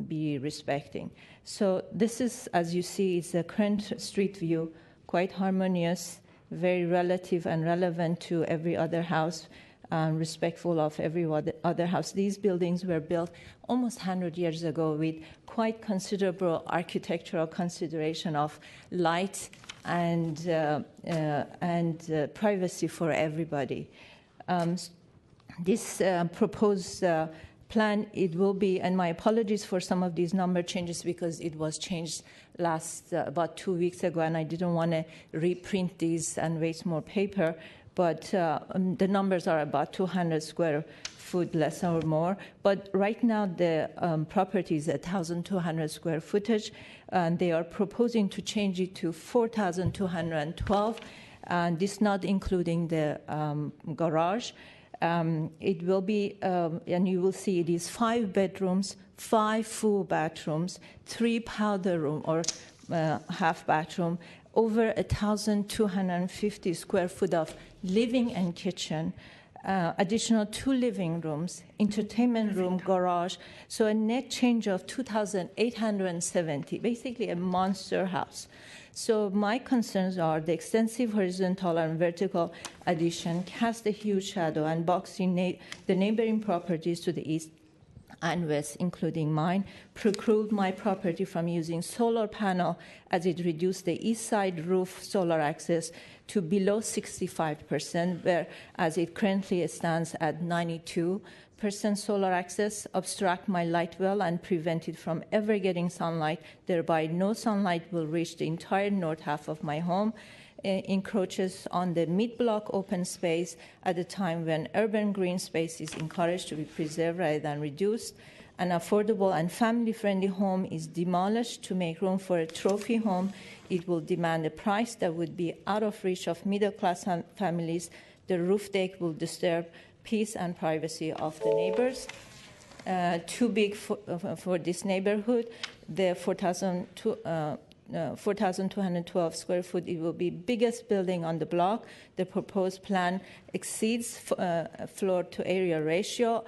be respecting. So this is, as you see, is the current street view, quite harmonious, very relative and relevant to every other house, respectful of every other house. These buildings were built almost 100 years ago with quite considerable architectural consideration of light and privacy for everybody. This proposed plan, it will be, and my apologies for some of these number changes because it was changed about 2 weeks ago, and I didn't want to reprint these and waste more paper. But the numbers are about 200 square foot, less or more. But right now, the property is 1,200 square footage, and they are proposing to change it to 4,212, and this not including the garage. It will be, and you will see it is 5 bedrooms, 5 full bathrooms, 3 powder room or half bathroom, over 1,250 square foot of living and kitchen, additional 2 living rooms, entertainment room, garage, so a net change of 2,870, basically a monster house. So my concerns are the extensive horizontal and vertical addition cast a huge shadow and boxing the neighboring properties to the east and west, including mine, preclude my property from using solar panel as it reduced the east side roof solar access to below 65%, whereas it currently stands at 92% solar access, obstruct my light well and prevent it from ever getting sunlight. Thereby, no sunlight will reach the entire north half of my home, encroaches on the mid-block open space at a time when urban green space is encouraged to be preserved rather than reduced. An affordable and family-friendly home is demolished to make room for a trophy home. It will demand a price that would be out of reach of middle-class families. The roof deck will disturb peace and privacy of the neighbors. Too big for this neighborhood. The 4,212 square foot, it will be biggest building on the block. The proposed plan exceeds floor to area ratio,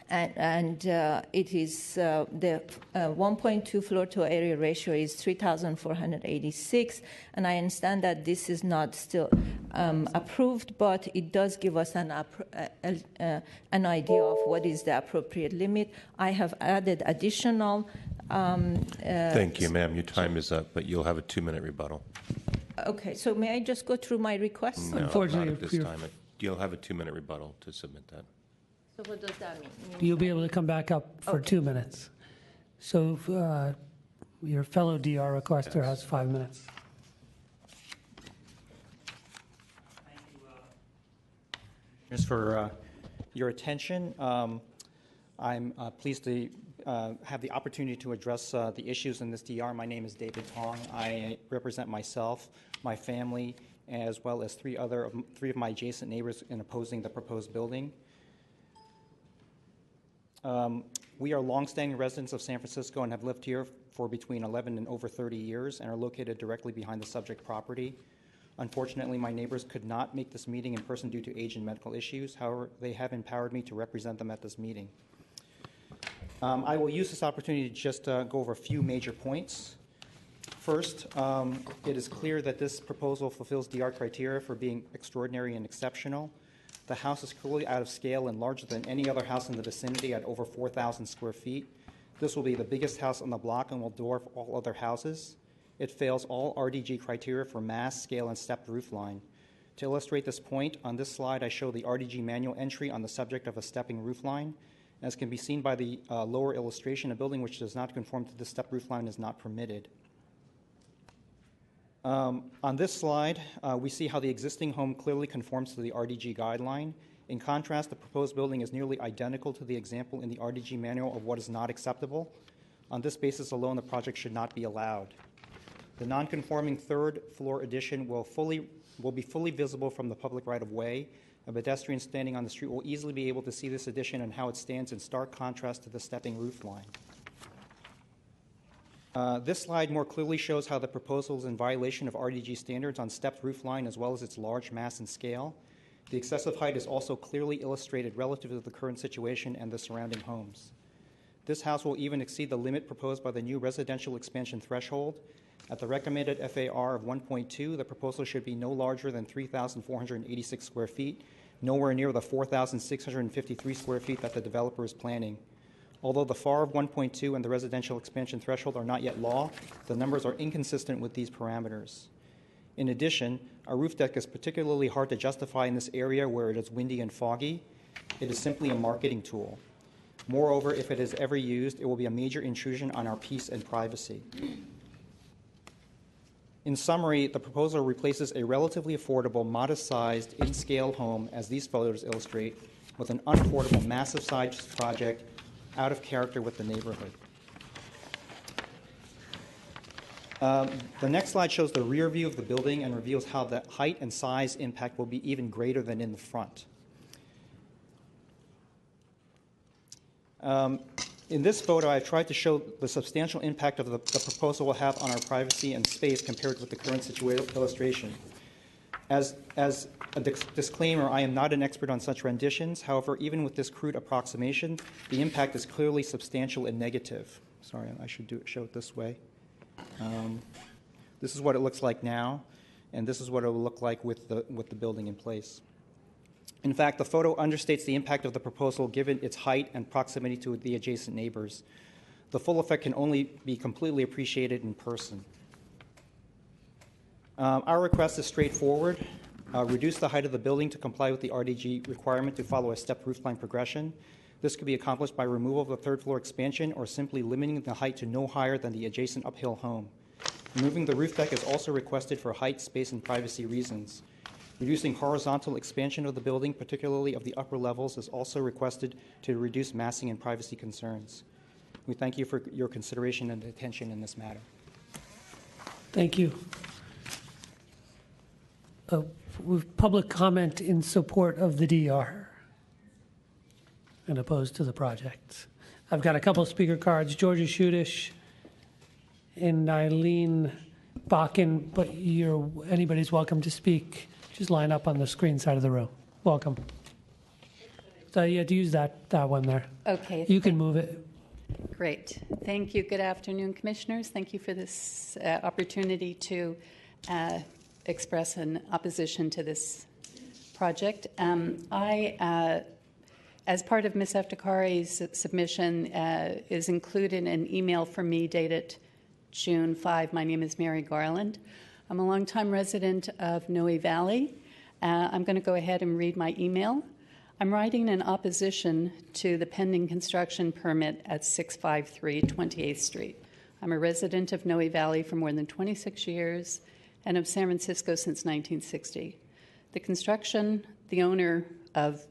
and it is the 1.2 floor to area ratio is 3,486, and I understand that this is not still approved, but it does give us an idea of what is the appropriate limit. I have added additional Thank you, ma'am. Your time is up, but you'll have a 2-minute rebuttal. Okay, so may I just go through my request? No, not at this time. You'll have a 2-minute rebuttal to submit that. So what does that mean? You'll be able to come back up for 2 minutes. So your fellow DR requester has 5 minutes. Just for your attention, I'm pleased to have the opportunity to address the issues in this DR. My name is David Tong. I represent myself, my family, as well as three of my adjacent neighbors in opposing the proposed building. We are longstanding residents of San Francisco and have lived here for between 11 and over 30 years and are located directly behind the subject property. Unfortunately, my neighbors could not make this meeting in person due to age and medical issues. However, they have empowered me to represent them at this meeting. I will use this opportunity to just go over a few major points. First, it is clear that this proposal fulfills DR criteria for being extraordinary and exceptional. The house is clearly out of scale and larger than any other house in the vicinity at over 4,000 square feet. This will be the biggest house on the block and will dwarf all other houses. It fails all RDG criteria for mass, scale, and stepped roof line. To illustrate this point, on this slide I show the RDG manual entry on the subject of a stepping roof line. As can be seen by the lower illustration, a building which does not conform to the stepped roof line is not permitted. On this slide, we see how the existing home clearly conforms to the RDG guideline. In contrast, the proposed building is nearly identical to the example in the RDG manual of what is not acceptable. On this basis alone, the project should not be allowed. The non-conforming third floor addition will be fully visible from the public right-of-way. A pedestrian standing on the street will easily be able to see this addition and how it stands in stark contrast to the stepping roof line. This slide more clearly shows how the proposal is in violation of RDG standards on stepped roof line as well as its large mass and scale. The excessive height is also clearly illustrated relative to the current situation and the surrounding homes. This house will even exceed the limit proposed by the new residential expansion threshold. At the recommended FAR of 1.2, the proposal should be no larger than 3,486 square feet, nowhere near the 4,653 square feet that the developer is planning. Although the FAR of 1.2 and the residential expansion threshold are not yet law, the numbers are inconsistent with these parameters. In addition, a roof deck is particularly hard to justify in this area where it is windy and foggy. It is simply a marketing tool. Moreover, if it is ever used, it will be a major intrusion on our peace and privacy. In summary, the proposal replaces a relatively affordable, modest-sized, in-scale home, as these photos illustrate, with an unaffordable, massive-sized project out of character with the neighborhood. The next slide shows the rear view of the building and reveals how the height and size impact will be even greater than in the front. In this photo, I've tried to show the substantial impact of the proposal will have on our privacy and space compared with the current illustration. As a disclaimer, I am not an expert on such renditions. However, even with this crude approximation, the impact is clearly substantial and negative. Sorry, I should show it this way. This is what it looks like now, and this is what it will look like with the building in place. In fact, the photo understates the impact of the proposal given its height and proximity to the adjacent neighbors. The full effect can only be completely appreciated in person. Our request is straightforward. Reduce the height of the building to comply with the RDG requirement to follow a step roofline progression. This could be accomplished by removal of the third floor expansion or simply limiting the height to no higher than the adjacent uphill home. Removing the roof deck is also requested for height, space, and privacy reasons. Reducing horizontal expansion of the building, particularly of the upper levels, is also requested to reduce massing and privacy concerns. We thank you for your consideration and attention in this matter. Thank you. With public comment in support of the DR and opposed to the project. I've got a couple of speaker cards, Georgia Shudish and Eileen Bakken, but anybody's welcome to speak. Just line up on the screen side of the room. Welcome. So you have to use that one there. Okay. You can move it. Great. Thank you. Good afternoon, Commissioners. Thank you for this opportunity to express an opposition to this project. As part of Ms. Eftekari's submission, is included an email from me dated June 5. My name is Mary Garland. I'm a longtime resident of Noe Valley. I'm going to go ahead and read my email. I'm writing in opposition to the pending construction permit at 653 28th Street. I'm a resident of Noe Valley for more than 26 years and of San Francisco since 1960. The construction the owner of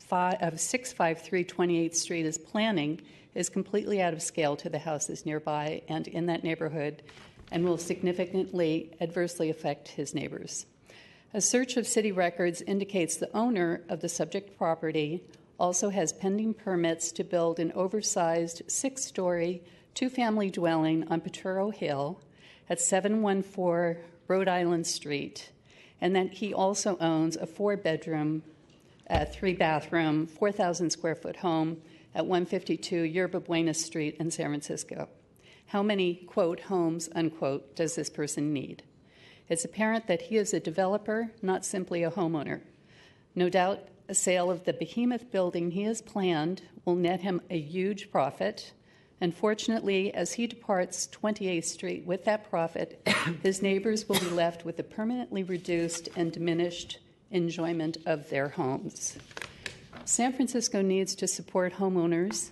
653 28th Street is planning is completely out of scale to the houses nearby and in that neighborhood and will significantly adversely affect his neighbors. A search of city records indicates the owner of the subject property also has pending permits to build an oversized 6-story, 2-family dwelling on Potrero Hill at 714 Rhode Island Street, and that he also owns a 4-bedroom, 3-bathroom, 4,000-square-foot home at 152 Yerba Buena Street in San Francisco. How many, quote, homes, unquote, does this person need? It's apparent that he is a developer, not simply a homeowner. No doubt a sale of the behemoth building he has planned will net him a huge profit. Unfortunately, as he departs 28th Street with that profit, his neighbors will be left with a permanently reduced and diminished enjoyment of their homes. San Francisco needs to support homeowners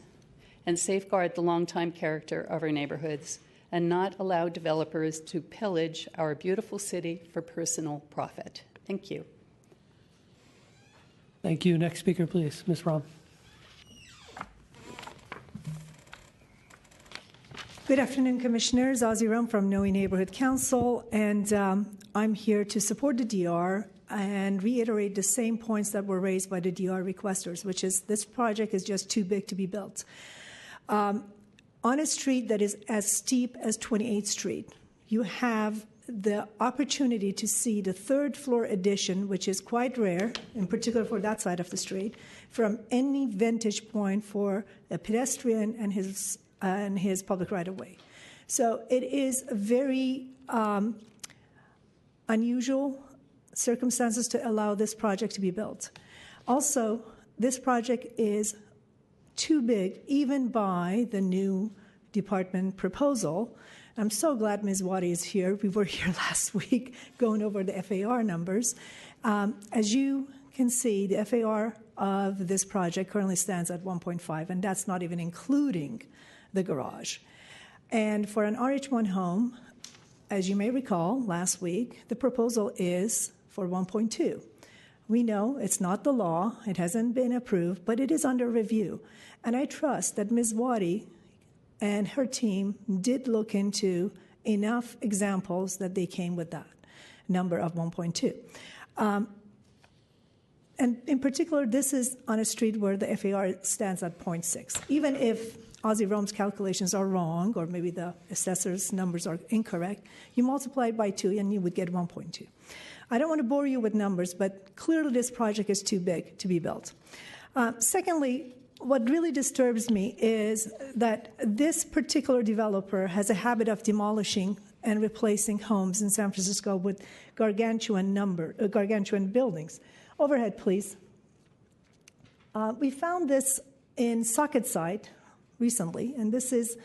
and safeguard the longtime character of our neighborhoods and not allow developers to pillage our beautiful city for personal profit. Thank you. Thank you. Next speaker, please. Ms. Rahm. Good afternoon, Commissioners. Ozzie Rum from Noe Neighborhood Council, and I'm here to support the DR and reiterate the same points that were raised by the DR requesters, which is this project is just too big to be built. On a street that is as steep as 28th Street, you have the opportunity to see the third-floor addition, which is quite rare, in particular for that side of the street, from any vantage point for a pedestrian and his public right-of-way. So it is very unusual circumstances to allow this project to be built. Also, this project is too big, even by the new department proposal. I'm so glad Ms. Wadi is here. We were here last week going over the FAR numbers. As you can see, the FAR of this project currently stands at 1.5, and that's not even including the garage. And for an RH1 home, as you may recall, last week, the proposal is for 1.2. We know it's not the law, it hasn't been approved, but it is under review. And I trust that Ms. Wadi and her team did look into enough examples that they came with that number of 1.2. And in particular, this is on a street where the FAR stands at 0.6. Even if Ozzie Rum's calculations are wrong, or maybe the assessor's numbers are incorrect, you multiply it by 2 and you would get 1.2. I don't want to bore you with numbers, but clearly this project is too big to be built. Secondly, what really disturbs me is that this particular developer has a habit of demolishing and replacing homes in San Francisco with gargantuan buildings. Overhead, please. We found this in Socketside recently, and this is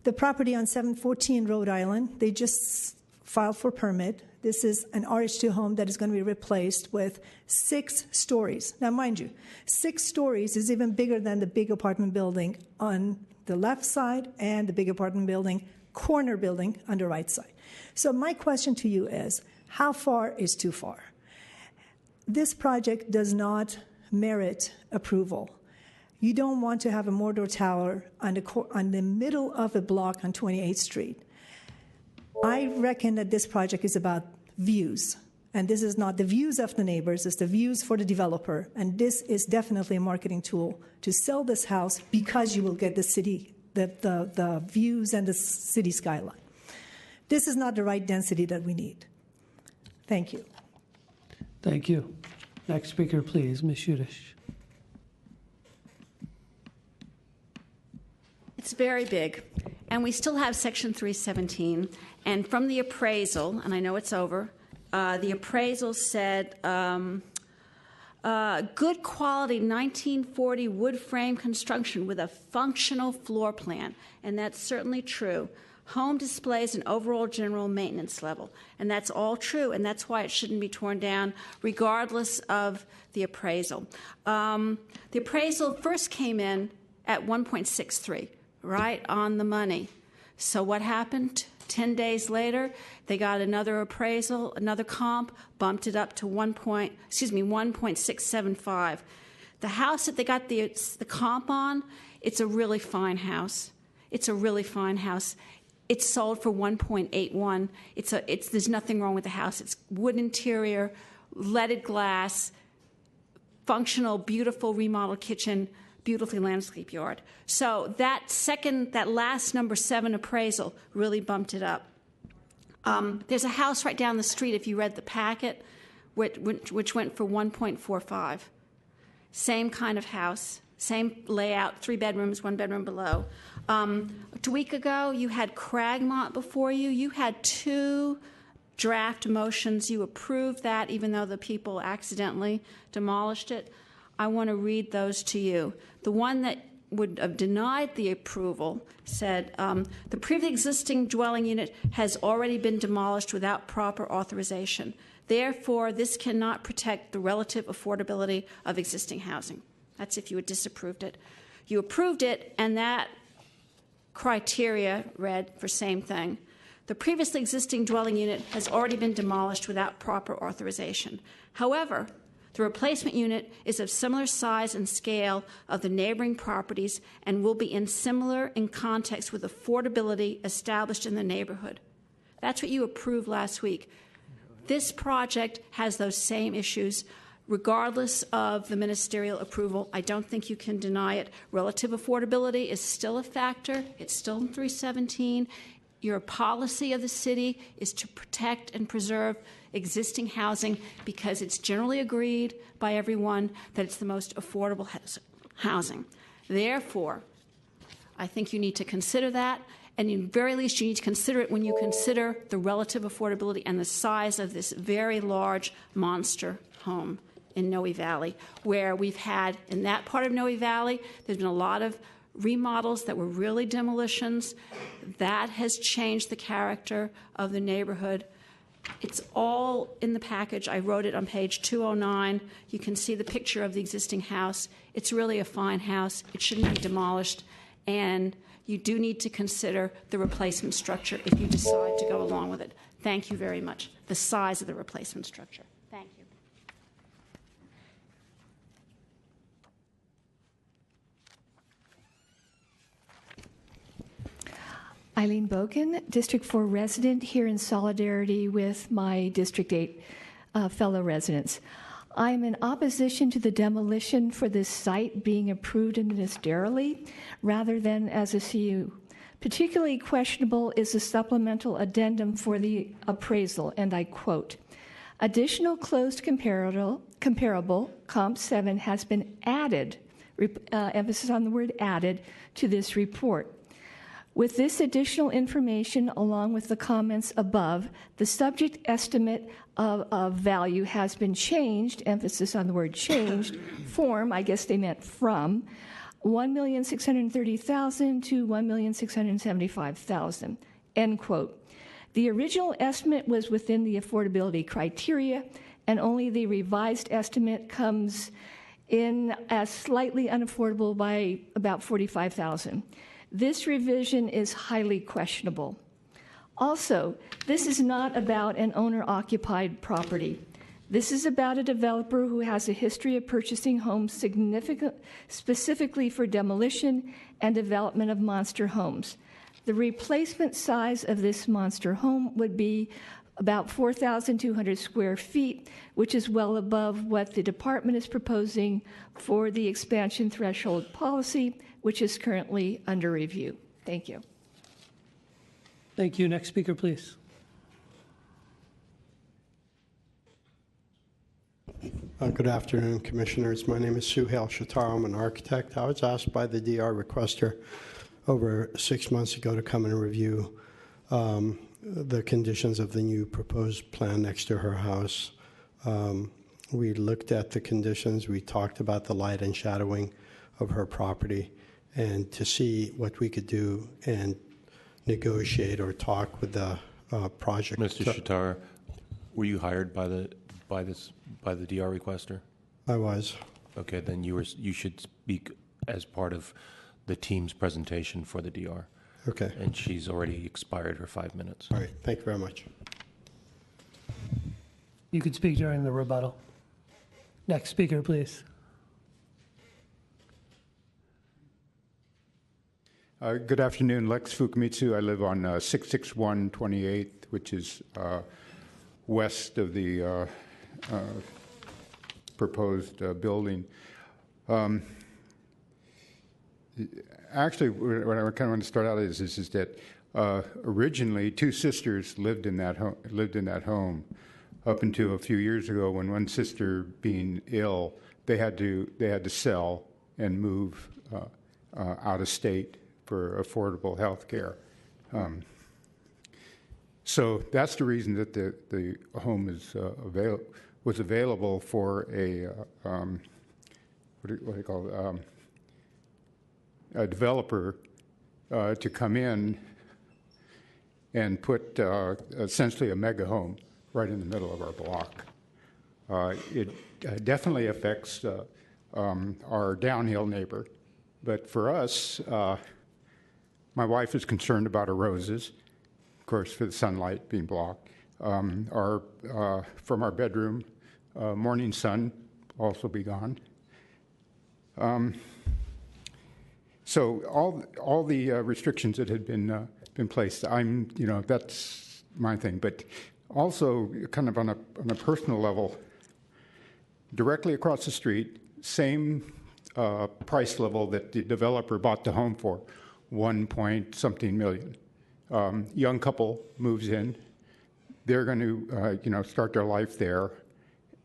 the property on 714 Rhode Island. They just filed for permit. This is an RH2 home that is going to be replaced with 6 stories. Now, mind you, 6 stories is even bigger than the big apartment building on the left side and the big apartment building, corner building on the right side. So my question to you is, how far is too far? This project does not merit approval. You don't want to have a Mordor Tower on the middle of a block on 28th Street. I reckon that this project is about views, and this is not the views of the neighbors, it's the views for the developer, and this is definitely a marketing tool to sell this house because you will get the city, the views and the city skyline. This is not the right density that we need. Thank you. Thank you. Next speaker, please, Ms. Shudish. It's very big, and we still have Section 317. And from the appraisal, and I know it's over, the appraisal said good quality 1940 wood frame construction with a functional floor plan, and that's certainly true. Home displays an overall general maintenance level, and that's all true, and that's why it shouldn't be torn down regardless of the appraisal. The appraisal first came in at 1.63, right on the money. So what happened? 10 days later, they got another appraisal, another comp, bumped it up to 1.675. The house that they got the comp on, it's a really fine house. It's a really fine house. It's sold for 1.81. There's nothing wrong with the house. It's wood interior, leaded glass, functional, beautiful remodeled kitchen, beautifully landscaped yard. So that last number 7 appraisal really bumped it up. There's a house right down the street, if you read the packet, which went for 1.45. Same kind of house, same layout, 3 bedrooms, 1 bedroom below. A week ago, you had Cragmont before you. You had 2 draft motions. You approved that, even though the people accidentally demolished it. I want to read those to you. The one that would have denied the approval said, the pre-existing dwelling unit has already been demolished without proper authorization. Therefore, this cannot protect the relative affordability of existing housing. That's if you had disapproved it. You approved it, and that criteria read for same thing. The previously existing dwelling unit has already been demolished without proper authorization. However, the replacement unit is of similar size and scale of the neighboring properties and will be similar in context with affordability established in the neighborhood. That's what you approved last week. This project has those same issues. Regardless of the ministerial approval, I don't think you can deny it. Relative affordability is still a factor. It's still in 317. Your policy of the city is to protect and preserve existing housing because it's generally agreed by everyone that it's the most affordable housing. Therefore, I think you need to consider that, and in very least you need to consider it when you consider the relative affordability and the size of this very large monster home in Noe Valley, where we've had, in that part of Noe Valley, there's been a lot of remodels that were really demolitions. That has changed the character of the neighborhood. It's all in the package. I wrote it on page 209. You can see the picture of the existing house. It's really a fine house. It shouldn't be demolished. And you do need to consider the replacement structure if you decide to go along with it. Thank you very much. The size of the replacement structure. Thank you. Eileen Bogan, District 4 resident, here in solidarity with my District 8 fellow residents. I'm in opposition to the demolition for this site being approved ministerially rather than as a CU. Particularly questionable is the supplemental addendum for the appraisal, and I quote, additional closed comparable, Comp 7, has been added, emphasis on the word added, to this report. With this additional information, along with the comments above, the subject estimate of value has been changed, emphasis on the word changed, I guess they meant from, $1,630,000 to $1,675,000, end quote. The original estimate was within the affordability criteria, and only the revised estimate comes in as slightly unaffordable by about $45,000. This revision is highly questionable. Also, this is not about an owner-occupied property. This is about a developer who has a history of purchasing homes specifically for demolition and development of monster homes. The replacement size of this monster home would be about 4,200 square feet, which is well above what the department is proposing for the expansion threshold policy, which is currently under review. Thank you. Thank you. Next speaker, please. Good afternoon, Commissioners. My name is Suhail Shatar. I'm an architect. I was asked by the DR requester over 6 months ago to come and review the conditions of the new proposed plan next to her house. We looked at the conditions. We talked about the light and shadowing of her property, and to see what we could do and negotiate or talk with the project. Mr. Shatar, were you hired by the DR requester? I was. Okay, then you should speak as part of the team's presentation for the DR. Okay. And she's already expired her 5 minutes. All right. Thank you very much. You could speak during the rebuttal. Next speaker, please. Good afternoon, Lex Fukumitsu. I live on 661 28th, which is west of the proposed building. Actually, what I kind of want to start out is that originally 2 sisters lived in that home up until a few years ago, when one sister, being ill, they had to sell and move out of state for affordable health care. So that's the reason that the home is was available for a what do you call it? A developer to come in and put essentially a mega home right in the middle of our block. It definitely affects our downhill neighbor, but for us, my wife is concerned about her roses, of course, for the sunlight being blocked. From our bedroom, morning sun also be gone. So all the restrictions that had been placed, that's my thing. But also, kind of on a personal level, directly across the street, same price level that the developer bought the home for, 1-point-something million. Young couple moves in. They're going to, start their life there,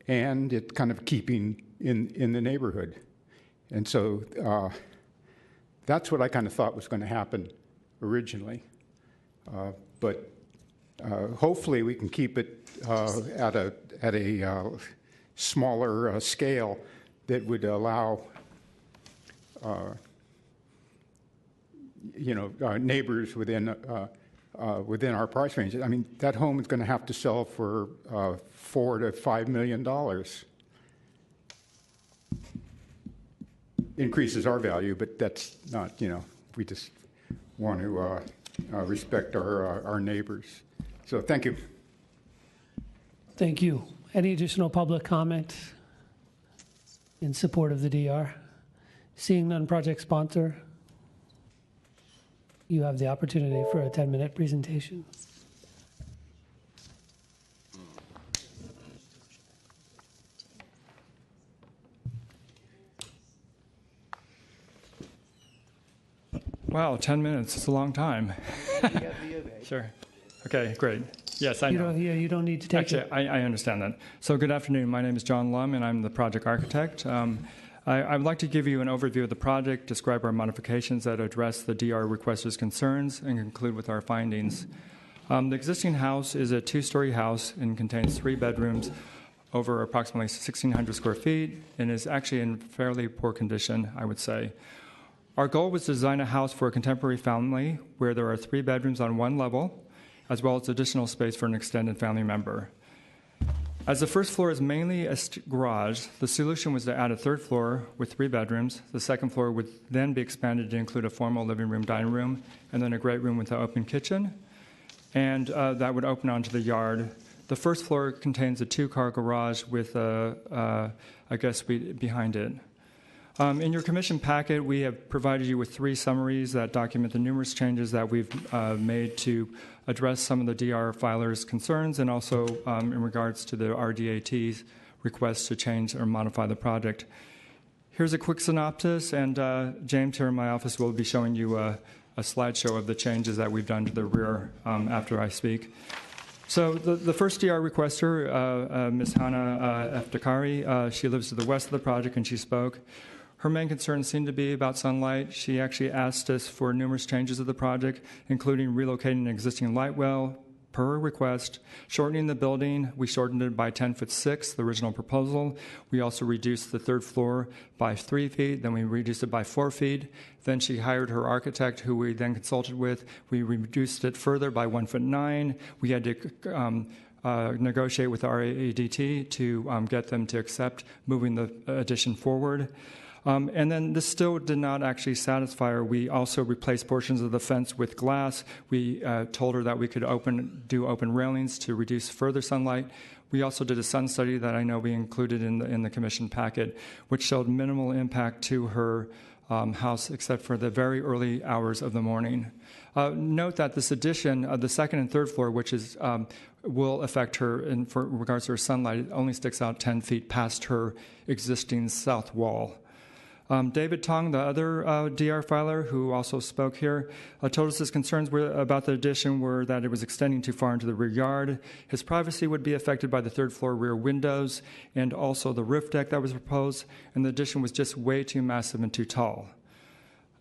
and it's kind of keeping in the neighborhood. And so that's what I kind of thought was going to happen originally. But hopefully we can keep it at a smaller scale that would allow neighbors within our price range. I mean, that home is going to have to sell for $4 to $5 million. Increases our value, but that's not, we just want to respect our neighbors. So thank you. Thank you. Any additional public comment in support of the DR? Seeing none, project sponsor, you have the opportunity for a 10-minute presentation. Wow, 10 minutes. It's a long time. Sure. Okay, great. Yes, I know. You don't need to take Actually, I understand that. So good afternoon. My name is John Lum, and I'm the project architect. I would like to give you an overview of the project, describe our modifications that address the DR requester's concerns, and conclude with our findings. The existing house is a two-story house and contains 3 bedrooms over approximately 1,600 square feet and is actually in fairly poor condition, I would say. Our goal was to design a house for a contemporary family where there are 3 bedrooms on one level, as well as additional space for an extended family member. As the first floor is mainly a garage, the solution was to add a 3rd floor with 3 bedrooms. The 2nd floor would then be expanded to include a formal living room, dining room, and then a great room with an open kitchen, and that would open onto the yard. The 1st floor contains a 2-car garage with a guest suite behind it. In your commission packet, we have provided you with 3 summaries that document the numerous changes that we've made to address some of the DR filer's concerns and also in regards to the RDAT's request to change or modify the project. Here's a quick synopsis, and James here in my office will be showing you a slideshow of the changes that we've done to the rear after I speak. So the first DR requester, Ms. Hana Eftekari, she lives to the west of the project, and she spoke. Her main concerns seemed to be about sunlight. She actually asked us for numerous changes of the project, including relocating an existing light well, per her request, shortening the building. We shortened it by 10'6", the original proposal. We also reduced the 3rd floor by 3 feet. Then we reduced it by 4 feet. Then she hired her architect, who we then consulted with. We reduced it further by 1'9". We had to negotiate with RADT to get them to accept moving the addition forward. And then this still did not actually satisfy her. We also replaced portions of the fence with glass. We told her that we could do open railings to reduce further sunlight. We also did a sun study that I know we included in the commission packet, which showed minimal impact to her house except for the very early hours of the morning. Note that this addition of the 2nd and 3rd floor, which is will affect her in regards to her sunlight, it only sticks out 10 feet past her existing south wall. David Tong, the other DR filer who also spoke here, told us his concerns about the addition were that it was extending too far into the rear yard. His privacy would be affected by the 3rd floor rear windows and also the roof deck that was proposed, and the addition was just way too massive and too tall.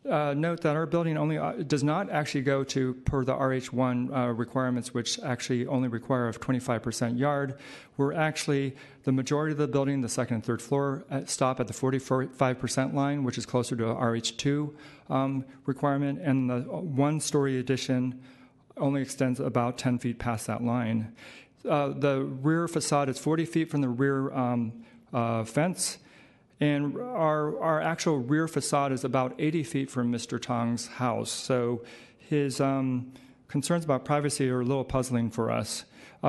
Note that our building only does not actually go to per the RH1 requirements, which actually only require a 25% yard. We're actually, the majority of the building, the 2nd and 3rd floor, stop at the 45% line, which is closer to a RH2 requirement, and the 1-story addition only extends about 10 feet past that line. The rear facade is 40 feet from the rear fence, and our actual rear facade is about 80 feet from Mr. Tong's house. So his concerns about privacy are a little puzzling for us.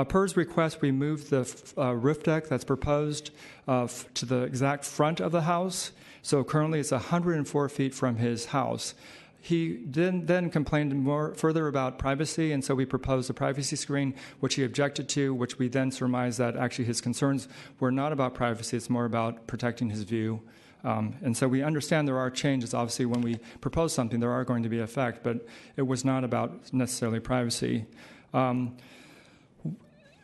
Per his request, we moved the roof deck that's proposed to the exact front of the house. So currently it's 104 feet from his house. He then complained further about privacy, and so we proposed a privacy screen, which he objected to, which we then surmised that actually his concerns were not about privacy, it's more about protecting his view. And so we understand there are changes. Obviously, when we propose something, there are going to be effect, but it was not about necessarily privacy.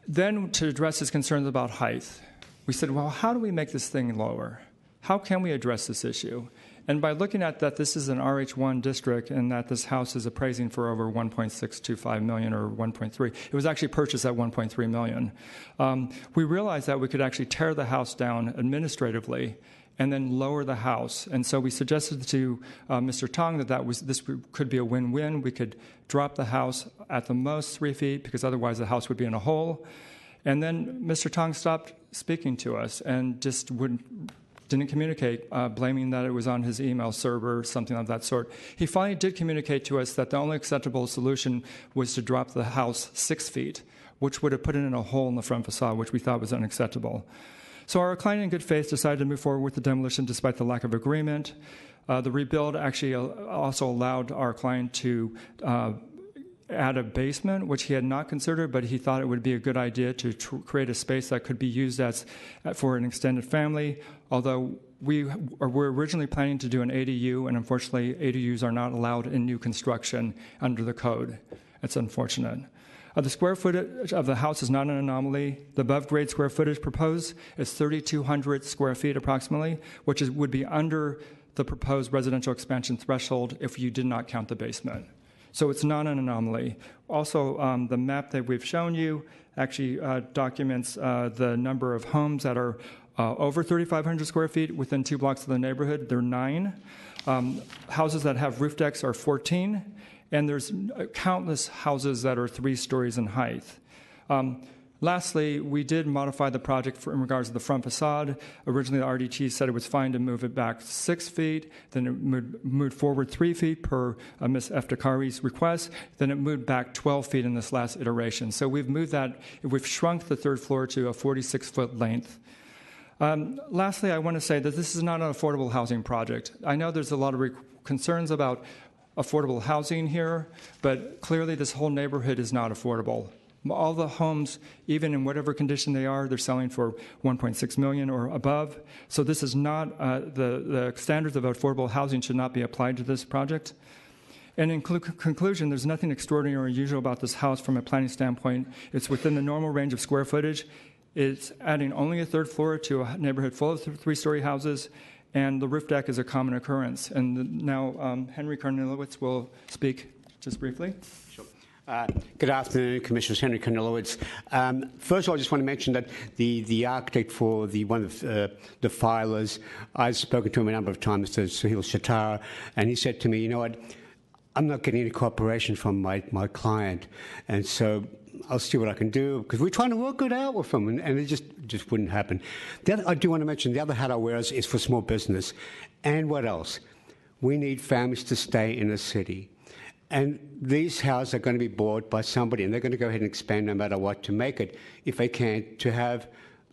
Then to address his concerns about height, we said, well, how do we make this thing lower? How can we address this issue? And by looking at that this is an RH1 district and that this house is appraising for over $1.625 million or 1.3, it was actually purchased at $1.3 million. We realized that we could actually tear the house down administratively and then lower the house. And so we suggested to Mr. Tong that this could be a win-win. We could drop the house at the most 3 feet because otherwise the house would be in a hole. And then Mr. Tong stopped speaking to us and just didn't communicate, blaming that it was on his email server, something of that sort. He finally did communicate to us that the only acceptable solution was to drop the house 6 feet, which would have put it in a hole in the front facade, which we thought was unacceptable. So our client, in good faith, decided to move forward with the demolition despite the lack of agreement. The rebuild actually also allowed our client to add a basement, which he had not considered, but he thought it would be a good idea to create a space that could be used for an extended family, although we were originally planning to do an ADU, and unfortunately ADUs are not allowed in new construction under the code. It's unfortunate. The square footage of the house is not an anomaly. The above-grade square footage proposed is 3,200 square feet approximately, which would be under the proposed residential expansion threshold if you did not count the basement. So it's not an anomaly. Also, the map that we've shown you actually documents the number of homes that are over 3,500 square feet within 2 blocks of the neighborhood. There are 9. Houses that have roof decks are 14. And there's countless houses that are 3 stories in height. Lastly, we did modify the project in regards to the front facade. Originally, the RDT said it was fine to move it back 6 feet. Then it moved forward 3 feet per Ms. Eftekari's request. Then it moved back 12 feet in this last iteration. So we've moved that. We've shrunk the 3rd floor to a 46-foot length. Lastly, I want to say that this is not an affordable housing project. I know there's a lot of concerns about affordable housing here, but clearly this whole neighborhood is not affordable. All the homes, even in whatever condition they are, they're selling for $1.6 million or above. So this is not, the standards of affordable housing should not be applied to this project. And in conclusion, there's nothing extraordinary or unusual about this house from a planning standpoint. It's within the normal range of square footage. It's adding only a 3rd floor to a neighborhood full of 3-story houses, and the roof deck is a common occurrence. And now Henry Kornilowicz will speak just briefly. Sure. Good afternoon, Commissioners. Henry Kornilowicz. First of all, I just want to mention that the architect for one of the filers, I've spoken to him a number of times, Mr. Suhail Shatara, and he said to me, you know what, I'm not getting any cooperation from my client, and so I'll see what I can do, because we're trying to work it out with them, and it just wouldn't happen. I do want to mention the other hat I wear is for small business. And what else? We need families to stay in the city. And these houses are going to be bought by somebody, and they're going to go ahead and expand no matter what to make it, if they can, to have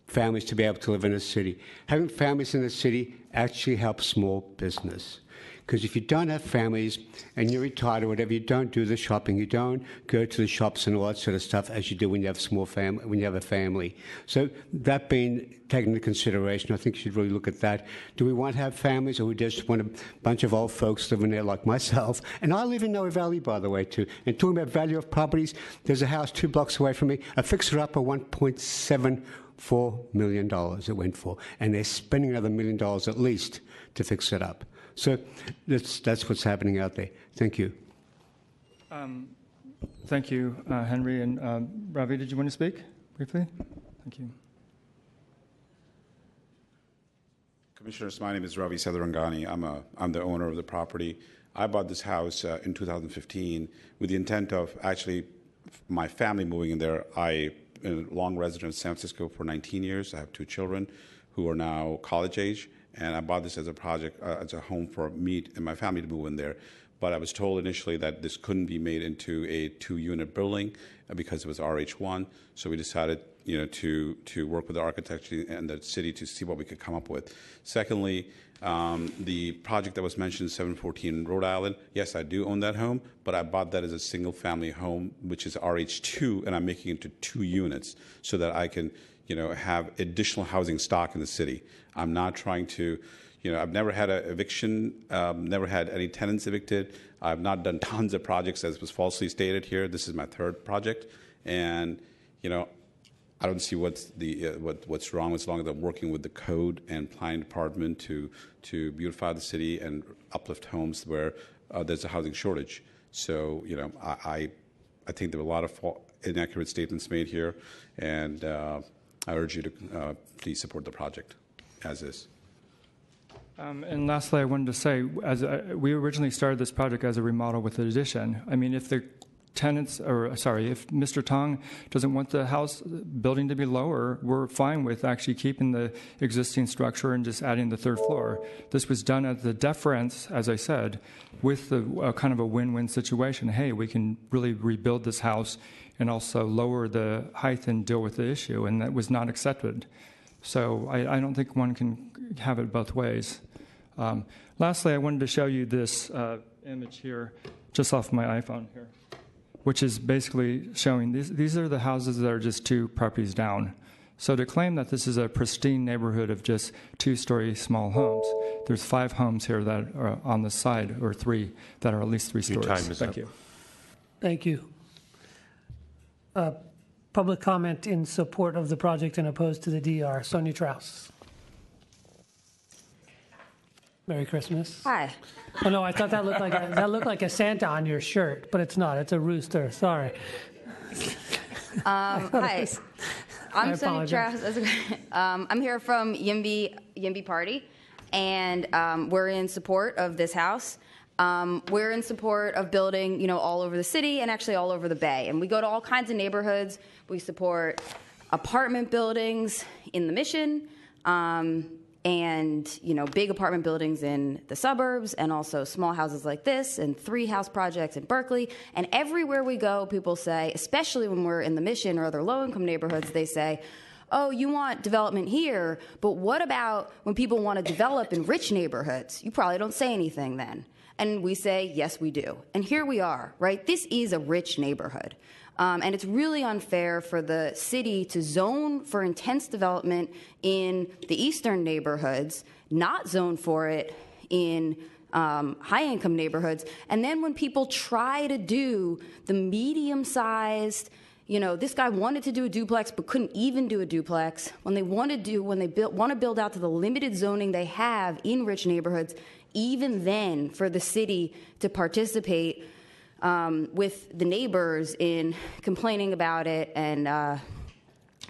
families to be able to live in the city. Having families in the city actually helps small business. Because if you don't have families and you're retired or whatever, you don't do the shopping, you don't go to the shops and all that sort of stuff as you do when you have when you have a family. So that being taken into consideration, I think you should really look at that. Do we want to have families, or we just want a bunch of old folks living there like myself? And I live in Noe Valley, by the way, too. And talking about value of properties, there's a house 2 blocks away from me, a fixer-upper, $1.74 million it went for. And they're spending another $1 million at least to fix it up. So that's what's happening out there. Thank you. Thank you, Henry. And Ravi, did you want to speak briefly? Thank you. Commissioners, my name is Ravi Sadharangani. I'm the owner of the property. I bought this house in 2015 with the intent of actually my family moving in there. I been a long resident in San Francisco for 19 years. I have 2 children who are now college age. And I bought this as a project, as a home for me and my family to move in there. But I was told initially that this couldn't be made into a 2-unit building because it was RH1. So we decided, to work with the architecture and the city to see what we could come up with. Secondly, the project that was mentioned, 714 Rhode Island, yes, I do own that home, but I bought that as a single-family home, which is RH2, and I'm making it into 2 units so that I can have additional housing stock in the city. I'm not trying to, I've never had an eviction, never had any tenants evicted. I've not done tons of projects, as was falsely stated here. This is my 3rd project, and I don't see what's wrong as long as I'm working with the code and planning department to beautify the city and uplift homes where there's a housing shortage. So I think there were a lot of inaccurate statements made here, and I urge you to please support the project as is. And lastly, I wanted to say, we originally started this project as a remodel with an addition. I mean, if the tenants, if Mr. Tong doesn't want the building to be lower, we're fine with actually keeping the existing structure and just adding the 3rd floor. This was done at the deference, as I said, with the kind of a win-win situation. Hey, we can really rebuild this house and also lower the height and deal with the issue, and that was not accepted. So I don't think one can have it both ways. Lastly, I wanted to show you this image here, just off my iPhone here, which is basically showing these are the houses that are just 2 properties down. So to claim that this is a pristine neighborhood of just 2-story small homes, there's 5 homes here that are on the side, or 3 that are at least 3 stories. Your time is Thank up. you. Thank you. public comment in support of the project and opposed to the DR. Sonia Traus. Merry Christmas. Hi. Oh no, I thought that looked like a Santa on your shirt, but it's not. It's a rooster. Sorry. Hi. I'm Sonia apologize. Traus. I'm here from Yimby Party, and we're in support of this house. We're in support of building, all over the city and actually all over the Bay. And we go to all kinds of neighborhoods. We support apartment buildings in the Mission, and big apartment buildings in the suburbs, and also small houses like this, and 3-house projects in Berkeley. And everywhere we go, people say, especially when we're in the Mission or other low-income neighborhoods, they say, oh, you want development here, but what about when people want to develop in rich neighborhoods? You probably don't say anything then. And we say, yes, we do. And here we are, right? This is a rich neighborhood. And it's really unfair for the city to zone for intense development in the eastern neighborhoods, not zone for it in high-income neighborhoods. And then when people try to do the medium-sized, this guy wanted to do a duplex but couldn't even do a duplex. When they want to build out to the limited zoning they have in rich neighborhoods, even then for the city to participate with the neighbors in complaining about it and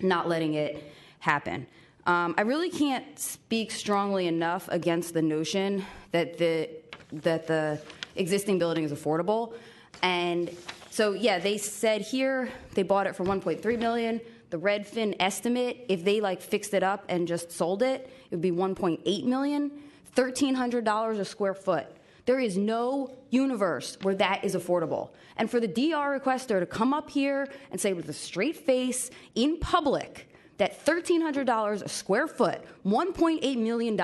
not letting it happen. I really can't speak strongly enough against the notion that the existing building is affordable. And so, yeah, they said here they bought it for $1.3 million. The Redfin estimate, if they fixed it up and just sold it, it would be $1.8 million, $1,300 a square foot. There is no universe where that is affordable. And for the DR requester to come up here and say with a straight face in public that $1,300 a square foot, $1.8 million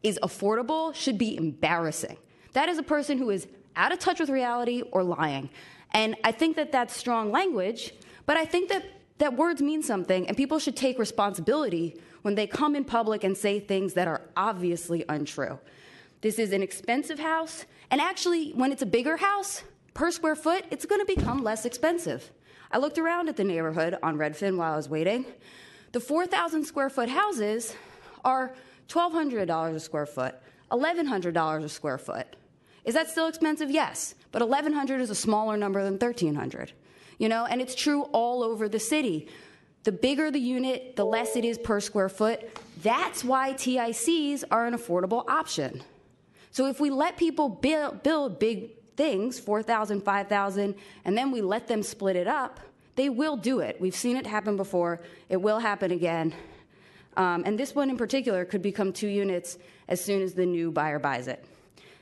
is affordable should be embarrassing. That is a person who is out of touch with reality or lying. And I think that that's strong language, but I think that words mean something, and people should take responsibility when they come in public and say things that are obviously untrue. This is an expensive house, and actually, when it's a bigger house, per square foot, it's going to become less expensive. I looked around at the neighborhood on Redfin while I was waiting. The 4,000 square foot houses are $1,200 a square foot, $1,100 a square foot. Is that still expensive? Yes, but $1,100 is a smaller number than $1,300. And it's true all over the city. The bigger the unit, the less it is per square foot. That's why TICs are an affordable option. So if we let people build big things, 4,000, 5,000, and then we let them split it up, they will do it. We've seen it happen before. It will happen again. And this one in particular could become 2 units as soon as the new buyer buys it.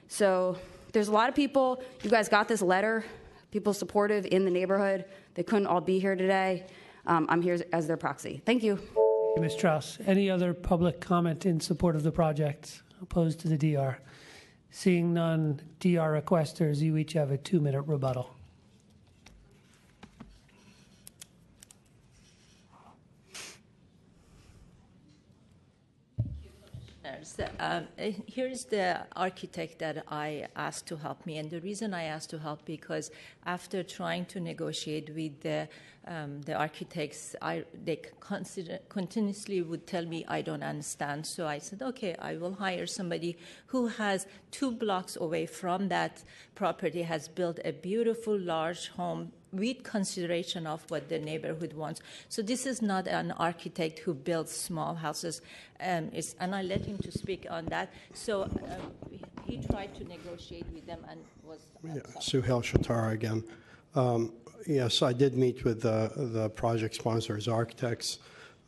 So there's a lot of people. You guys got this letter. People supportive in the neighborhood. They couldn't all be here today. I'm here as their proxy. Thank you. Ms. Strauss, any other public comment in support of the project opposed to the DR? Seeing none, DR requesters, you each have a 2-minute rebuttal. Here's the architect that I asked to help me, and the reason I asked to help because after trying to negotiate with the architects, they continuously would tell me I don't understand. So I said, okay, I will hire somebody who has 2 blocks away from that property, has built a beautiful large home with consideration of what the neighborhood wants. So this is not an architect who builds small houses, and I let him to speak on that. So he tried to negotiate with them and was... Suhail Shatara again. Yes, I did meet with the project sponsors, architects.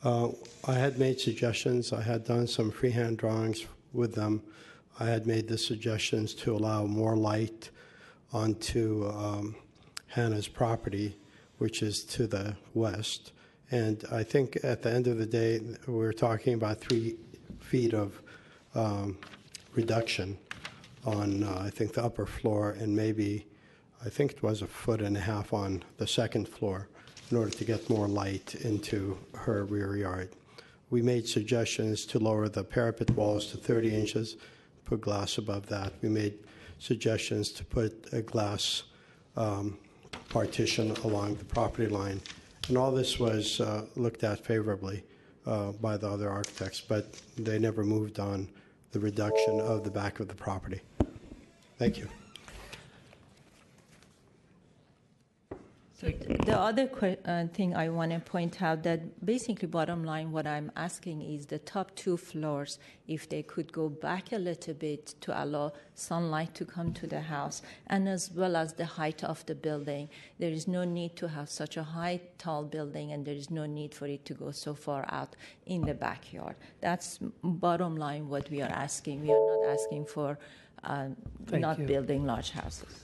I had made suggestions. I had done some freehand drawings with them. I had made the suggestions to allow more light onto Hannah's property, which is to the west. And I think at the end of the day, we're talking about 3 feet of reduction on, I think, the upper floor, and maybe, I think it was 1.5 feet on the second floor in order to get more light into her rear yard. We made suggestions to lower the parapet walls to 30 inches, put glass above that. We made suggestions to put a glass partition along the property line. And all this was looked at favorably by the other architects, but they never moved on the reduction of the back of the property. Thank you. So the other thing I want to point out that basically bottom line what I'm asking is the top 2 floors, if they could go back a little bit to allow sunlight to come to the house, and as well as the height of the building. There is no need to have such a high, tall building, and there is no need for it to go so far out in the backyard. That's bottom line what we are asking. We are not asking for not building large houses.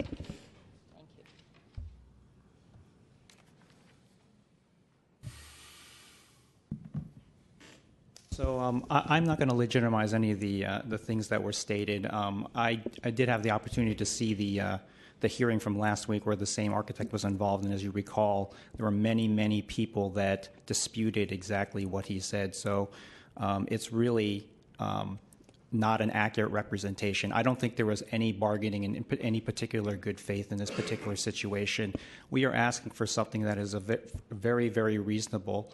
So I'm not going to legitimize any of the things that were stated. I did have the opportunity to see the hearing from last week where the same architect was involved, and as you recall, there were many people that disputed exactly what he said. So it's really not an accurate representation. I don't think there was any bargaining in any particular good faith in this particular situation. We are asking for something that is very reasonable.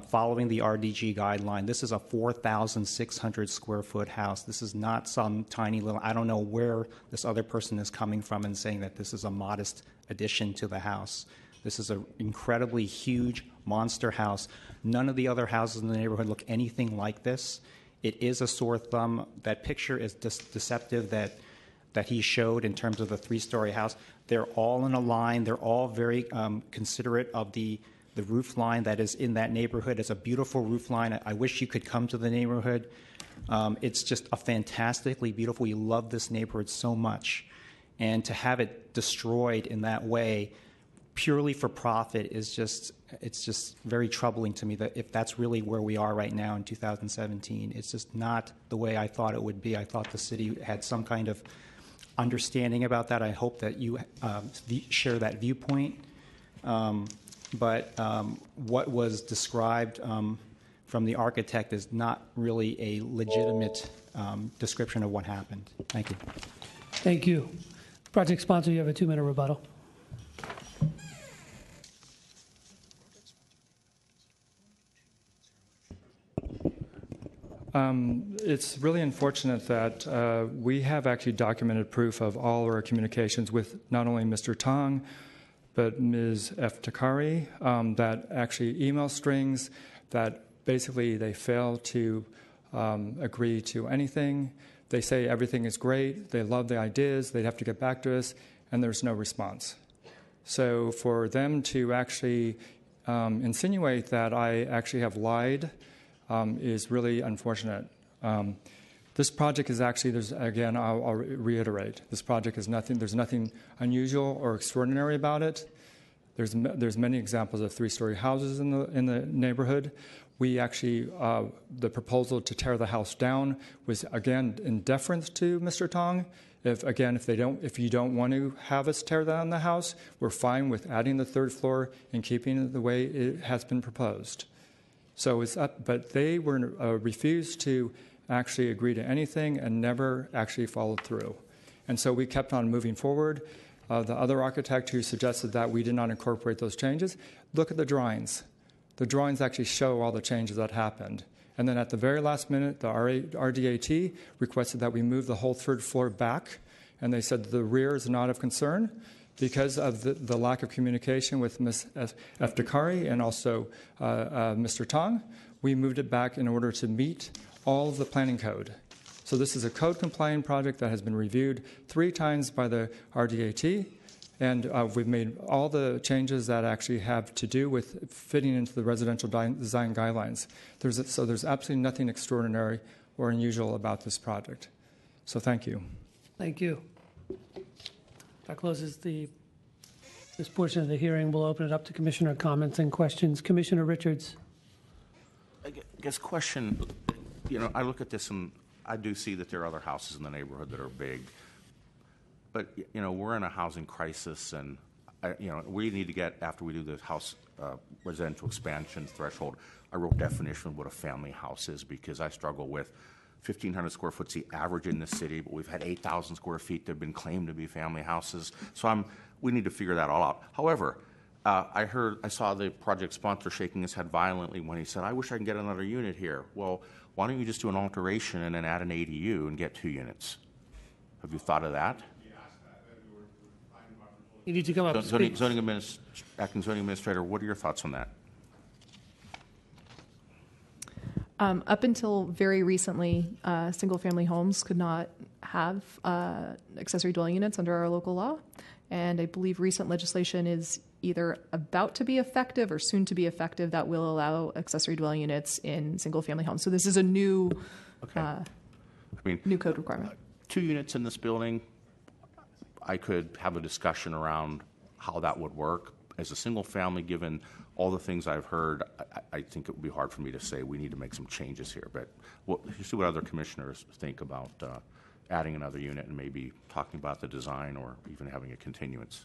Following the RDG guideline, this is a 4,600 square foot house. This is not some tiny little, I don't know where this other person is coming from and saying that this is a modest addition to the house. This is an incredibly huge monster house. None of the other houses in the neighborhood look anything like this. It is a sore thumb. That picture is deceptive that he showed in terms of the 3-story house. They're all in a line. They're all very considerate of the roof line that is in that neighborhood. It's a beautiful roof line. I wish you could come to the neighborhood. It's just a fantastically beautiful. We love this neighborhood so much. And to have it destroyed in that way, purely for profit, it's just very troubling to me that if that's really where we are right now in 2017. It's just not the way I thought it would be. I thought the city had some kind of understanding about that. I hope that you share that viewpoint. But what was described from the architect is not really a legitimate description of what happened. Thank you. Thank you. Project sponsor, you have a 2-minute rebuttal. It's really unfortunate that we have actually documented proof of all our communications with not only Mr. Tong, but Ms. Eftekhari, that actually email strings that basically they fail to agree to anything. They say everything is great, they love the ideas, they'd have to get back to us, and there's no response. So for them to actually insinuate that I actually have lied is really unfortunate. This project is actually, I'll reiterate, this project is there's nothing unusual or extraordinary about it. There's many examples of 3-story houses in the neighborhood. We actually, the proposal to tear the house down was, again, in deference to Mr. Tong. If you don't want to have us tear down the house, we're fine with adding the 3rd floor and keeping it the way it has been proposed. So it's up, but they were refused to actually agree to anything and never actually followed through. And so we kept on moving forward. The other architect who suggested that we did not incorporate those changes, look at the drawings. The drawings actually show all the changes that happened. And then at the very last minute, the RDAT requested that we move the whole 3rd floor back, and they said the rear is not of concern because of the lack of communication with Ms. Eftekhari and also Mr. Tong. We moved it back in order to meet all of the planning code. So this is a code-compliant project that has been reviewed 3 times by the RDAT, and we've made all the changes that actually have to do with fitting into the residential design guidelines. So there's absolutely nothing extraordinary or unusual about this project. So thank you. Thank you. That closes this portion of the hearing. We'll open it up to commissioner comments and questions. Commissioner Richards. I guess question, I look at this and I do see that there are other houses in the neighborhood that are big. But, we're in a housing crisis, and, we need to get, after we do the house residential expansion threshold, a real definition of what a family house is, because I struggle with 1,500 square foot's the average in the city, but we've had 8,000 square feet that have been claimed to be family houses. So we need to figure that all out. However, I saw the project sponsor shaking his head violently when he said, I wish I could get another unit here. Well, why don't you just do an alteration and then add an ADU and get 2 units? Have you thought of that? You need to come up. Acting zoning administrator, what are your thoughts on that? Up until very recently, single-family homes could not have accessory dwelling units under our local law. And I believe recent legislation is either about to be effective or soon to be effective that will allow accessory dwelling units in single-family homes. So this is a new, new code requirement. 2 units in this building, I could have a discussion around how that would work. As a single family, given all the things I've heard, I think it would be hard for me to say we need to make some changes here. But you see what other commissioners think about adding another unit and maybe talking about the design or even having a continuance.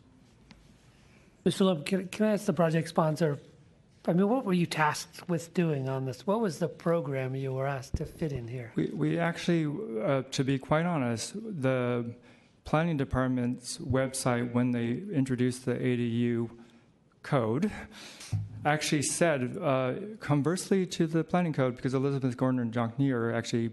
Mr. Loeb, can I ask the project sponsor, I mean, what were you tasked with doing on this? What was the program you were asked to fit in here? We actually, to be quite honest, the planning department's website, when they introduced the ADU code, actually said, conversely to the planning code, because Elizabeth Gordon and John Neer actually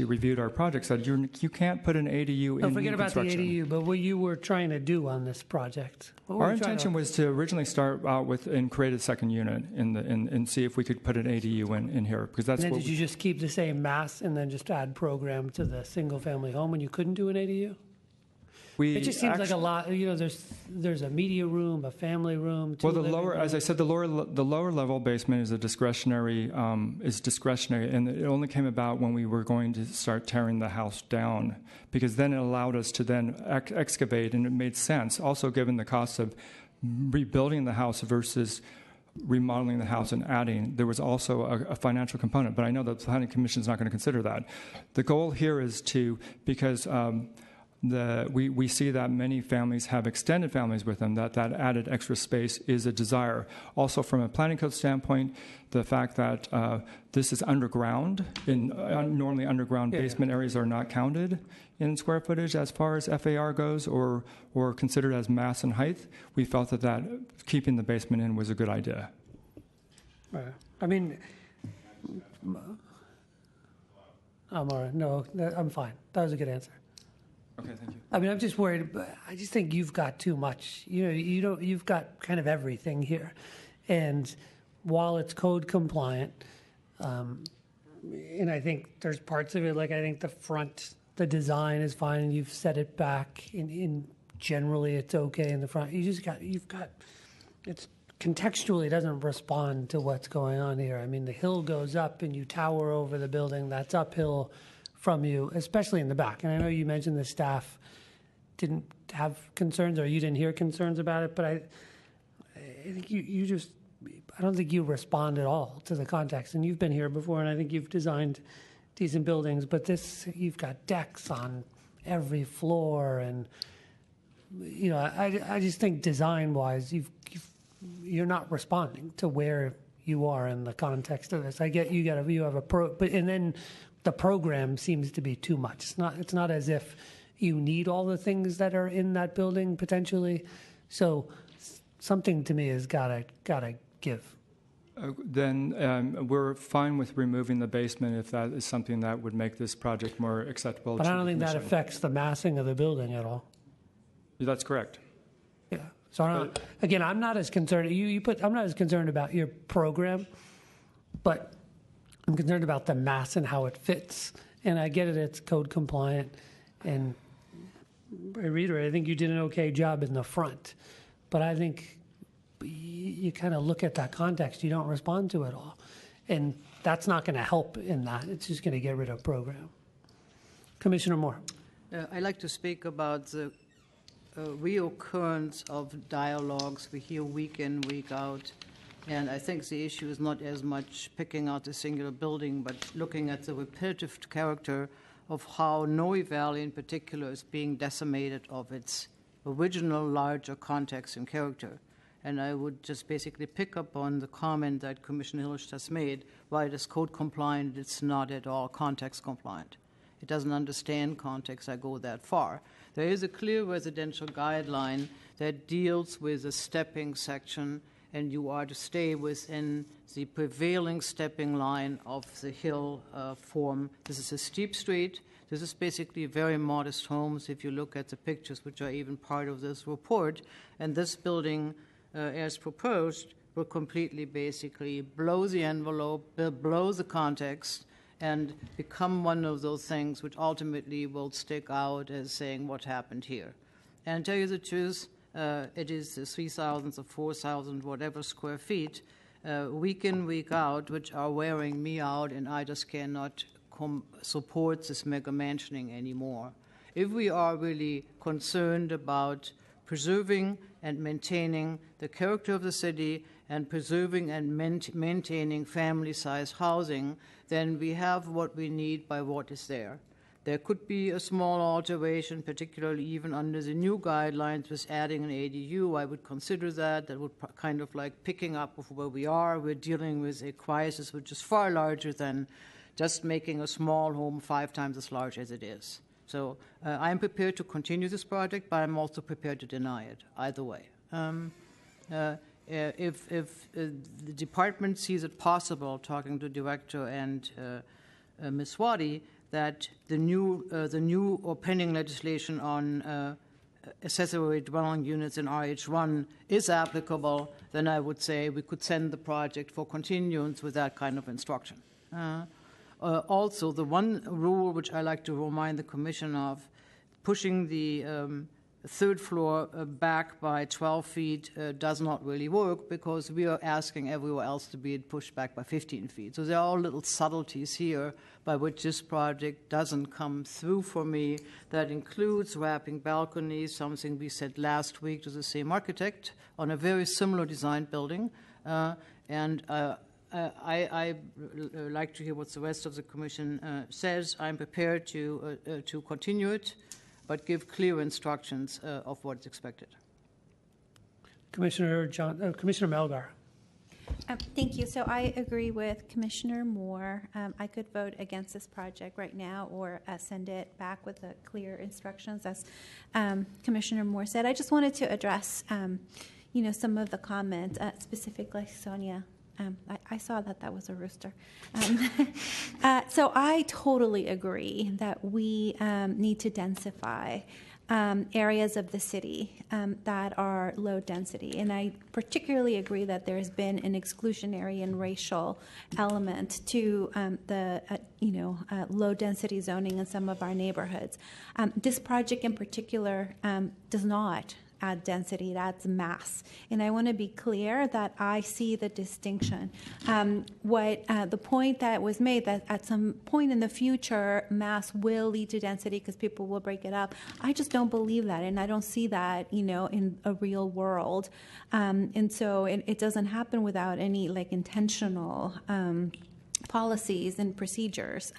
reviewed our project, said you can't put an ADU in forget new about the construction. ADU, but what you were trying to do on this project? Our intention was to originally start out with and create a second unit and see if we could put an ADU in here, because that's and then what did you just keep the same mass and then just add program to the single-family home when you couldn't do an ADU? It just seems like a lot. You know, there's a media room, a family room. Well, as I said, the lower level basement is discretionary, and it only came about when we were going to start tearing the house down, because then it allowed us to then excavate, and it made sense. Also, given the cost of rebuilding the house versus remodeling the house and adding, there was also a financial component. But I know the Planning Commission is not going to consider that. The goal here is because we see that many families have extended families with them, that added extra space is a desire. Also, from a planning code standpoint, the fact that this is underground, normally underground basement areas are not counted in square footage as far as FAR goes or considered as mass and height. We felt that keeping the basement in was a good idea. Right. I mean, I'm all right. No, I'm fine. That was a good answer. Okay, thank you. I mean, I'm just worried. I just think you've got too much. You've got kind of everything here, and while it's code compliant, and I think there's parts of it, like I think the design is fine, and you've set it back. In generally, it's okay in the front. You've got. It's contextually doesn't respond to what's going on here. I mean, the hill goes up, and you tower over the building. That's uphill from you, especially in the back. And I know you mentioned the staff didn't have concerns or you didn't hear concerns about it, but I think I don't think you respond at all to the context. And you've been here before, and I think you've designed decent buildings, but you've got decks on every floor, and I just think design-wise, you're not responding to where you are in the context of this. I get you have a and then the program seems to be too much. It's not as if you need all the things that are in that building potentially. So something to me has gotta give. Then we're fine with removing the basement if that is something that would make this project more acceptable. But I don't think that affects the massing of the building at all. That's correct. Yeah. So I'm not as concerned. I'm not as concerned about your program, but I'm concerned about the mass and how it fits. And I get it; it's code compliant. And I reiterate, I think you did an okay job in the front, but I think you kind of look at that context. You don't respond to it all, and that's not going to help in that. It's just going to get rid of program. Commissioner Moore. I'd like to speak about the reoccurrence of dialogues we hear week in, week out. And I think the issue is not as much picking out a singular building, but looking at the repetitive character of how Noe Valley in particular is being decimated of its original larger context and character. And I would just basically pick up on the comment that Commissioner Hillish just made. While it is code compliant, it's not at all context compliant. It doesn't understand context that go that far. There is a clear residential guideline that deals with the stepping section, and you are to stay within the prevailing stepping line of the hill form. This is a steep street. This is basically very modest homes if you look at the pictures, which are even part of this report. And this building, as proposed, will completely basically blow the envelope, blow the context, and become one of those things which ultimately will stick out as saying what happened here. And to tell you the truth, it is 3,000 or 4,000, whatever square feet, week in, week out, which are wearing me out, and I just cannot support this mega mansioning anymore. If we are really concerned about preserving and maintaining the character of the city and preserving and maintaining family-sized housing, then we have what we need by what is there. There could be a small alteration, particularly even under the new guidelines with adding an ADU. I would consider that. That would kind of like picking up of where we are. We're dealing with a crisis which is far larger than just making a small home 5 times as large as it is. So I'm prepared to continue this project, but I'm also prepared to deny it, either way. If the department sees it possible, talking to Director and Ms. Wadi, that the new or pending legislation on accessory dwelling units in RH1 is applicable, then I would say we could send the project for continuance with that kind of instruction. Also, the one rule which I like to remind the Commission of, pushing the third floor back by 12 feet does not really work, because we are asking everywhere else to be pushed back by 15 feet. So there are all little subtleties here by which this project doesn't come through for me. That includes wrapping balconies, something we said last week to the same architect on a very similar design building. I like to hear what the rest of the Commission says. I'm prepared to continue it, but give clear instructions of what's expected. Commissioner Melgar. Thank you. So I agree with Commissioner Moore. I could vote against this project right now, or send it back with clear instructions, as Commissioner Moore said. I just wanted to address, some of the comments, specifically Sonia. I saw that was a rooster. So I totally agree that we need to densify areas of the city that are low density. And I particularly agree that there's been an exclusionary and racial element to the low density zoning in some of our neighborhoods. This project in particular does not add density, it adds mass. And I want to be clear that I see the distinction. The point that was made, that at some point in the future, mass will lead to density because people will break it up. I just don't believe that, and I don't see that, in a real world. And so it doesn't happen without any intentional policies and procedures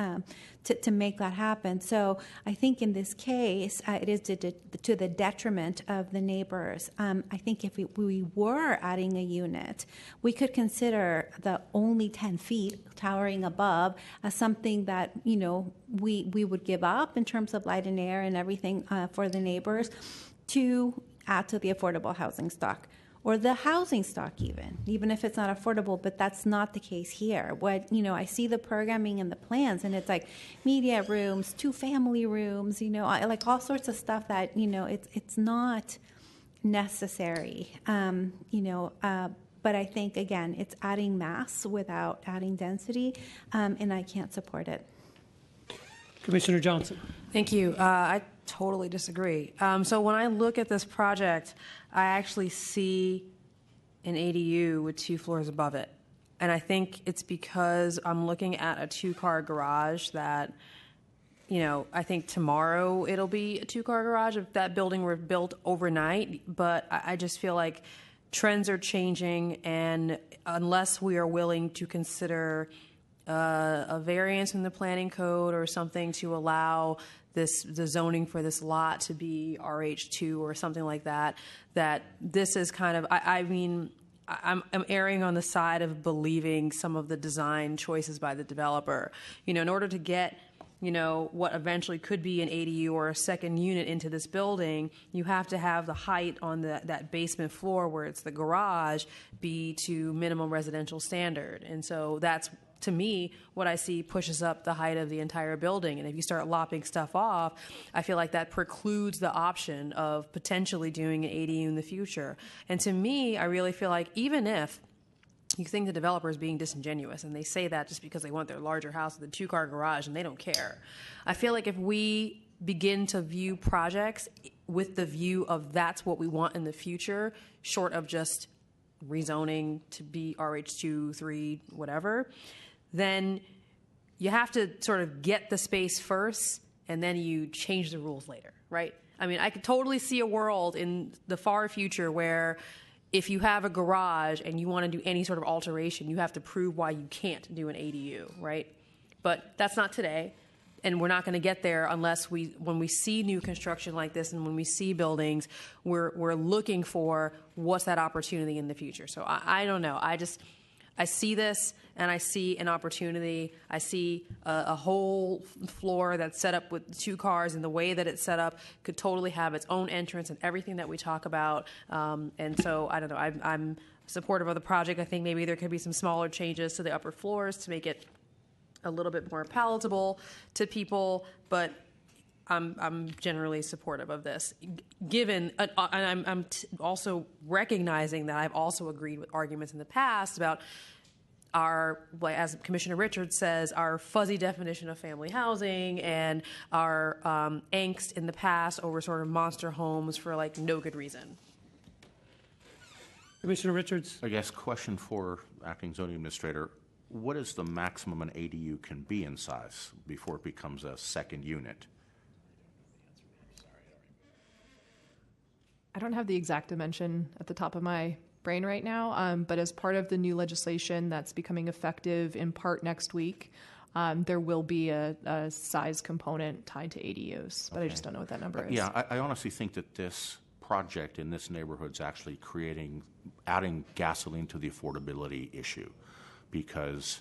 to make that happen. So I think in this case, it is to the detriment of the neighbors. I think if we were adding a unit, we could consider the only 10 feet towering above as something that, we would give up in terms of light and air and everything for the neighbors, to add to the affordable housing stock. Or the housing stock, even if it's not affordable, but that's not the case here. I see the programming and the plans, and it's like media rooms, 2 family rooms, like all sorts of stuff that, it's not necessary, but I think, again, it's adding mass without adding density, and I can't support it. Commissioner Johnson. Thank you. I totally disagree. So when I look at this project, I actually see an ADU with 2 floors above it. And I think it's because I'm looking at a 2-car garage that, I think tomorrow it'll be a 2-car garage if that building were built overnight. But I just feel like trends are changing, and unless we are willing to consider a variance in the planning code or something to allow the zoning for this lot to be RH2 or something like that, that this is kind of, I'm erring on the side of believing some of the design choices by the developer. In order to get, what eventually could be an ADU or a second unit into this building, you have to have the height on that basement floor where it's the garage be to minimum residential standard. And so that's, to me, what I see pushes up the height of the entire building. And if you start lopping stuff off, I feel like that precludes the option of potentially doing an ADU in the future. And to me, I really feel like even if you think the developer is being disingenuous, and they say that just because they want their larger house with a 2-car garage and they don't care. I feel like if we begin to view projects with the view of that's what we want in the future, short of just rezoning to be RH2, 3, whatever, then you have to sort of get the space first and then you change the rules later, right? I mean, I could totally see a world in the far future where if you have a garage and you want to do any sort of alteration, you have to prove why you can't do an ADU, right? But that's not today, and we're not going to get there unless when we see new construction like this and when we see buildings, we're looking for what's that opportunity in the future. So I don't know. I see this, and I see an opportunity. I see a whole floor that's set up with 2 cars, and the way that it's set up could totally have its own entrance and everything that we talk about. And so, I don't know, I'm supportive of the project. I think maybe there could be some smaller changes to the upper floors to make it a little bit more palatable to people, but I'm generally supportive of this, given, and I'm also recognizing that I've also agreed with arguments in the past about our, as Commissioner Richards says, our fuzzy definition of family housing and our angst in the past over sort of monster homes for like no good reason. Commissioner Richards. I guess question for Acting Zoning Administrator. What is the maximum an ADU can be in size before it becomes a second unit? I don't have the exact dimension at the top of my brain right now, but as part of the new legislation that's becoming effective in part next week, there will be a size component tied to ADUs, but I just don't know what that number is. Yeah, I honestly think that this project in this neighborhood is actually adding gasoline to the affordability issue, because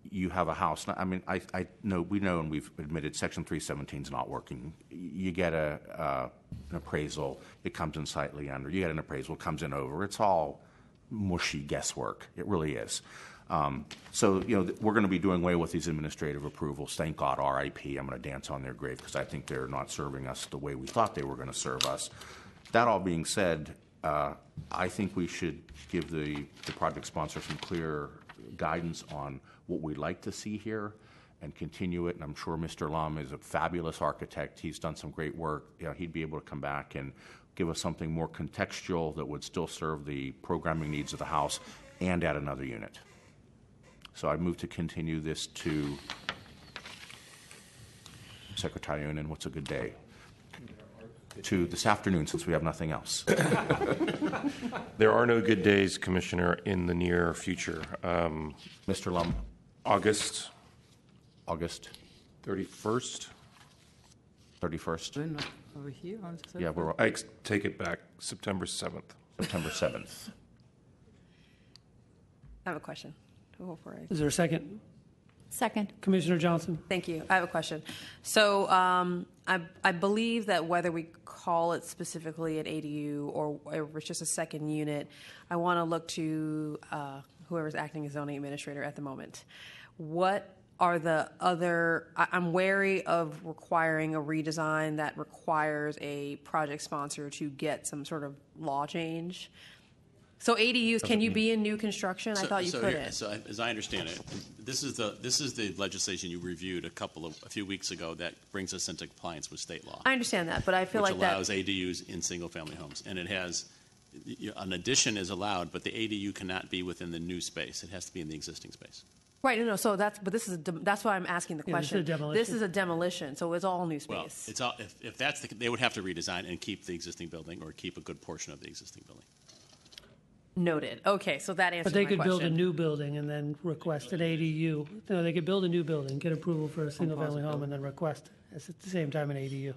you have a house. I mean, I know, we know, and we've admitted Section 317 is not working. You get an appraisal, it comes in slightly under. You get an appraisal, it comes in over. It's all mushy guesswork. It really is. So, we're going to be doing away with these administrative approvals. Thank God, RIP. I'm going to dance on their grave because I think they're not serving us the way we thought they were going to serve us. That all being said, I think we should give the project sponsor some clear guidance on what we'd like to see here and continue it. And I'm sure Mr. Lum is a fabulous architect. He's done some great work. He'd be able to come back and give us something more contextual that would still serve the programming needs of the house and add another unit. So I move to continue this to Secretary Unen. What's a good day? To this afternoon, since we have nothing else. There are no good days, Commissioner, in the near future. Mr. Lum. August 31st. 31st. We're not over here on the Yeah, I take it back. September 7th. September 7th. I have a question. Go for it. Is there a second? Second. Commissioner Johnson. Thank you. I have a question. So I believe that whether we call it specifically an ADU or it's just a second unit, I want to look to whoever's acting as zoning administrator at the moment. What are the other, I'm wary of requiring a redesign that requires a project sponsor to get some sort of law change. So ADUs, can you be in new construction? I thought you couldn't. So as I understand it, this is the legislation you reviewed a few weeks ago that brings us into compliance with state law. I understand that, but I feel like that allows ADUs in single-family homes, and it has an addition is allowed, but the ADU cannot be within the new space. It has to be in the existing space. Right. No. So that's why I'm asking the question. This is a demolition, so it's all new space. Well, it's all if that's they would have to redesign and keep the existing building or keep a good portion of the existing building. Noted. Okay, so that answers But they my could question. build a new building and then request an ADU. No, they could build a new building, get approval for a single-family home, and then request at the same time an ADU.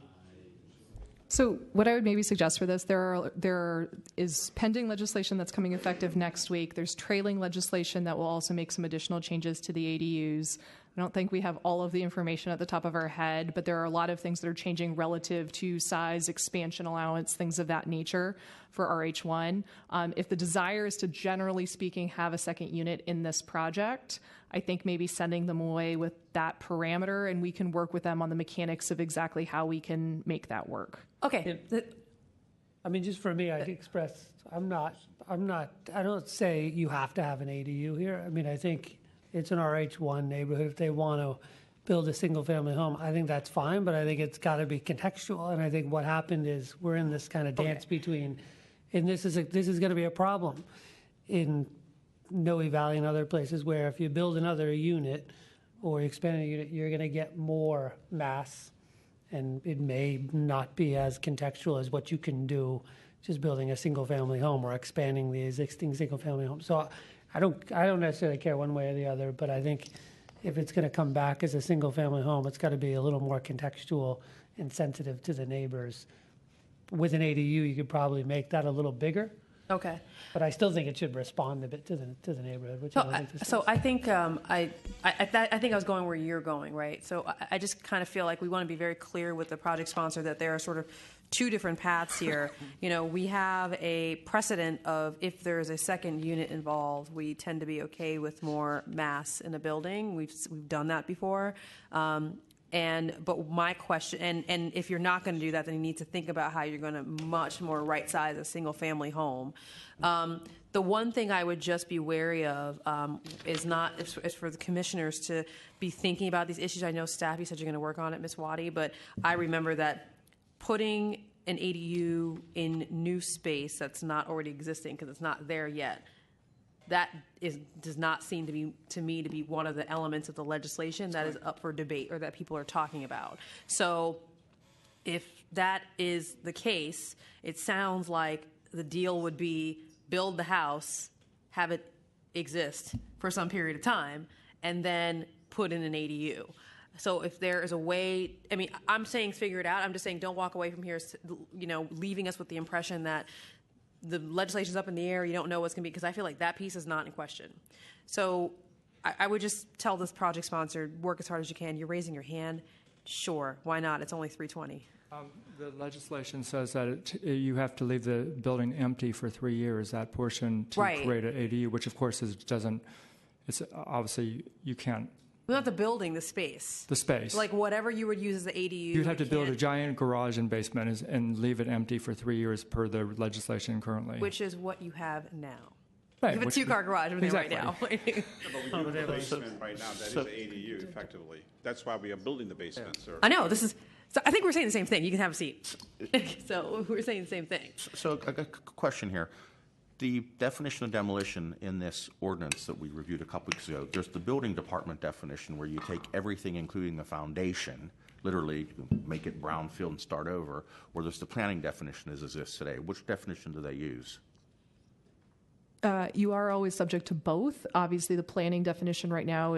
So what I would maybe suggest for this, there is pending legislation that's coming effective next week. There's trailing legislation that will also make some additional changes to the ADUs. I don't think we have all of the information at the top of our head, but there are a lot of things that are changing relative to size, expansion allowance, things of that nature for RH1. If the desire is to, generally speaking, have a second unit in this project, I think maybe sending them away with that parameter, and we can work with them on the mechanics of exactly how we can make that work. Okay. I mean, just for me, I'd express, I don't say you have to have an ADU here. I mean, I think it's an RH1 neighborhood. If they want to build a single-family home, I think that's fine, but I think it's got to be contextual. And I think what happened is we're in this kind of dance between, and this is going to be a problem in Noe Valley and other places where if you build another unit or expand a unit, you're going to get more mass, and it may not be as contextual as what you can do just building a single-family home or expanding the existing single-family home. So I don't necessarily care one way or the other, but I think if it's going to come back as a single-family home, it's got to be a little more contextual and sensitive to the neighbors. With an ADU, you could probably make that a little bigger. Okay. But I still think it should respond a bit to the neighborhood, which I think this So I think I think I was going where you're going, right? So I just kind of feel like we want to be very clear with the project sponsor that there are sort of two different paths here. We have a precedent of if there is a second unit involved, we tend to be okay with more mass in a building. We've done that before. But my question, and if you're not going to do that, then you need to think about how you're going to much more right-size a single-family home. The one thing I would just be wary of is for the commissioners to be thinking about these issues. I know staff, you said you're going to work on it, Ms. Waddy, but I remember that putting an ADU in new space that's not already existing because it's not there yet, that does not seem to me to be one of the elements of the legislation that is up for debate or that people are talking about. So if that is the case, it sounds like the deal would be build the house, have it exist for some period of time, and then put in an ADU. So if there is a way, I mean, I'm saying figure it out. I'm just saying don't walk away from here, leaving us with the impression that the legislation's up in the air, you don't know what's going to be, because I feel like that piece is not in question. So I would just tell this project sponsor, work as hard as you can. You're raising your hand. Sure, why not? It's only 320. The legislation says that you have to leave the building empty for 3 years, that portion, to create an ADU, which of course it's obviously you can't. Not the building, the space. The space. Like whatever you would use as the ADU. You'd have to build a giant garage and basement and leave it empty for 3 years per the legislation currently. Which is what you have now. Right, you have a two-car garage in there right now. But we do have a basement right now that is an ADU, effectively. That's why we are building the basement, sir. I know, so I think we're saying the same thing. You can have a seat. So we're saying the same thing. So a question here. The definition of demolition in this ordinance that we reviewed a couple weeks ago, there's the building department definition where you take everything, including the foundation, literally make it brownfield and start over, or there's the planning definition as exists today. Which definition do they use? You are always subject to both. Obviously, the planning definition right now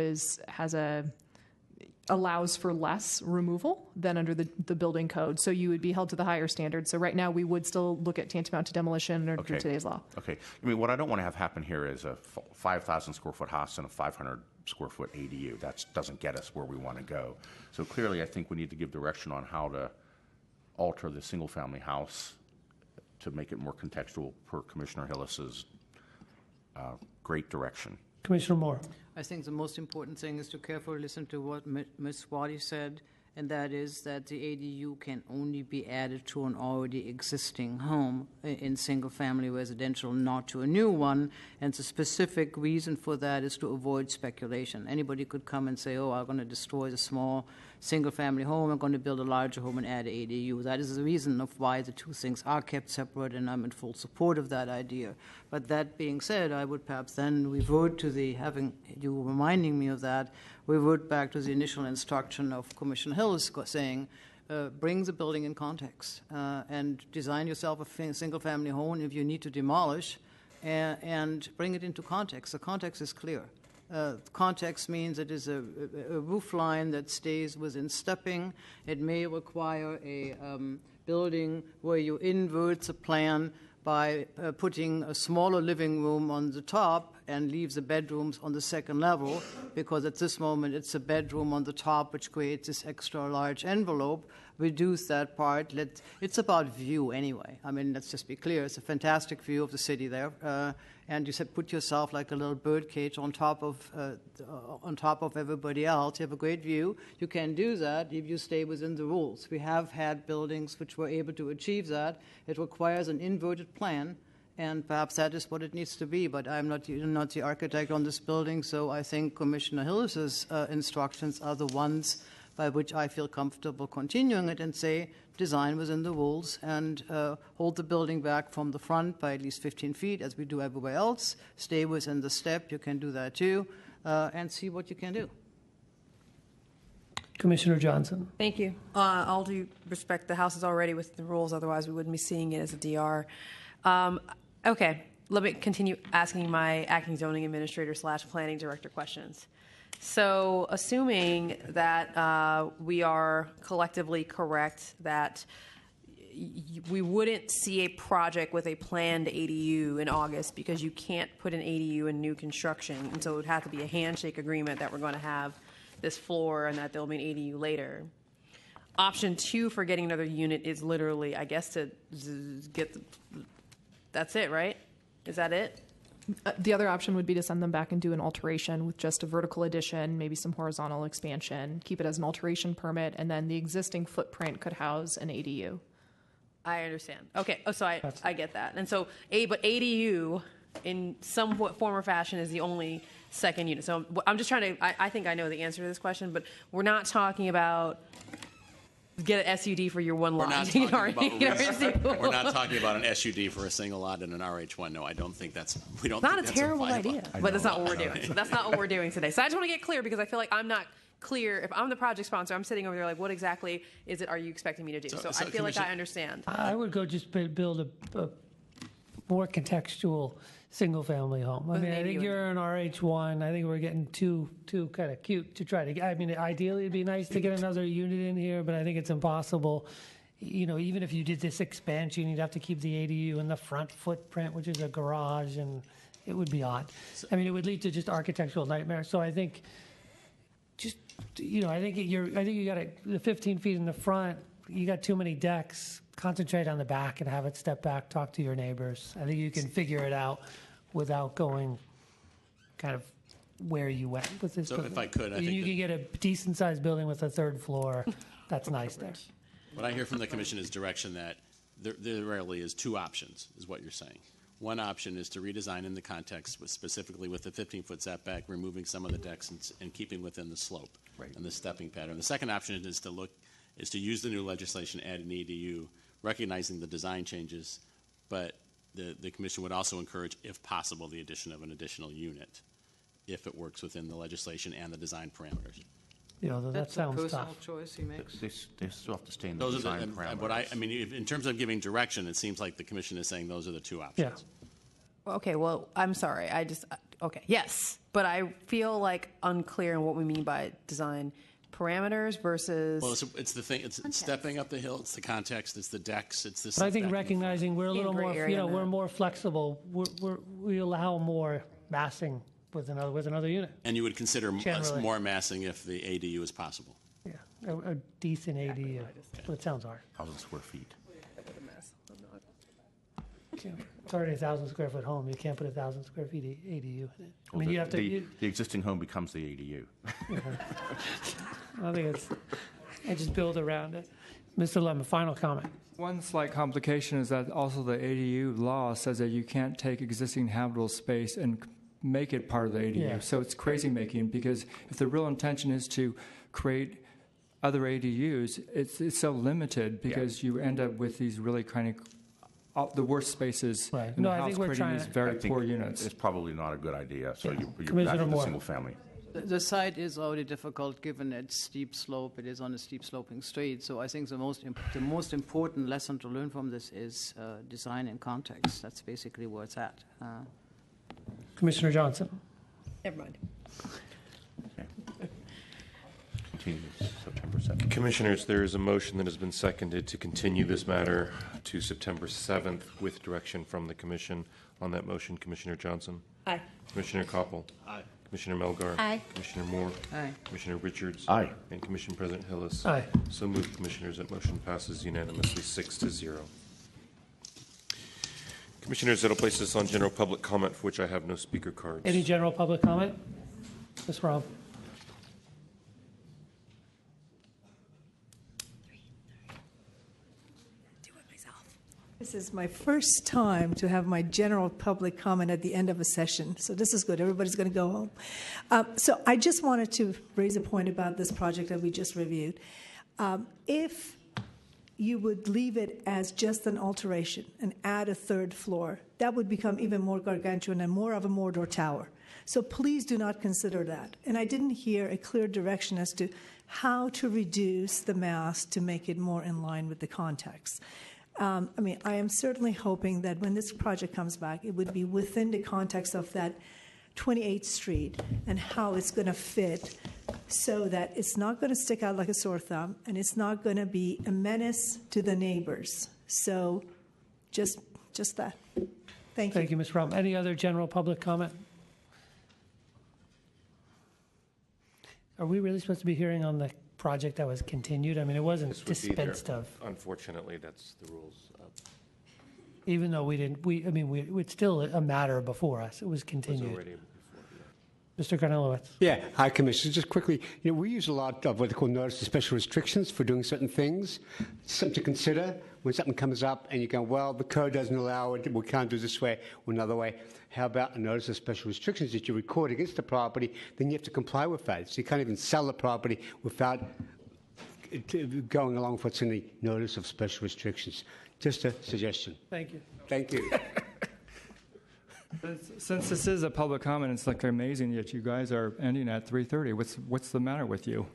allows for less removal than under the building code. So you would be held to the higher standard. So right now we would still look at tantamount to demolition under today's law. Okay. I mean, what I don't want to have happen here is a 5,000 square foot house and a 500 square foot ADU. That doesn't get us where we want to go. So clearly I think we need to give direction on how to alter the single family house to make it more contextual per Commissioner Hillis's great direction. Commissioner Moore. I think the most important thing is to carefully listen to what Ms. Waddy said, and that is that the ADU can only be added to an already existing home in single-family residential, not to a new one. And the specific reason for that is to avoid speculation. Anybody could come and say, oh, I'm going to destroy the small single-family home, I'm going to build a larger home and add an ADU. That is the reason of why the two things are kept separate, and I'm in full support of that idea. But that being said, I would perhaps then revert to having you reminding me of that, revert back to the initial instruction of Commissioner Hillis saying, bring the building in context and design yourself a single-family home if you need to demolish, and bring it into context. The context is clear. Context means it is a roof line that stays within stepping. It may require a building where you invert the plan by putting a smaller living room on the top and leave the bedrooms on the second level, because at this moment it's a bedroom on the top which creates this extra large envelope. Reduce that part. It's about view anyway. I mean, let's just be clear. It's a fantastic view of the city there. And you said put yourself like a little bird cage on top of everybody else. You have a great view. You can do that if you stay within the rules. We have had buildings which were able to achieve that. It requires an inverted plan, and perhaps that is what it needs to be. But I'm not the architect on this building, so I think Commissioner Hillis's instructions are the ones by which I feel comfortable continuing it and say design within the rules and hold the building back from the front by at least 15 feet as we do everywhere else. Stay within the step, you can do that too, and see what you can do. Commissioner Johnson. Thank you. All due respect, the house is already within the rules, otherwise we wouldn't be seeing it as a DR. Okay, let me continue asking my acting zoning administrator / planning director questions. So assuming that we are collectively correct that we wouldn't see a project with a planned ADU in August because you can't put an ADU in new construction, and so it would have to be a handshake agreement that we're going to have this floor and that there'll be an ADU later. Option 2 for getting another unit is literally, I guess, to get that's it, right? Is that it? The other option would be to send them back and do an alteration with just a vertical addition, maybe some horizontal expansion, keep it as an alteration permit, and then the existing footprint could house an ADU. I understand. Okay, so I get that. And so, but ADU in some form or fashion is the only second unit. So I'm just trying to, I think I know the answer to this question, but we're not talking about get an SUD for your one lot. We're not talking about an SUD for a single lot and an RH1. No, I don't think that's. We don't. Not think a that's terrible idea, but that's not what we're doing. So that's not what we're doing today. So I just want to get clear because I feel like I'm not clear. If I'm the project sponsor, I'm sitting over there like, what exactly is it? Are you expecting me to do? So I feel like I understand. I would go just build a more contextual single-family home. I mean, I think you're an RH1. I think we're getting too kind of cute to try to. I mean, ideally, it'd be nice to get another unit in here, but I think it's impossible. You know, even if you did this expansion, you'd have to keep the ADU in the front footprint, which is a garage, and it would be odd. I mean, it would lead to just architectural nightmares. So I think, I think you got the 15 feet in the front. You got too many decks. Concentrate on the back and have it step back. Talk to your neighbors. I think you can figure it out without going kind of where you went with this. So building. if I could, I think you can get a decent-sized building with a third floor. That's nice there. What I hear from the commission is direction that there rarely is two options, is what you're saying. One option is to redesign in the context, specifically with the 15-foot setback, removing some of the decks and keeping within the slope and the stepping pattern. The second option is to use the new legislation, add an EDU, recognizing the design changes, but the commission would also encourage, if possible, the addition of an additional unit if it works within the legislation and the design parameters. That sounds personal tough. choice he makes. They still have to stay in the Those design are parameters. but I mean, in terms of giving direction, it seems like the commission is saying those are the two options. Okay, well, I'm sorry. Okay, yes, but I feel like unclear on what we mean by design parameters versus. Well, it's the thing. It's stepping up the hill. It's the context. It's the decks. It's the. But I think recognizing we're a little more, we're more flexible. We allow more massing with another unit. And you would consider Generally. more massing if the ADU is possible. Yeah, a decent ADU. But it sounds hard. 1,000 square feet. It's already a 1,000 square foot home. You can't put 1,000 square feet ADU in it. I Well, mean, you have to. the existing home becomes the ADU. I think I just build around it. Mr. Lemon, final comment. One slight complication is that also the ADU law says that you can't take existing habitable space and make it part of the ADU. Yeah. So it's crazy making, because if the real intention is to create other ADUs, it's so limited because you end up with these really kind of the worst spaces in the house, creating these very poor units. It's probably not a good idea. So you're Commissioner back to the Moore. single family. The site is already difficult given its steep slope. It is on a steep sloping street. So I think the most important lesson to learn from this is design in context. That's basically where it's at. Commissioner Johnson. Never mind. Continue September September 7th. Commissioners, there is a motion that has been seconded to continue this matter to September 7th with direction from the commission. On that motion, Commissioner Johnson? Aye. Commissioner Koppel? Aye. Commissioner Melgar? Aye. Commissioner Moore? Aye. Commissioner Richards? Aye. And Commission President Hillis? Aye. So moved, Commissioners. That motion passes unanimously 6-0. Commissioners, that'll place us on general public comment, for which I have no speaker cards. Any general public comment? Ms. Romm? This is my first time to have my general public comment at the end of a session, so this is good. Everybody's going to go home. So I just wanted to raise a point about this project that we just reviewed. If you would leave it as just an alteration and add a third floor, that would become even more gargantuan and more of a Mordor tower. So please do not consider that. And I didn't hear a clear direction as to how to reduce the mass to make it more in line with the context. I mean, I am certainly hoping that when this project comes back, it would be within the context of that 28th Street and how it's going to fit so that it's not going to stick out like a sore thumb and it's not going to be a menace to the neighbors. So just that. Thank you. Thank you, Ms. Romm. Any other general public comment? Are we really supposed to be hearing on the project that was continued? I mean, it wasn't This would be there. dispensed of, Unfortunately, that's the rules. even though it's still a matter before us. It was It was continued. already Mr. Karnilowicz. Yeah, hi, Commissioner. Just quickly, we use a lot of what they call notice of special restrictions for doing certain things. Something to consider when something comes up and you go, well, the code doesn't allow it, we can't do it this way or another way. How about a notice of special restrictions that you record against the property, then you have to comply with that. So you can't even sell the property without going along with what's in the notice of special restrictions. Just a suggestion. Thank you. Thank you. Since this is a public comment, it's like amazing that you guys are ending at 3:30. What's the matter with you?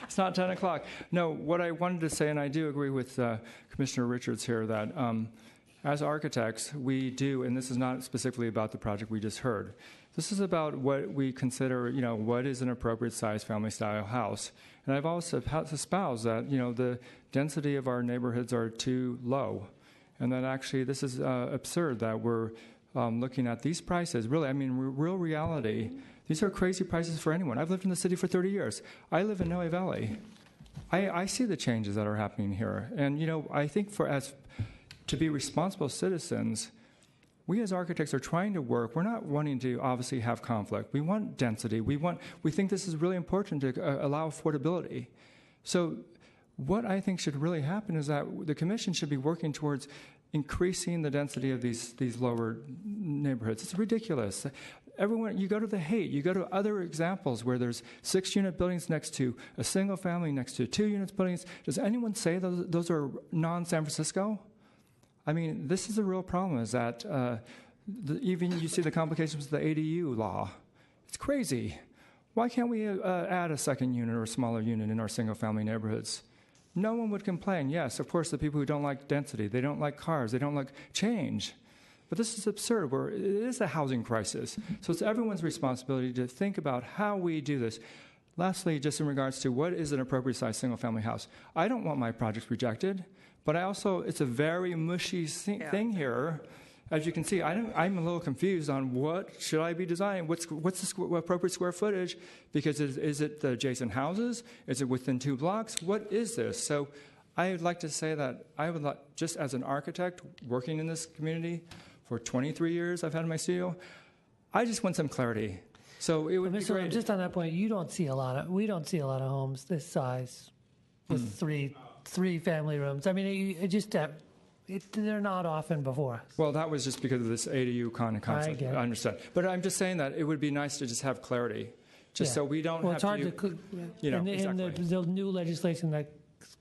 It's not 10 o'clock. No, what I wanted to say, and I do agree with Commissioner Richards here, that as architects, we do, and this is not specifically about the project we just heard. This is about what we consider, what is an appropriate size family-style house. And I've also espoused that, the density of our neighborhoods are too low. And that actually this is absurd that we're looking at these prices. Really, I mean, real reality, these are crazy prices for anyone. I've lived in the city for 30 years. I live in Noe Valley. I see the changes that are happening here. And, I think to be responsible citizens, we as architects are trying to work. We're not wanting to obviously have conflict. We want density. We think this is really important to allow affordability. So what I think should really happen is that the commission should be working towards increasing the density of these lower neighborhoods. It's ridiculous. Everyone, you go to the Haight, you go to other examples where there's 6-unit buildings next to a single family next to 2-unit buildings. Does anyone say those are non-San Francisco? I mean, this is a real problem, is that even you see the complications with the ADU law. It's crazy. Why can't we add a second unit or a smaller unit in our single-family neighborhoods? No one would complain. Yes, of course, the people who don't like density, they don't like cars, they don't like change. But this is absurd. It is a housing crisis. So it's everyone's responsibility to think about how we do this. Lastly, just in regards to what is an appropriate size single-family house, I don't want my projects rejected, but it's a very mushy thing here. As you can see, I'm a little confused on what should I be designing. What's the appropriate square footage? Because is it the adjacent houses? Is it within 2 blocks? What is this? So I would like to say that I would like, just as an architect working in this community for 23 years, I've had in my studio, I just want some clarity. So it would be great. Just on that point, we don't see a lot of homes this size with three family rooms. I mean, they're not often before us. Well, that was just because of this ADU kind of concept. I understand. But I'm just saying that it would be nice to just have clarity, so we don't have it's hard to exactly. the new legislation that's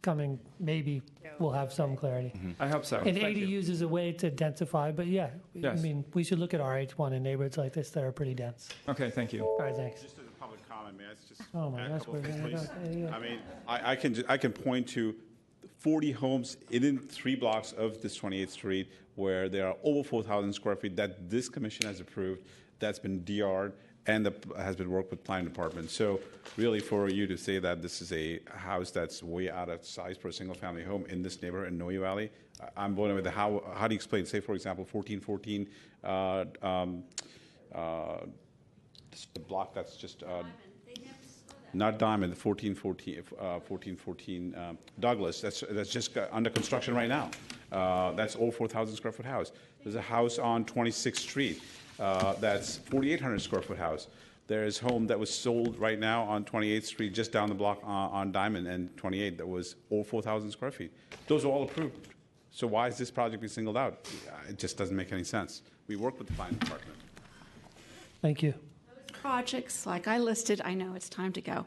coming, maybe we'll have some clarity. Mm-hmm. I hope so. And Thank ADUs is a way to densify, but Yes. I mean, we should look at RH1 in neighborhoods like this that are pretty dense. Okay, thank you. All right, thanks. Just as a public comment, may I just Oh my add a gosh, couple of we're things, gonna please? go. I mean, I can point to 40 homes in 3 blocks of this 28th Street where there are over 4,000 square feet that this commission has approved, that's been DR'd, and has been worked with planning department. So really, for you to say that this is a house that's way out of size for a single-family home in this neighborhood in Noe Valley, I'm blown away with how do you explain? Say, for example, 1414. The block that's just not Diamond, the 1414 Douglas. That's just under construction right now. That's all 4,000 square foot house. There's a house on 26th Street that's 4,800 square foot house. There's a home that was sold right now on 28th Street, just down the block on Diamond and 28, that was all 4,000 square feet. Those are all approved. So why is this project being singled out? It just doesn't make any sense. We work with the planning department. Thank you. Projects like I listed, I know it's time to go,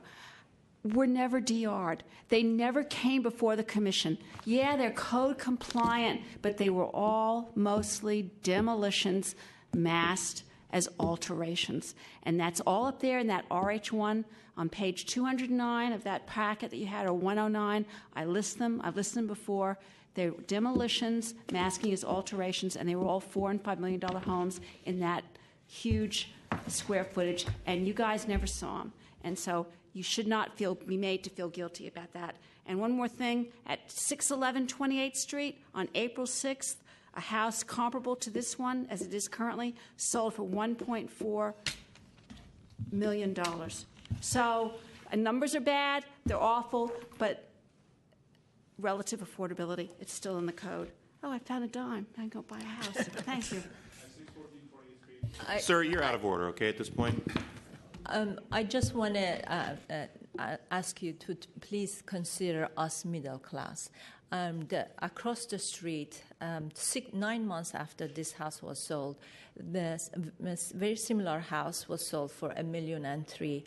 were never DR'd. They never came before the commission. Yeah, they're code compliant, but they were all mostly demolitions masked as alterations. And that's all up there in that RH1 on page 209 of that packet that you had, or 109. I've listed them before. They're demolitions, masking as alterations, and they were all $4 and $5 million homes in that huge square footage, and you guys never saw them. And so you should not be made to feel guilty about that. And one more thing, at 611 28th Street on April 6th, a house comparable to this one, as it is currently, sold for $1.4 million. So numbers are bad, they're awful, but relative affordability, it's still in the code. Oh, I found a dime. I can go buy a house. Thank you. Sir, you're out of order, okay, at this point? I just want to ask you to please consider us middle class. Across the street, 9 months after this house was sold, this very similar house was sold for $1.3 million.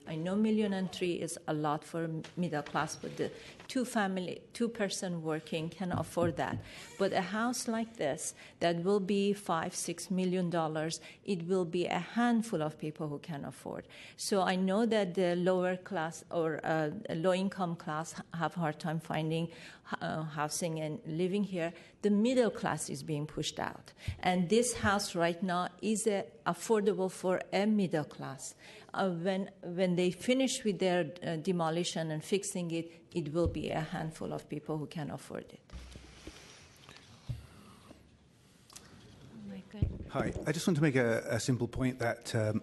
I know $1.3 million is a lot for middle class, but the two-person working can afford that. But a house like this that will be $5-6 million, it will be a handful of people who can afford. So I know that the lower class or low-income class have a hard time finding housing and living here. The middle class is being pushed out. And this house right now is affordable for a middle class. When they finish with their demolition and fixing it, it will be a handful of people who can afford it. Hi, I just want to make a simple point that, to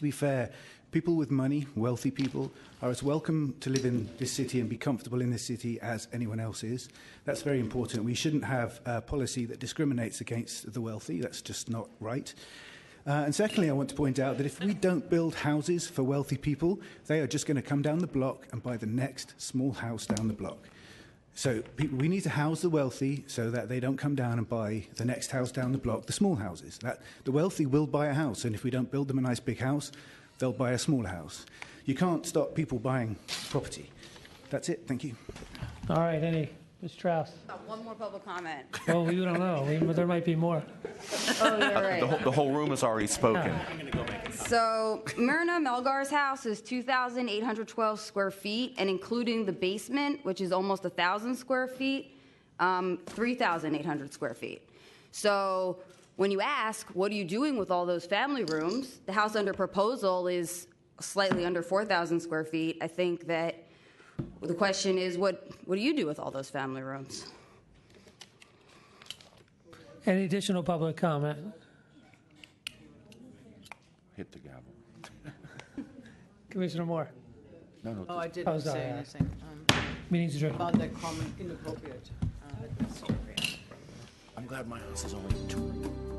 be fair, people with money, wealthy people, are as welcome to live in this city and be comfortable in this city as anyone else is. That's very important. We shouldn't have a policy that discriminates against the wealthy. That's just not right. And secondly, I want to point out that if we don't build houses for wealthy people, they are just going to come down the block and buy the next small house down the block. So we need to house the wealthy so that they don't come down and buy the next house down the block, the small houses. The wealthy will buy a house, and if we don't build them a nice big house, they'll buy a small house. You can't stop people buying property. That's it. Thank you. All right, Ms. Strauss. One more public comment. Well, we don't know. There might be more. Oh, you're right. The whole room has already spoken. So Myrna Melgar's house is 2,812 square feet, and including the basement, which is almost 1,000 square feet, 3,800 square feet. So when you ask, what are you doing with all those family rooms, the house under proposal is slightly under 4,000 square feet. I think that the question is, what do you do with all those family rooms? Any additional public comment? Hit the gavel. Commissioner Moore. No, I didn't say anything. Meeting's adjourned. About that comment, inappropriate. I'm glad my house is only 2.